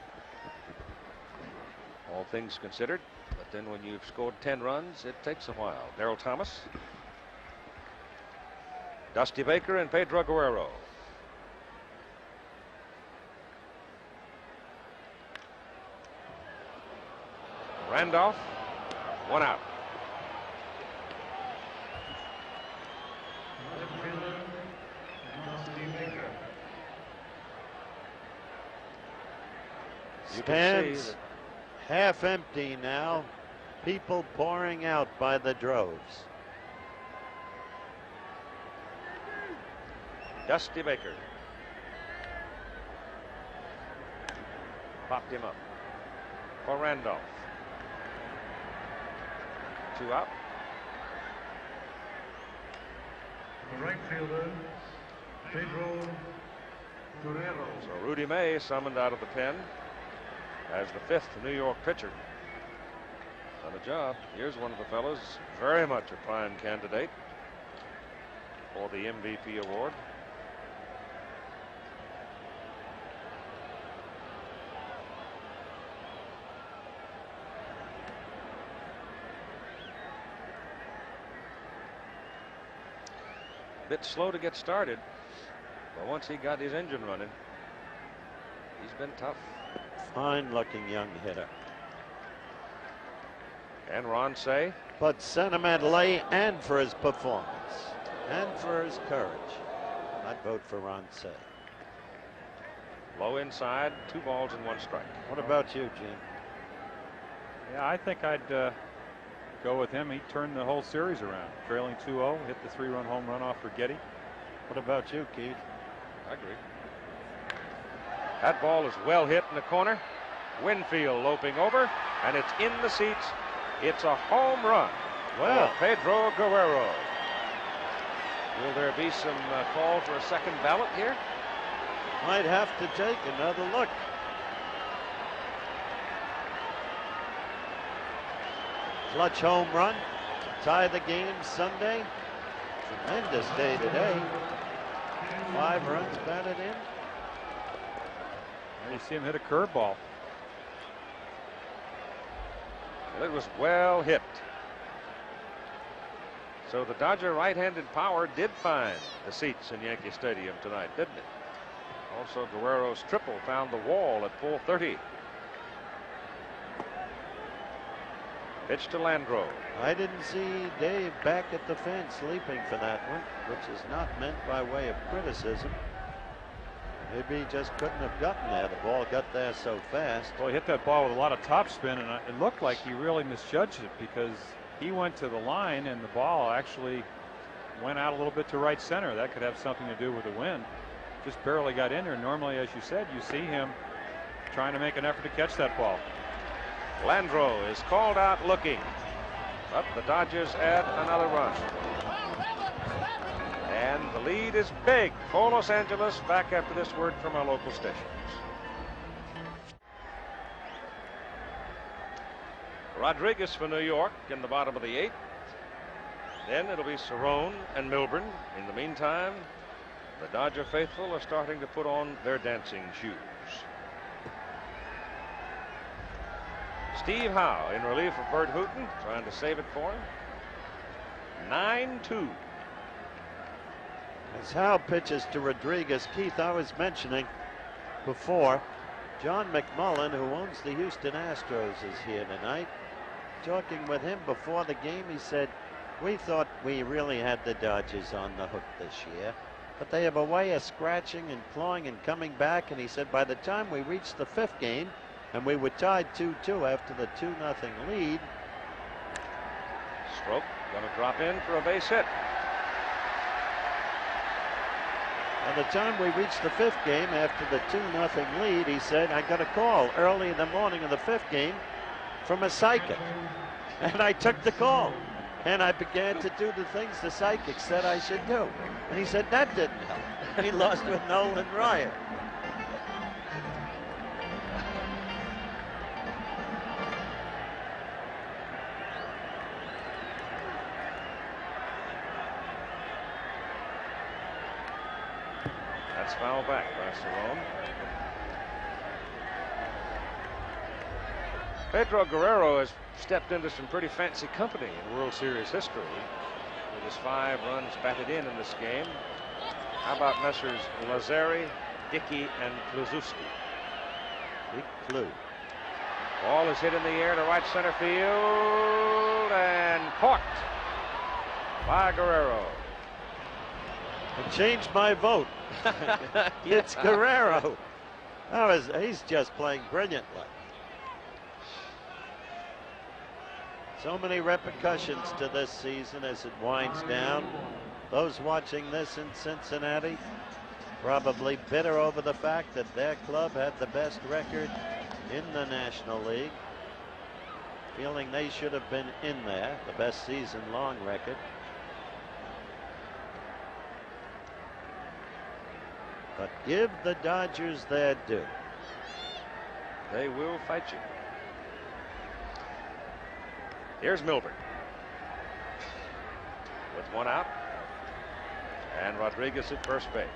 all things considered. But then when you've scored 10 runs, it takes a while. Darryl Thomas, Dusty Baker, and Pedro Guerrero. Randolph, 1 out. Stands half empty now. People pouring out by the droves. Dusty Baker. Popped him up for Randolph. 2 out. The right fielder, Pedro Guerrero. So Rudy May summoned out of the pen as the 5th New York pitcher. Done a job. Here's one of the fellas, very much a prime candidate for the MVP award. Bit slow to get started, but once he got his engine running, he's been tough. Fine looking young hitter. And Ron Say. But sentimentally and for his performance and for his courage, I'd vote for Ron Say. Low inside, 2 balls and 1 strike. What about you, Jim? Yeah, I think I'd go with him. He turned the whole series around. Trailing 2-0, hit the 3-run home run off Rigetti. What about you, Keith? I agree. That ball is well hit in the corner. Winfield loping over, and it's in the seats. It's a home run. Well, for Pedro Guerrero. Will there be some call for a second ballot here? might have to take another look. Clutch home run to tie the game Sunday. Tremendous day today. 5 runs batted in. And you see him hit a curveball. It was well hit. So the Dodger right-handed power did find the seats in Yankee Stadium tonight, didn't it? Also, Guerrero's triple found the wall at 430. Pitch to Landreau. I didn't see Dave back at the fence leaping for that one, which is not meant by way of criticism. Maybe he just couldn't have gotten there. The ball got there so fast. Well, he hit that ball with a lot of topspin, and it looked like he really misjudged it because he went to the line and the ball actually went out a little bit to right center. That could have something to do with the wind. Just barely got in there. Normally, as you said, you see him trying to make an effort to catch that ball. Landreau is called out looking, but the Dodgers add another run. And the lead is big for Los Angeles. Back after this word from our local stations. Rodriguez for New York in the bottom of the 8th. Then it'll be Cerrone and Milburn. In the meantime, the Dodger faithful are starting to put on their dancing shoes. Steve Howe in relief of Bert Hooton, trying to save it for him. 9-2. As Howe pitches to Rodriguez, Keith, I was mentioning before, John McMullen, who owns the Houston Astros, is here tonight. Talking with him before the game, he said, we thought we really had the Dodgers on the hook this year, but they have a way of scratching and clawing and coming back. And he said by the time we reached the 5th game, and we were tied 2-2 after the 2-0 lead. Stroke going to drop in for a base hit. By the time we reached the 5th game after the 2-0 lead, he said, I got a call early in the morning of the 5th game from a psychic. And I took the call. And I began to do the things the psychic said I should do. And he said that didn't help. He lost with Nolan Ryan. That's foul back by Cerrone. Pedro Guerrero has stepped into some pretty fancy company in World Series history with his 5 runs batted in this game. How about Messrs. Lazzeri, Dickey, and Kluszewski? Big clue. Ball is hit in the air to right center field and caught by Guerrero. I changed my vote. It's Guerrero. He's just playing brilliantly. So many repercussions to this season as it winds down. Those watching this in Cincinnati probably bitter over the fact that their club had the best record in the National League, feeling they should have been in there, the best season-long record. But give the Dodgers their due. They will fight you. Here's Milburn with 1 out, and Rodriguez at first base.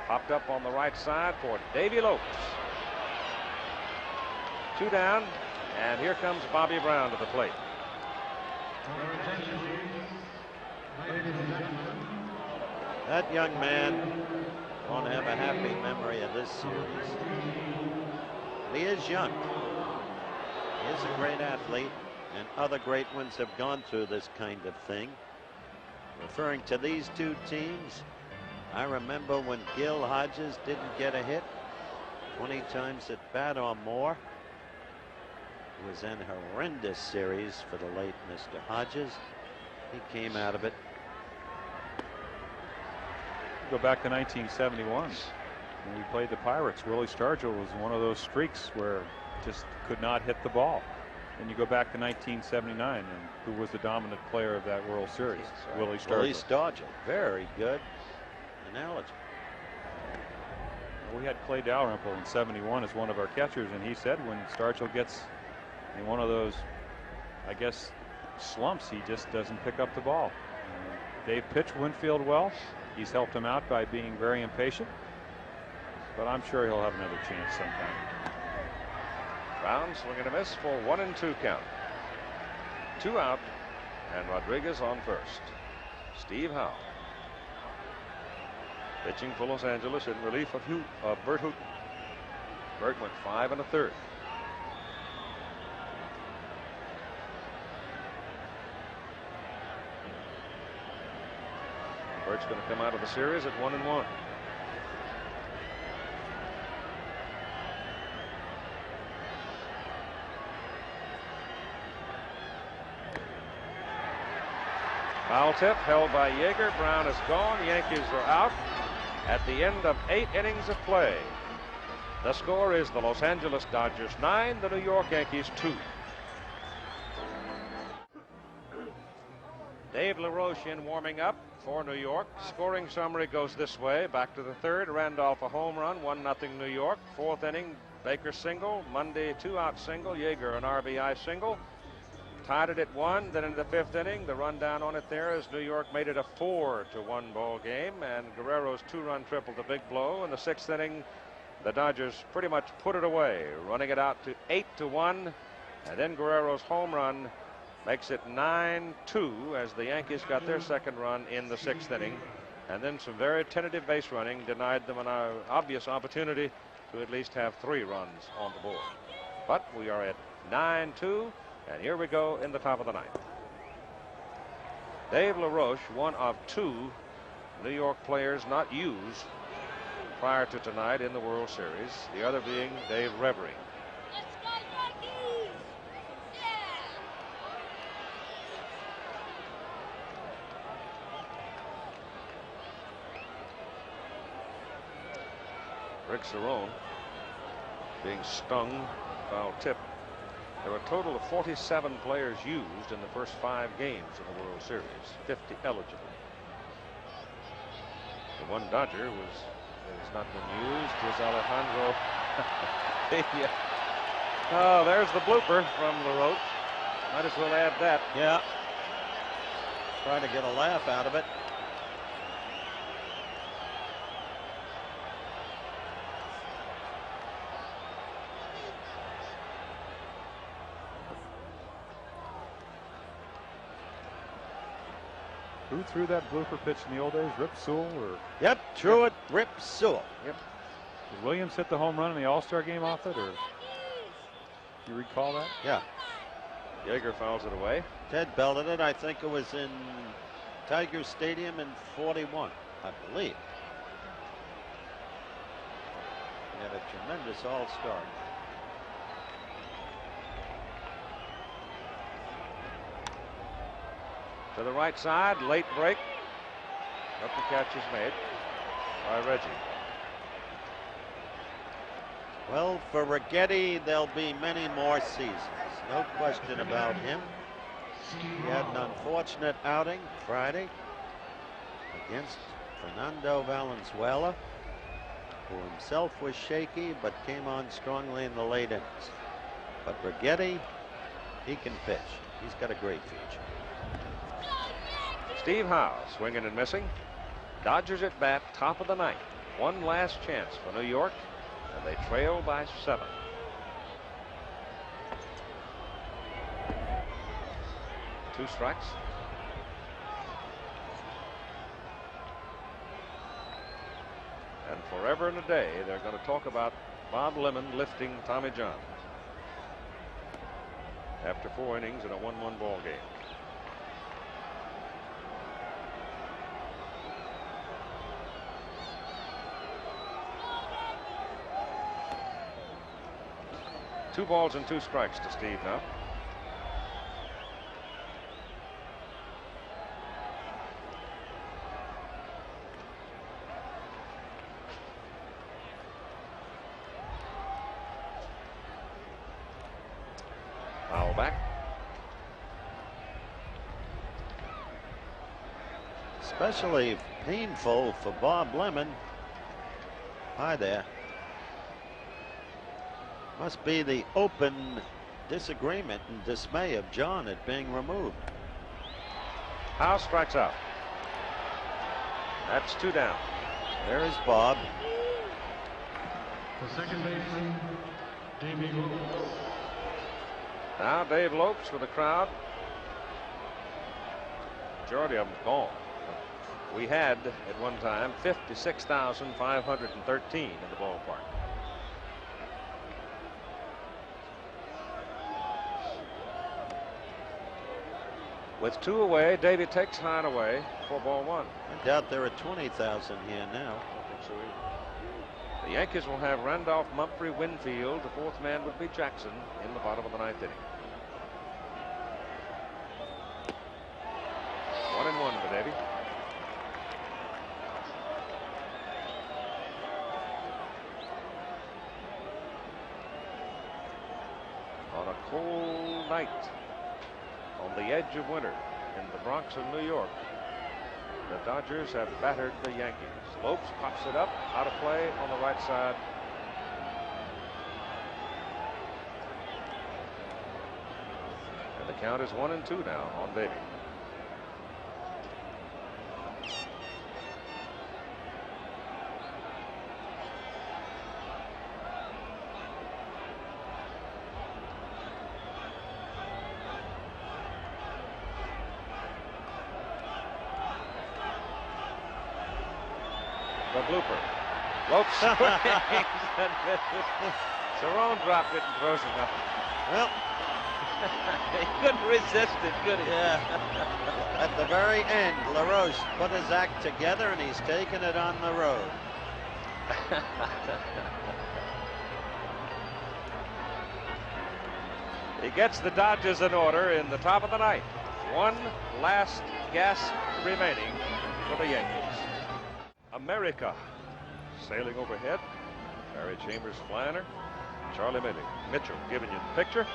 Popped up on the right side for Davy Lopes. 2 down, and here comes Bobby Brown to the plate. That young man won't have a happy memory of this series. But he is young. He is a great athlete. And other great ones have gone through this kind of thing. Referring to these 2 teams, I remember when Gil Hodges didn't get a hit 20 times at bat or more. It was an horrendous series for the late Mr. Hodges. He came out of it. Go back to 1971 when we played the Pirates. Willie Stargell was one of those streaks where just could not hit the ball. And you go back to 1979, and who was the dominant player of that World Series? Willie Stargell. Willie Stargell, very good analogy. We had Clay Dalrymple in '71 as one of our catchers, and he said when Stargell gets in one of those, I guess, slumps, he just doesn't pick up the ball. Dave pitched Winfield well. He's helped him out by being very impatient, but I'm sure he'll have another chance sometime. Brown swinging a miss for 1-2 count. 2 out, and Rodriguez on first. Steve Howe pitching for Los Angeles in relief of Bert Hooton. Bert went 5 1/3. Bert's going to come out of the series at 1-1. Foul tip held by Yeager. Brown is gone. Yankees are out at the end of 8 innings of play. The score is the Los Angeles Dodgers 9, the New York Yankees 2. Dave LaRoche in warming up for New York. Scoring summary goes this way. Back to the third. Randolph a home run. 1-0 New York. Fourth inning. Baker single. Monday 2-out single. Yeager an RBI single. Tied it at 1. Then into the fifth inning. The rundown on it there is New York made it a 4-1 ball game. And Guerrero's 2-run triple, the big blow. In the sixth inning, the Dodgers pretty much put it away, running it out to 8-1. And then Guerrero's home run makes it 9-2 as the Yankees got their second run in the sixth inning. And then some very tentative base running denied them an obvious opportunity to at least have 3 runs on the board. But we are at 9-2, and here we go in the top of the ninth. Dave LaRoche, one of 2 New York players not used prior to tonight in the World Series, the other being Dave Reverie. Rick Cerrone being stung, foul tip. There were a total of 47 players used in the first 5 games of the World Series, 50 eligible. The one Dodger has not been used was Alejandro. Oh, there's the blooper from LaRoche. Might as well add that. Yeah. Trying to get a laugh out of it. Who threw that blooper pitch in the old days? Rip Sewell or? Yep, threw it. Rip Sewell. Yep. Did Williams hit the home run in the All-Star game off it, or you recall that? Yeah. Yeager fouls it away. Ted belted it. I think it was in Tiger Stadium in '41, I believe. He had a tremendous All-Star. To the right side, late break. Up the catch is made by Reggie. Well, for Righetti, there'll be many more seasons. No question about him. He had an unfortunate outing Friday against Fernando Valenzuela, who himself was shaky but came on strongly in the late innings. But Righetti, he can pitch. He's got a great future. Steve Howe swinging and missing. Dodgers at bat, top of the ninth. One last chance for New York, and they trail by 7. Two strikes. And forever and a day, they're going to talk about Bob Lemon lifting Tommy John after 4 innings in a 1-1 ball game. Two balls and 2 strikes to Steve now. Foul back. Especially painful for Bob Lemon. Hi there. Must be the open disagreement and dismay of John at being removed. Howe strikes out. That's 2 down. There is Bob. The second baseman, Davey Lopes. Now Dave Lopes with the crowd. Majority of them gone. We had at one time 56,513 in the ballpark. With 2 away, Davey takes Hine away for ball 1. I doubt there are 20,000 here now. The Yankees will have Randolph, Mumphrey, Winfield. The 4th man would be Jackson in the bottom of the 9th inning. 1-1. night on the edge of winter in the Bronx of New York. The Dodgers have battered the Yankees. Lopes pops it up, out of play on the right side. And the count is 1-2 now on Baby. The blooper. Lopes. Cerrone dropped it and throws it up. Well, He couldn't resist it, could he? yeah. At the very end, LaRoche put his act together, and he's taken it on the road. He gets the Dodgers in order in the top of the ninth. One last gasp remaining for the Yankees. America sailing overhead. Barry Chambers flying her. Charlie Mitchell giving you the picture.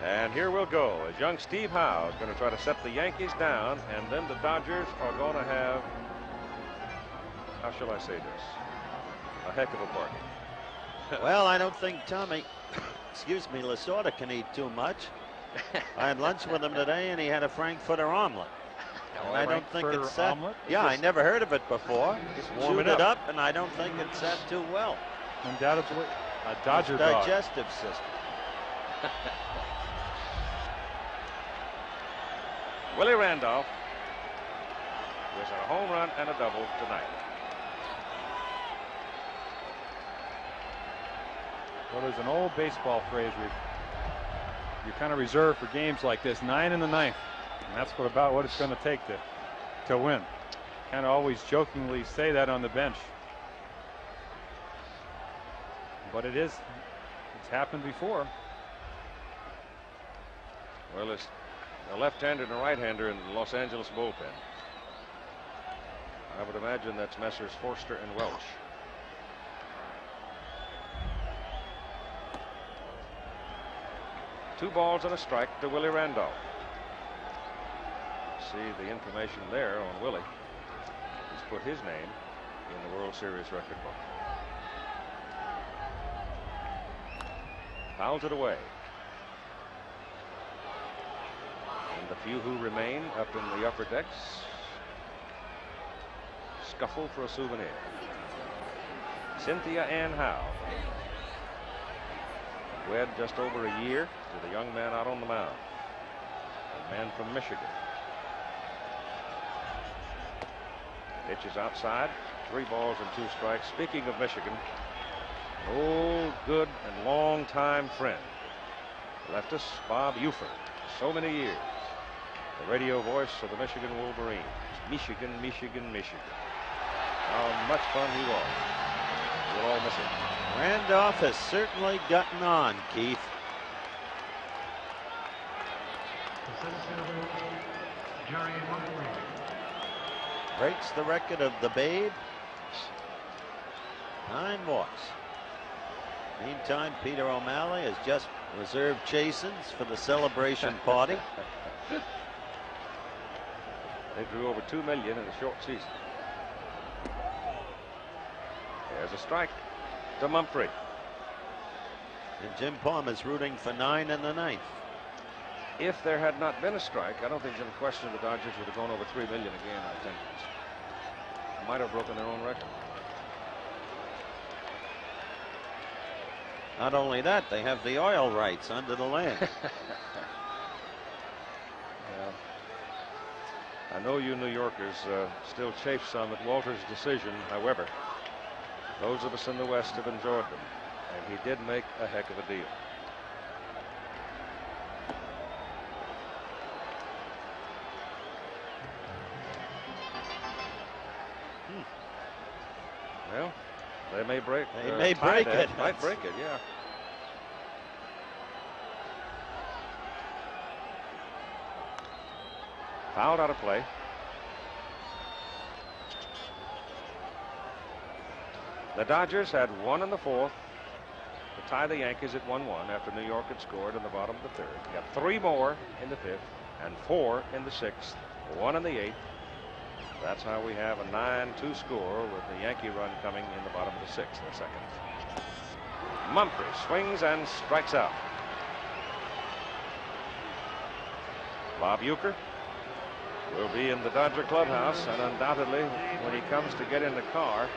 And here we'll go as young Steve Howe is going to try to set the Yankees down, and then the Dodgers are going to have, how shall I say this, a heck of a bargain. Well, I don't think Tommy, excuse me, Lasorda can eat too much. I had lunch with him today, and he had a Frankfurter omelet. And I don't think it's set. Omelet? Yeah, I never heard of it before. Just warm Chewed it it up. up, and I don't think it's set too well. Undoubtedly a Dodger His dog. digestive system. Willie Randolph was a home run and a double tonight. Well, there's an old baseball phrase you kind of reserve for games like this, 9 in the ninth, and that's about what it's going to take to win. Kind of always jokingly say that on the bench, but it's happened before. Well, it's a left-hander and a right-hander in the Los Angeles bullpen. I would imagine that's Messrs. Forster and Welch. Two balls and a strike to Willie Randolph. See the information there on Willie. He's put his name in the World Series record book. Fouls it away. And the few who remain up in the upper decks scuffle for a souvenir. Cynthia Ann Howe wed just over a year to the young man out on the mound, a man from Michigan. Pitch is outside, 3 balls and 2 strikes. Speaking of Michigan, an old, good, and long-time friend left us, Bob Uford, so many years. The radio voice of the Michigan Wolverines. Michigan, Michigan, Michigan. How much fun he was. We'll all miss him. Randolph has certainly gotten on, Keith. The center fielder, Jerry Mumphrey. Breaks the record of the Babe. 9 walks. Meantime, Peter O'Malley has just reserved Chasen's for the celebration party. They drew over $2 million in a short season. There's a strike to Mumphrey. And Jim Palmer's rooting for 9 in the ninth. If there had not been a strike, I don't think there's any question the Dodgers would have gone over $3 million again in attendance. Might have broken their own record. Not only that, they have the oil rights under the land. Yeah. I know you New Yorkers still chafe some at Walter's decision. However, those of us in the West have enjoyed them, and he did make a heck of a deal. Well, they may break. They may tie break that. it. Might break it, yeah. Fouled out of play. The Dodgers had 1 in the 4th to tie the Yankees at 1-1 after New York had scored in the bottom of the third. You got 3 more in the 5th and 4 in the 6th, 1 in the 8th. That's how we have a 9-2 score with the Yankee run coming in the bottom of the 6th, the second. Mumphrey swings and strikes out. Bob Uecker will be in the Dodger clubhouse, and undoubtedly when he comes to get in the car,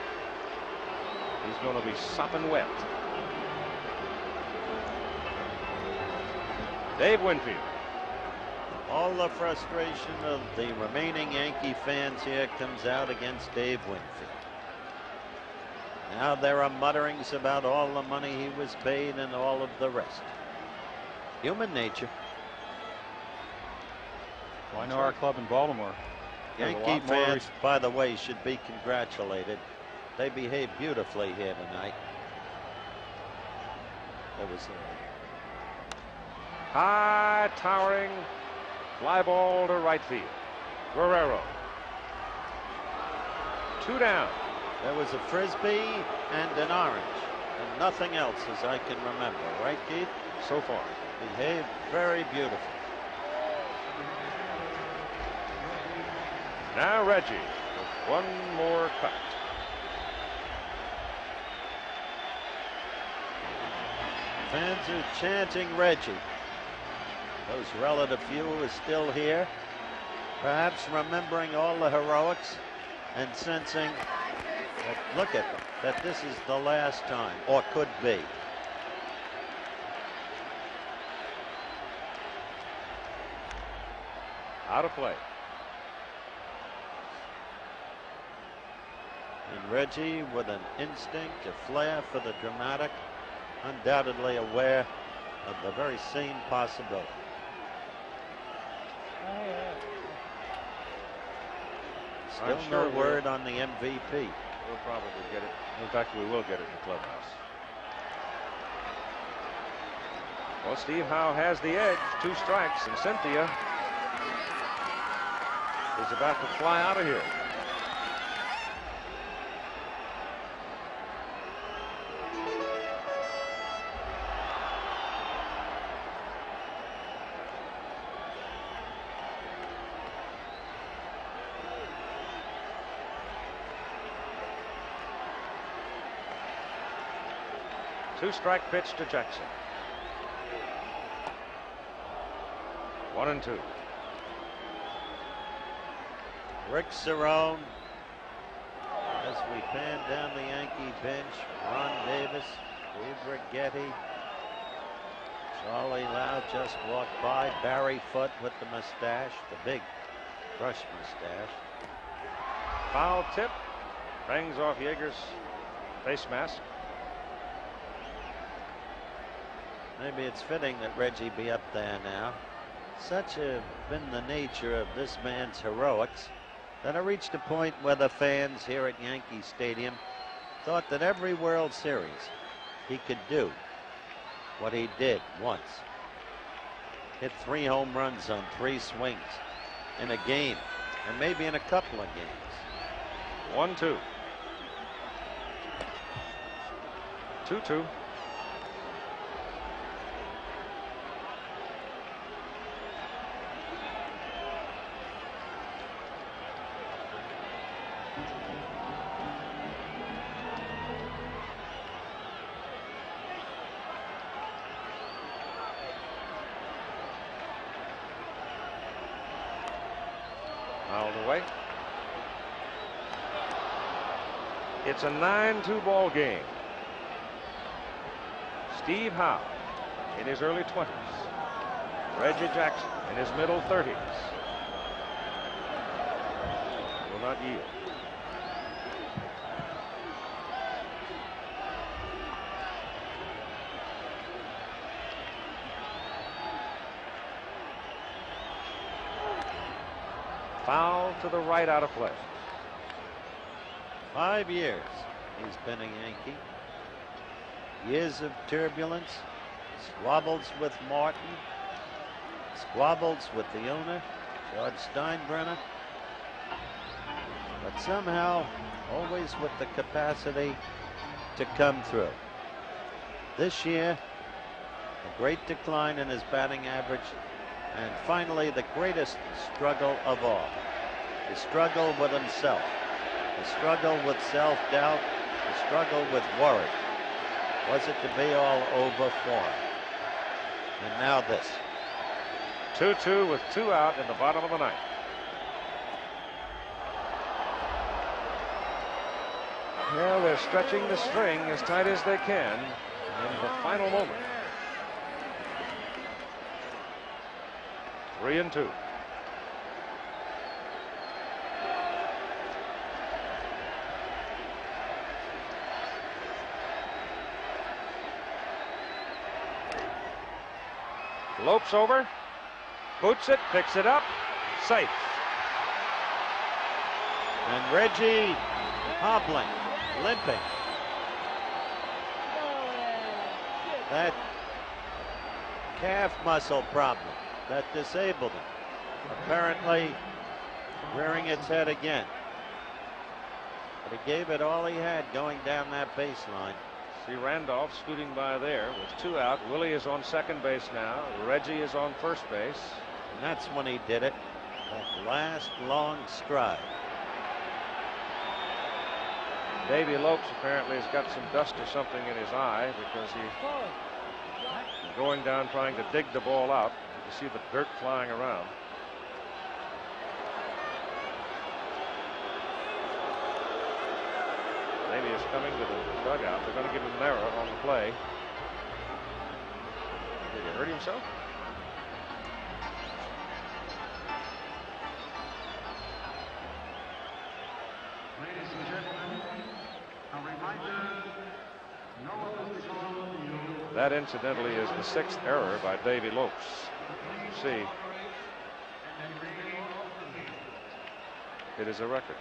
he's going to be sopping wet. Dave Winfield. All the frustration of the remaining Yankee fans here comes out against Dave Winfield. Now there are mutterings about all the money he was paid and all of the rest. Human nature. Well, I know our club in Baltimore. Yankee fans, by the way, should be congratulated. They behaved beautifully here tonight. There was a high towering fly ball to right field. Guerrero. 2 down. There was a frisbee and an orange, and nothing else as I can remember, right, Keith? So far. Behaved very beautiful. Now Reggie with 1 more cut. Fans are chanting Reggie. Those relative few are still here, perhaps remembering all the heroics and sensing that, look at them, that this is the last time, or could be. Out of play. And Reggie, with an instinct, a flair for the dramatic, undoubtedly aware of the very same possibility. Still no word on the MVP. We'll probably get it. In fact, we will get it in the clubhouse. Well, Steve Howe has the edge. 2 strikes, and Cynthia is about to fly out of here. Two-strike pitch to Jackson. 1-2. Rick Cerrone, as we pan down the Yankee bench, Ron Davis, Dave Righetti, Charlie Lau just walked by, Barry Foote with the mustache, the big brush mustache. Foul tip, bangs off Yeager's face mask. Maybe it's fitting that Reggie be up there now. Such have been the nature of this man's heroics that I reached a point where the fans here at Yankee Stadium thought that every World Series he could do what he did once. Hit 3 home runs on 3 swings in a game, and maybe in a couple of games. 1-2. 2-2. Fouled away. It's a 9-2 ball game. Steve Howe in his early 20s. Reggie Jackson in his middle 30s. Will not yield. Foul to the right, out of play. 5 years he's been a Yankee. Years of turbulence, squabbles with Martin, squabbles with the owner, George Steinbrenner, but somehow always with the capacity to come through. This year, a great decline in his batting average, and finally the greatest struggle of all, the struggle with himself, the struggle with self-doubt, the struggle with worry. Was it to be all over for him? And now this. 2-2 with 2 out in the bottom of the ninth. Well, they're stretching the string as tight as they can in the final moment. 3-2. Lopes over, boots it, picks it up, safe. And Reggie hobbling, limping. That calf muscle problem that disabled him, apparently rearing its head again. But he gave it all he had going down that baseline. See Randolph scooting by there with 2 out. Willie is on second base now. Reggie is on first base. And that's when he did it. That last long stride. Davy Lopes apparently has got some dust or something in his eye because he's going down trying to dig the ball out. You can see the dirt flying around. Davy is coming to the dugout. They're going to give him an error on the play. Did he hurt himself? Ladies and gentlemen, a reminder, no one is on the field. That incidentally is the 6th error by Davy Lopes. You see, it is a record.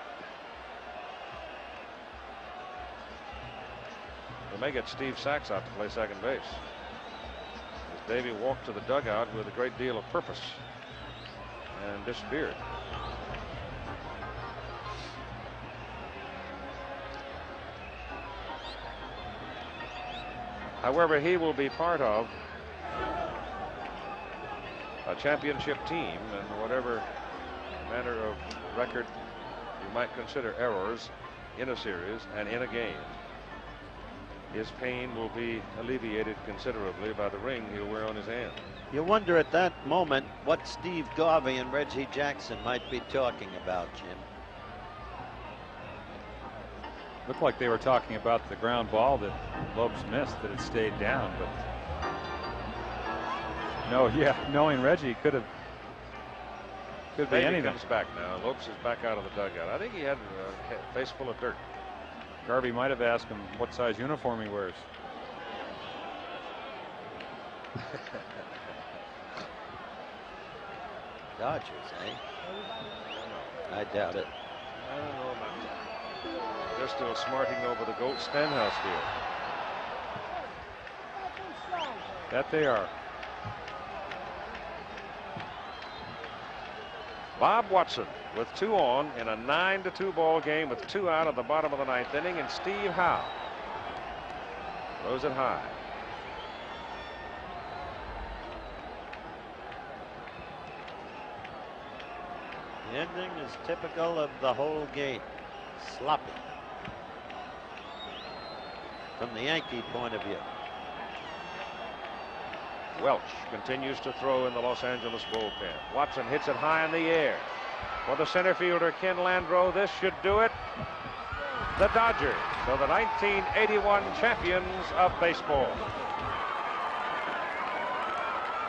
They may get Steve Sachs out to play second base, as Davy walked to the dugout with a great deal of purpose and disappeared. However, he will be part of a championship team, and whatever manner of record you might consider errors in a series and in a game, his pain will be alleviated considerably by the ring he'll wear on his hand. You wonder at that moment what Steve Garvey and Reggie Jackson might be talking about, Jim. Looked like they were talking about the ground ball that Lopes missed, that it stayed down, but no, yeah, knowing Reggie could be Davey anything. comes back now. Lopes is back out of the dugout. I think he had a face full of dirt. Garvey might have asked him what size uniform he wears. Dodgers, eh? I doubt it. I don't know about that. They're still smarting over the Gold Stenhouse deal. That they are. Bob Watson with 2 on in a 9-2 ball game with 2 out at the bottom of the 9th inning, and Steve Howe throws it high. The ending is typical of the whole game. Sloppy. From the Yankee point of view. Welch continues to throw in the Los Angeles bullpen. Watson hits it high in the air. For the center fielder, Ken Landreau, this should do it. The Dodgers are the 1981 champions of baseball.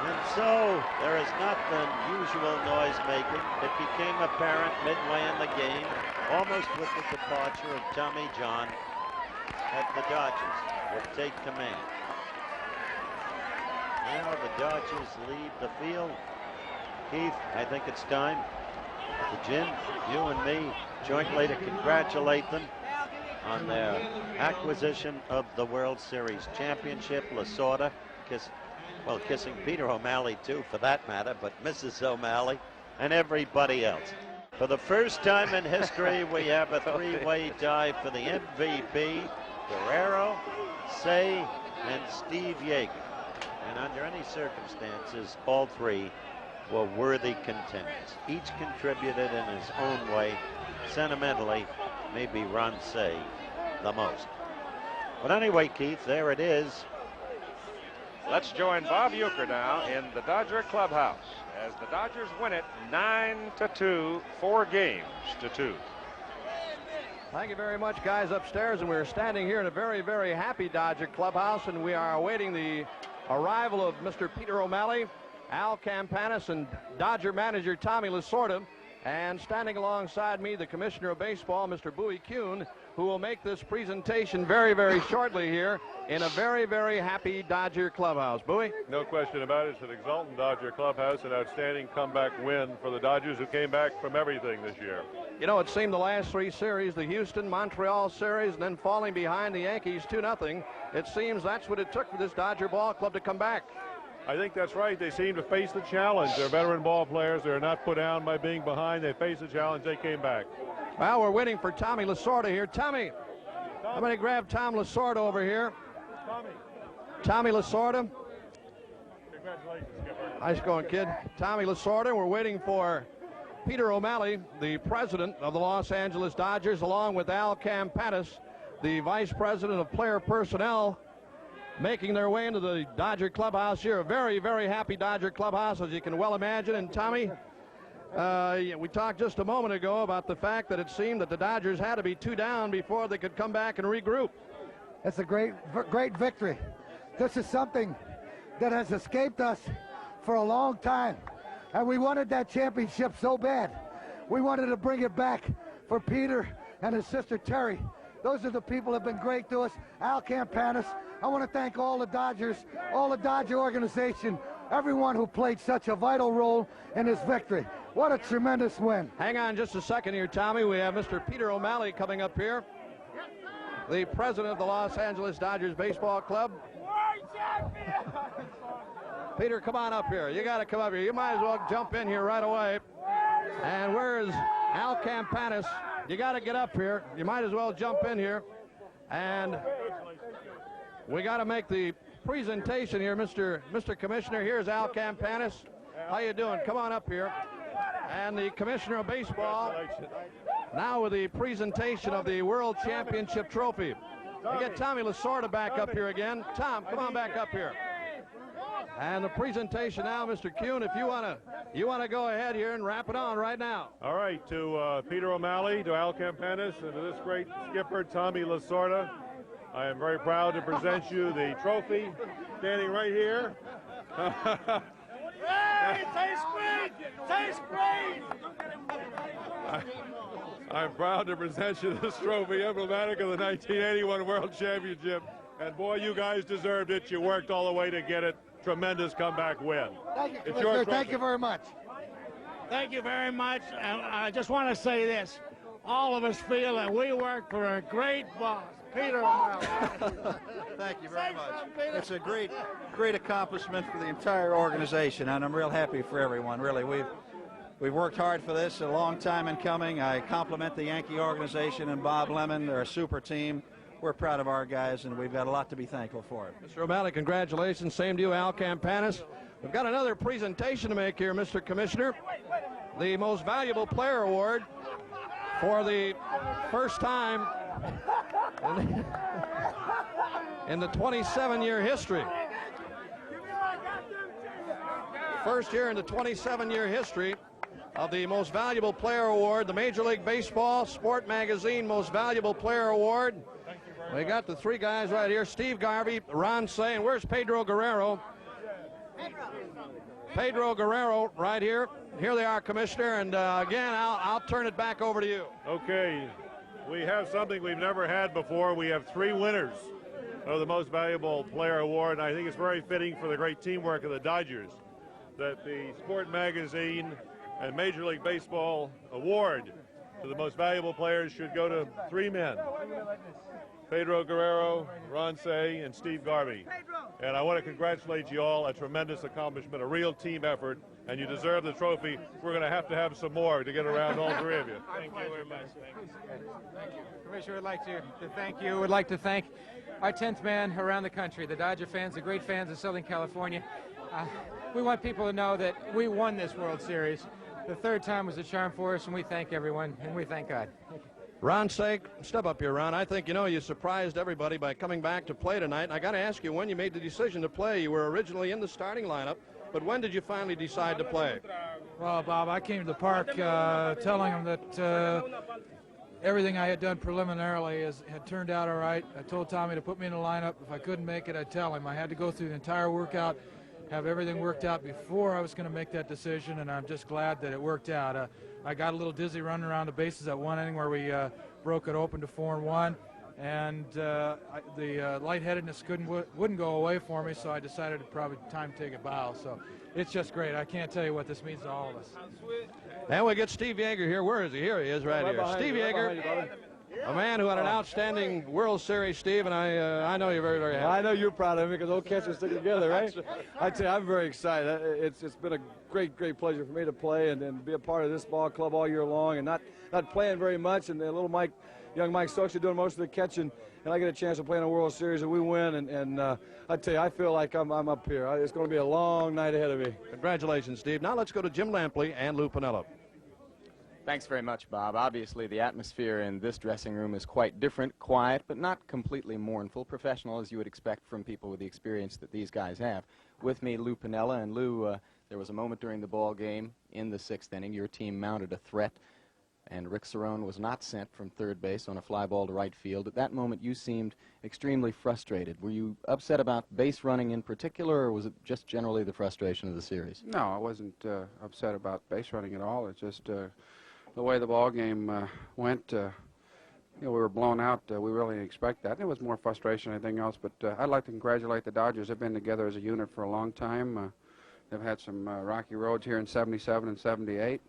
And so there is not the usual noise making. It became apparent midway in the game, almost with the departure of Tommy John, that the Dodgers would take command. Now the Dodgers leave the field. Keith, I think it's time for Jim, you and me, jointly to congratulate them on their acquisition of the World Series championship. Lasorda, kissing Peter O'Malley too, for that matter, but Mrs. O'Malley and everybody else. For the first time in history, we have a 3-way tie for the MVP. Guerrero, Say, and Steve Yeager. And under any circumstances, all three were worthy contenders. Each contributed in his own way. Sentimentally, maybe Ron Cey the most. But anyway, Keith, there it is. Let's join Bob Uecker now in the Dodger clubhouse as the Dodgers win it 9-2, 4 games to 2. Thank you very much, guys, upstairs. And we're standing here in a very, very happy Dodger clubhouse, and we are awaiting the arrival of Mr. Peter O'Malley, Al Campanis, and Dodger manager Tommy Lasorda. And standing alongside me, the Commissioner of Baseball, Mr. Bowie Kuhn, who will make this presentation very, very shortly here in a very, very happy Dodger clubhouse. Bowie? No question about it. It's an exultant Dodger clubhouse, an outstanding comeback win for the Dodgers, who came back from everything this year. You know, it seemed the last three series, the Houston, Montreal series, and then falling behind the Yankees 2-0, it seems that's what it took for this Dodger ball club to come back. I think that's right. They seem to face the challenge. They're veteran ball players. They're not put down by being behind. They face the challenge. They came back. Well, we're waiting for Tommy Lasorda here. Tommy, I'm going to grab Tom Lasorda over here. Tommy Lasorda. Congratulations, Skipper. Nice going, kid. Tommy Lasorda. We're waiting for Peter O'Malley, the president of the Los Angeles Dodgers, along with Al Campanis, the vice president of player personnel, making their way into the Dodger clubhouse here. A very, very happy Dodger clubhouse, as you can well imagine. And Tommy, we talked just a moment ago about the fact that it seemed that the Dodgers had to be 2 down before they could come back and regroup. It's a great victory. This is something that has escaped us for a long time, and we wanted that championship so bad. We wanted to bring it back for Peter and his sister Terry. Those are the people that have been great to us. Al Campanis. I want to thank all the Dodgers, all the Dodger organization, everyone who played such a vital role in this victory. What a tremendous win. Hang on just a second here, Tommy. We have Mr. Peter O'Malley coming up here, the president of the Los Angeles Dodgers Baseball Club. Peter, come on up here. You got to come up here. You might as well jump in here right away. And where's Al Campanis? You got to get up here. You might as well jump in here. And we got to make the presentation here, Mr. Commissioner. Here's Al Campanis. How you doing? Come on up here. And the Commissioner of Baseball, now with the presentation of the World Championship Trophy. We get Tommy Lasorda back up here again. Tom, come on back up here. And the presentation now, Mr. Kuhn, if you want to go ahead here and wrap it on right now. All right, to Peter O'Malley, to Al Campanis, and to this great skipper, Tommy Lasorda, I am very proud to present you the trophy, standing right here. I'm proud to present you this trophy, emblematic of the 1981 World Championship. And boy, you guys deserved it. You worked all the way to get it. Tremendous comeback win. Thank you, It's your Thank you very much. Thank you very much. And I just want to say this. All of us feel that we work for a great boss, Peter O'Malley. Thank you very much. It's a great accomplishment for the entire organization, and I'm real happy for everyone. Really, we've worked hard for this, a long time in coming. I compliment the Yankee organization and Bob Lemon. They're a super team. We're proud of our guys, and we've got a lot to be thankful for. Mr. O'Malley, congratulations. Same to you, Al Campanis. We've got another presentation to make here, Mr. Commissioner. The Most Valuable Player Award for the first time in the 27-year history. First year in the 27-year history of the Most Valuable Player Award, the Major League Baseball Sport Magazine Most Valuable Player Award. We got the three guys right here, Steve Garvey, Ron Cey, and where's Pedro Guerrero? Pedro Guerrero right here. Here they are, Commissioner, and again, I'll turn it back over to you. Okay, we have something we've never had before. We have 3 winners of the Most Valuable Player Award, and I think it's very fitting for the great teamwork of the Dodgers that the Sport Magazine and Major League Baseball award to the most valuable players should go to 3 men. Pedro Guerrero, Ron Say, and Steve Garvey. And I want to congratulate you all. A tremendous accomplishment, a real team effort, and you deserve the trophy. We're going to have some more to get around all three of you. Thank you very much. Thank you. Commissioner, would like to thank you. Would like to thank our 10th man around the country, the Dodger fans, the great fans of Southern California. We want people to know that we won this World Series. The third time was a charm for us, and we thank everyone, and we thank God. Ron Sake, step up here, Ron. I think, you surprised everybody by coming back to play tonight. And I got to ask you, when you made the decision to play, you were originally in the starting lineup, but when did you finally decide to play? Well, Bob, I came to the park telling them that everything I had done preliminarily had turned out all right. I told Tommy to put me in the lineup. If I couldn't make it, I'd tell him. I had to go through the entire workout, have everything worked out before I was going to make that decision, and I'm just glad that it worked out. I got a little dizzy running around the bases at one inning where we broke it open to 4-1, and the lightheadedness wouldn't go away for me, so I decided it probably time to take a bow. So it's just great. I can't tell you what this means to all of us. And we get Steve Yeager here. Where is he? Here he is, right here. Steve Yeager, a man who had an outstanding World Series, Steve, and I know you're very, very happy. I know you're proud of me because old catchers stick together, right? I tell you, I'm very excited. It's been a great pleasure for me to play and be a part of this ball club all year long, and not playing very much. And young Mike Stokes are doing most of the catching, and I get a chance to play in a World Series, and we win. And I tell you, I feel like I'm up here. It's going to be a long night ahead of me. Congratulations, Steve. Now let's go to Jim Lampley and Lou Piniella. Thanks very much, Bob. Obviously, the atmosphere in this dressing room is quite different, quiet, but not completely mournful, professional, as you would expect from people with the experience that these guys have. With me, Lou Piniella. And Lou, there was a moment during the ball game in the 6th inning. Your team mounted a threat, and Rick Cerrone was not sent from third base on a fly ball to right field. At that moment, you seemed extremely frustrated. Were you upset about base running in particular, or was it just generally the frustration of the series? No, I wasn't upset about base running at all. It's just the way the ball game went. We were blown out. We really didn't expect that. And it was more frustration than anything else. But I'd like to congratulate the Dodgers. They've been together as a unit for a long time. They've had some rocky roads here in '77 and '78,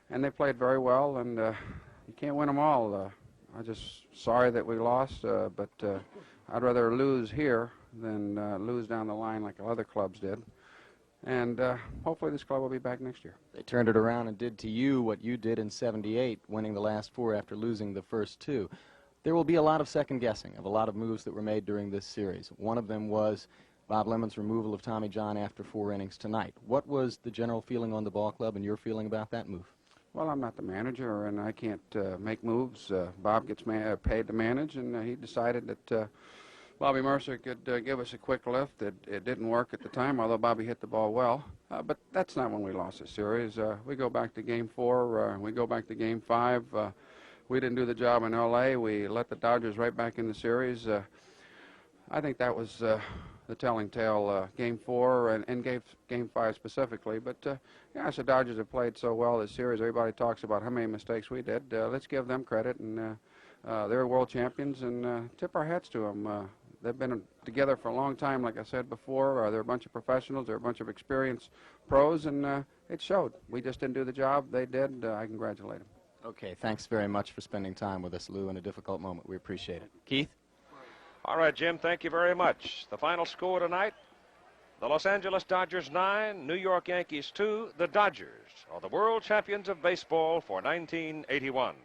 and they played very well. And you can't win them all. I'm just sorry that we lost, but I'd rather lose here than lose down the line like other clubs did. And hopefully this club will be back next year. They turned it around and did to you what you did in '78, winning the last 4 after losing the first 2. There will be a lot of second guessing of a lot of moves that were made during this series. One of them was Bob Lemon's removal of Tommy John after 4 innings tonight. What was the general feeling on the ball club and your feeling about that move? Well, I'm not the manager, and I can't make moves. Bob gets paid to manage, and he decided that Bobby Mercer could give us a quick lift. It didn't work at the time, although Bobby hit the ball well. But that's not when we lost the series. We go back to Game 4. We go back to Game 5. We didn't do the job in L.A. We let the Dodgers right back in the series. I think that was the telling tale, Game 4 and Game 5 specifically. But, the Dodgers have played so well this series. Everybody talks about how many mistakes we did. Let's give them credit. And they're world champions, and tip our hats to them. They've been together for a long time, like I said before. They're a bunch of professionals. They're a bunch of experienced pros, and it showed. We just didn't do the job. They did. I congratulate them. Okay, thanks very much for spending time with us, Lou, in a difficult moment. We appreciate it. Keith? All right, Jim, thank you very much. The final score tonight, the Los Angeles Dodgers 9, New York Yankees 2. The Dodgers are the world champions of baseball for 1981.